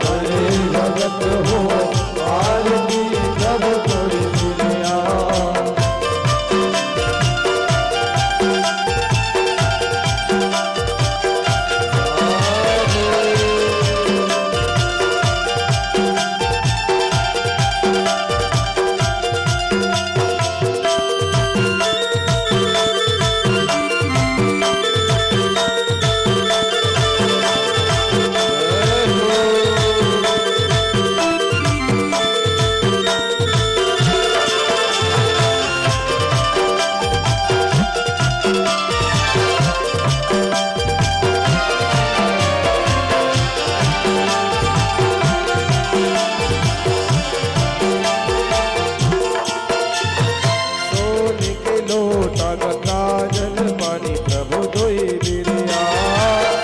करे भगत हो आरती प्रभु दोई बिरिया सोने के लोटा गंगा जल पानी प्रभु दुई बिरिया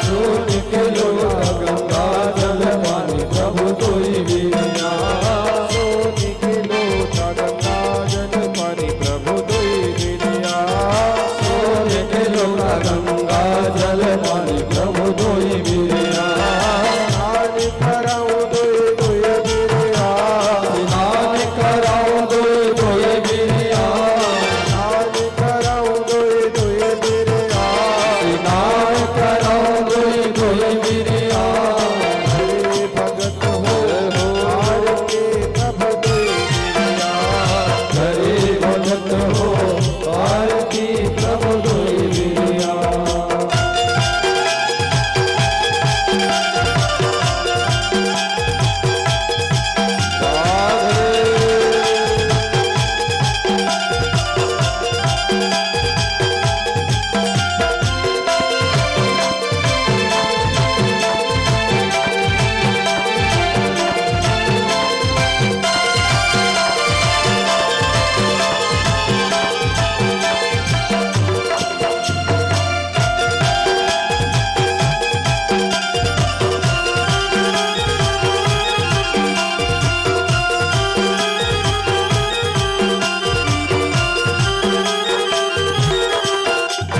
सोन के लोटा गंगा जल पानी प्रभु दोई बिरिया सोने के लोटा गंगा जल पानी प्रभु दुई बिरिया सोन के लोटा गंगा जल पानी प्रभु दोई बिरिया आज कराऊं दुई दुई बिरिया स्नान कराऊं दोई दोई बिरिया आज कराऊं दुई दुई बिरिया स्नान कराऊं दोई दोई बिरिया हरे भगत हो आरती प्रभु दुई बिरिया करे भगत हो आरती प्रभु दोई बिरिया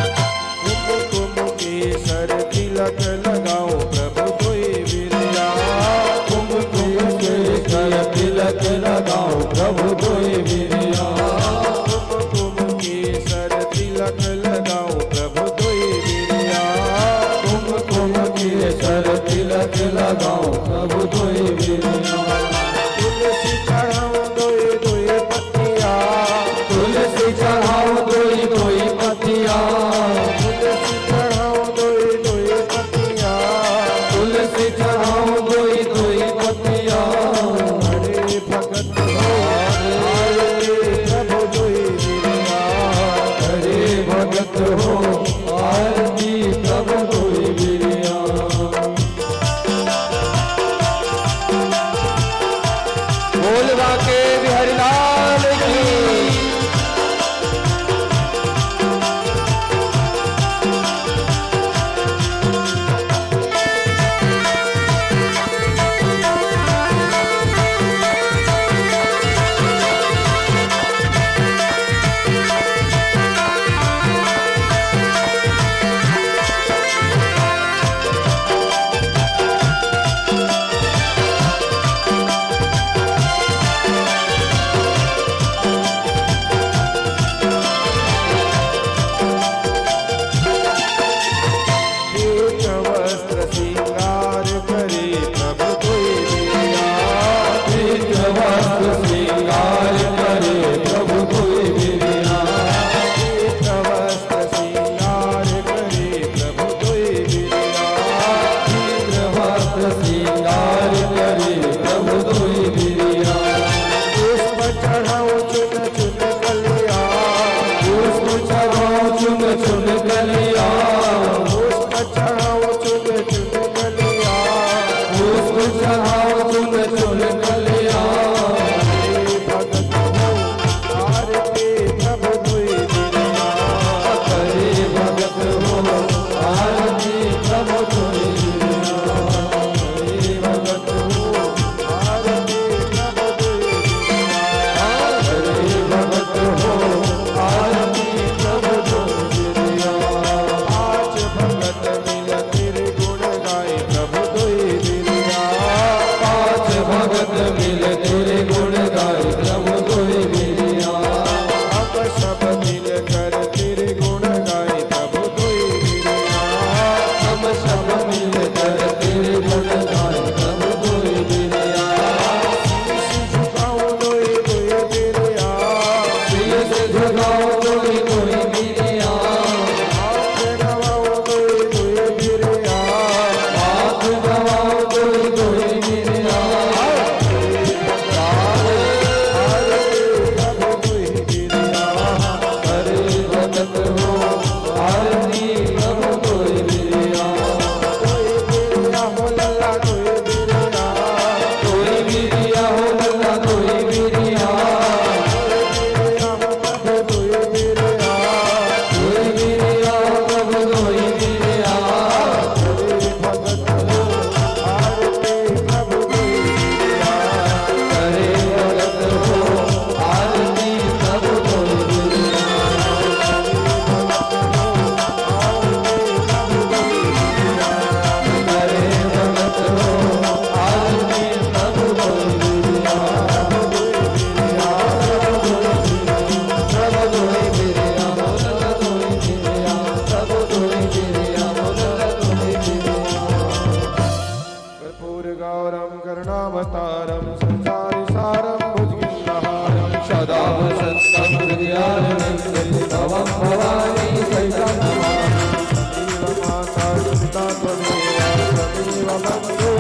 कुमकुम केसर तिलक लगाऊं प्रभु दुई बिरिया कुमकुम के कर तिलक लगाओ प्रभु दोई बिरिया कुमकुम केसर तिलक लगाऊं प्रभु दुई बिरिया कुमकुम के सर तिलक लगाओ प्रभु दोई बिरिया तुलसी चढ़ाऊं दुई दुई पत्तिया तुलसी चढ़ाओ दोई दोई पतिया तुलसी चढ़ाऊं दुई दुई पत्तिया सब मिलकर तेरे गुण गाए प्रभु कोई बिरिया झुकाऊं कोई कोई बिरिया शीश झुकाओ कोई कोई बिरिया हाथ नवाऊं कोई कोई बिरिया हाथ गवाओ कोई कोई बिरिया प्रभु कोई बिरिया करे भगत हो आरती प्रभु कोई बिरिया कोई बिरिया हो लल्ला कोई बिरिया कोई बिरिया हो लल्ला कोई बिरिया बिरिया हो प्रभु कोई बिरिया कोई बिरिया हो प्रभु कोई बिरिया कोई भगत हो आरती प्रभु कोई बिरिया करे भगत हो आरती प्रभु कोई बिरिया करे भगत हो आरती प्रभु कोई बिरिया प्रभु कोई बिरिया बोलत कोई बिरिया प्रभु कोई बिरिया बोलत कोई बिरिया कर्पूर गौरम करुणावतारम संसार सारम भुजगेन्द्रहारम सदा वसन्तं हृदयारविन्दे तवं भवानी सहितं नमामि सदैव माता पिता त्वमेव त्वमेव बन्धु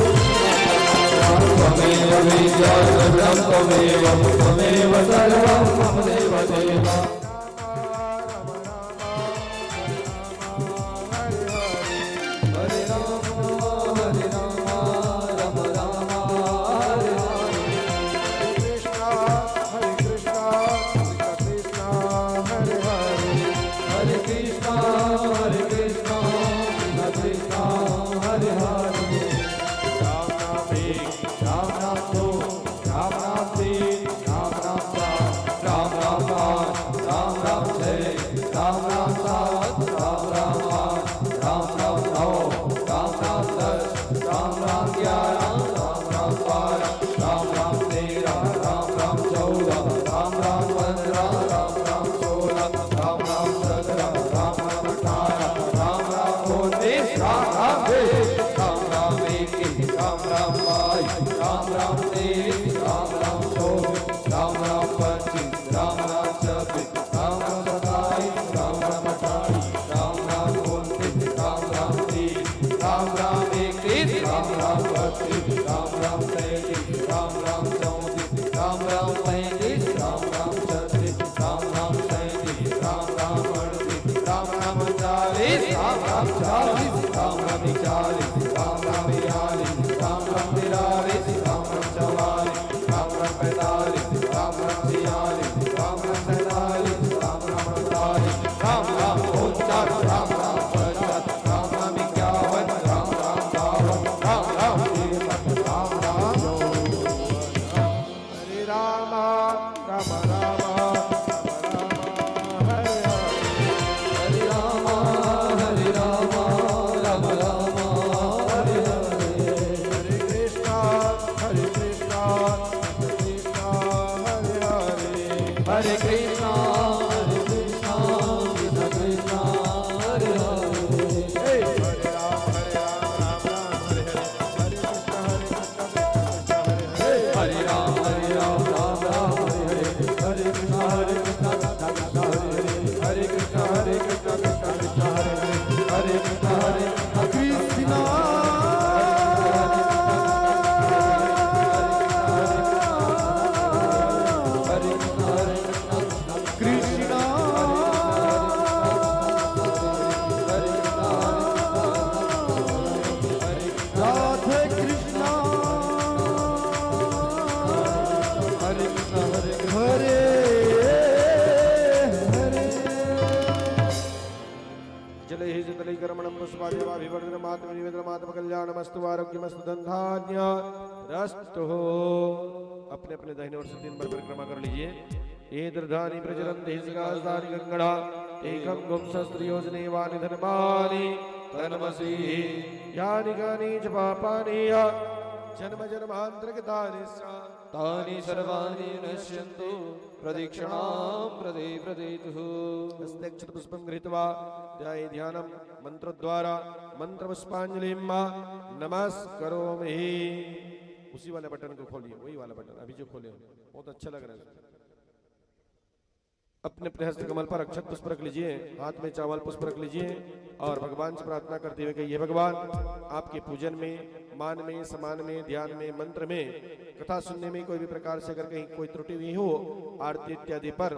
त्वमेव विद्या सर्वं त्वमेव त्वमेव सर्वं मम देव देव हरे राम राम राम हरे हरे कृष्णा हरे कृष्णा कृष्णा हरे हरे हरे कृष्णा कृष्णा हरे हरे राम नाम एक राम नाम दो राम नाम तीन राम नाम चार राम राम पाँच राम राम छः राम राम सात राम राम आठ राम राम नौ राम राम 10 राम राम 11 राम राम 12 राम राम 13 राम राम 14 राम राम 15 राम राम 16 राम राम 17 राम राम 18 राम राम 19 राम राम 20 राम राम 21 राम राम 22 राम राम 23 राम राम 24 राम राम 25 राम राम 26 राम राम 27 राम राम 28 राम राम 29 राम राम 30 राम राम 31 राम राम 32 राम राम 33 राम राम 34 राम राम 35 राम राम 36 राम राम 37 राम राम 38 राम राम 40 राम राम 40 राम राम 41 राम राम 42 राम राम 43 राम राम 44 राम राम 45 राम राम 46 राम राम 47 राम राम 48 राम राम 49 राम राम 50 राम राम 51 राम राम 52 राम राम 53 राम राम हरे राम राम राम हरे हरे हरे राम राम राम हरे हरे हरे कृष्णा कृष्णा हरे हरे हरे कृष्णा कृष्ण कृष्ण हरे हरे हे हरे राम राम राम हरे हरे हरे कृष्णा हरे राम राम राम हरे हरे हरे कृष्ण कृष्ण हरे हरे हरे कृष्ण कृष्ण कृष्ण हरे हरे हरे कृष्ण कृष्ण राधे कृष्णा हरे कृष्ण हरे हरे जले हि जतले कर्मणं पुष्पाद्यवाभिवर्धनमात्मनिवेदनमात्म कल्याणमस्तु आरोग्यमस्तु धन्धान्य रस्तु। अपने अपने दाहिने ओर से 3 बार परिक्रमा कर लीजिए। ये दर्धानि प्रचरन्ति सिगास्तानि गंगणा एकं गुं सहस्रयोजने वानि धर्मानि तन्मसि यानि कानि च पापानि जन्म जन्मान्तरगतानि तानि सर्वाणि नश्यन्तु प्रदक्षिणां प्रदे प्रदेतुः। हस्ते अक्षतपुष्पं गृहीत्वा ध्याये ध्यानं मंत्रद्वारा मंत्र पुष्पांजलि नमस्करोमि। उसी वाले बटन को खोलिए, वही वाला बटन अभी जो खोले, बहुत अच्छा लग रहा है। अपने अपने हस्त कमल पर अक्षत पुष्प रख लीजिए, हाथ में चावल पुष्प रख लीजिए और भगवान से प्रार्थना करते हुए कहिए, भगवान आपके पूजन में, मान में, सम्मान में, ध्यान में, मंत्र में, कथा सुनने में कोई भी प्रकार से अगर कहीं कोई त्रुटि हुई हो, आरती इत्यादि पर,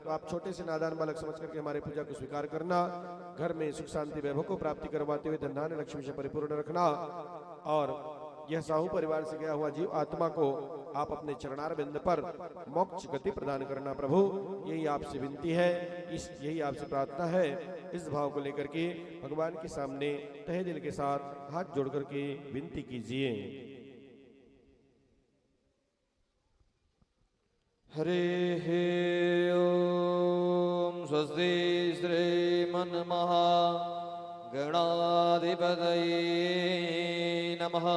तो आप छोटे से नादान बालक समझ करके हमारे पूजा को स्वीकार करना। घर में सुख शांति वैभव को प्राप्ति करवाते हुए धन धान्य लक्ष्मी से परिपूर्ण रखना। और यह साहू परिवार से गया हुआ जीव आत्मा को आप अपने चरणार बिंद पर मोक्ष गति प्रदान करना प्रभु, यही आपसे विनती है, यही आपसे प्रार्थना है। इस भाव को लेकर के भगवान के सामने तहे दिल के साथ हाथ जोड़ करके विनती कीजिए। हरे ओम। स्वस्ति श्रीमन्महा गणाधिपतये नमः।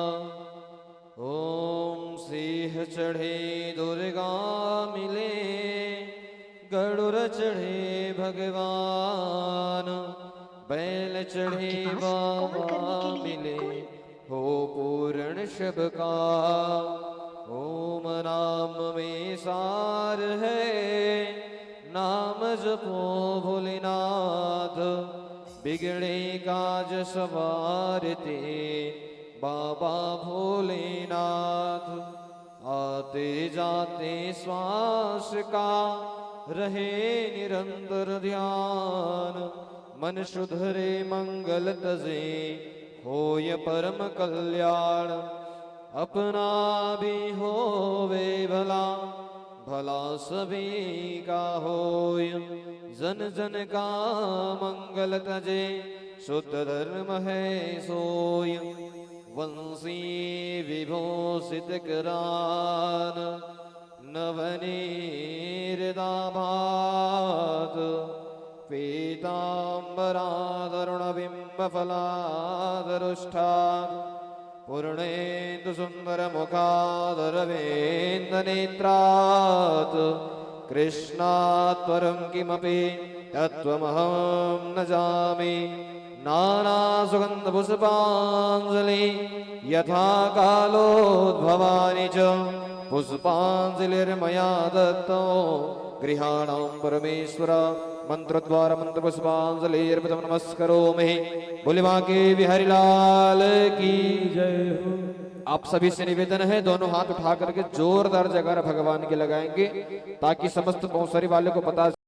ओम सिंह चढ़े दुर्गा मिले, गरुड़ चढ़े भगवान, बैल चढ़े बाबा मिले, हो पूर्ण शब का। ओम नाम में सार है, नाम जपो भोलेनाथ, बिगड़े काज सवारते बाबा भोलेनाथ। आते जाते श्वास का रहे निरंतर ध्यान, मन शुद्धरे मंगल तजे होय परम कल्याण। अपना भी होवे भला, भला सभी का होय, जन जन का मंगल तजे शुद्ध धर्म है सोय। वंशी विभूषित करान नवनीरदाभात, पीताम्बराधरुण बिंब फलादरुष्ठान, पूर्णेन्दु सुंदर मुखादरविंद नेत्रात्, कृष्णात् परं किमपि तत्त्वमहं न जामि। नाना सुगंध पुष्पांजलि यथा कालोद्भवानि च, पुष्पांजलिर्मया दत्तो गृहाणां परमेश्वर। मंत्र द्वारा मंत्र पुष्पांजलिर्पितं नमस्करोमि। बोले बांके बिहारी लाल की जय। आप सभी से निवेदन है, दोनों हाथ उठा करके जोरदार जयकारा भगवान के लगाएंगे, ताकि समस्त बौसरी वाले को पता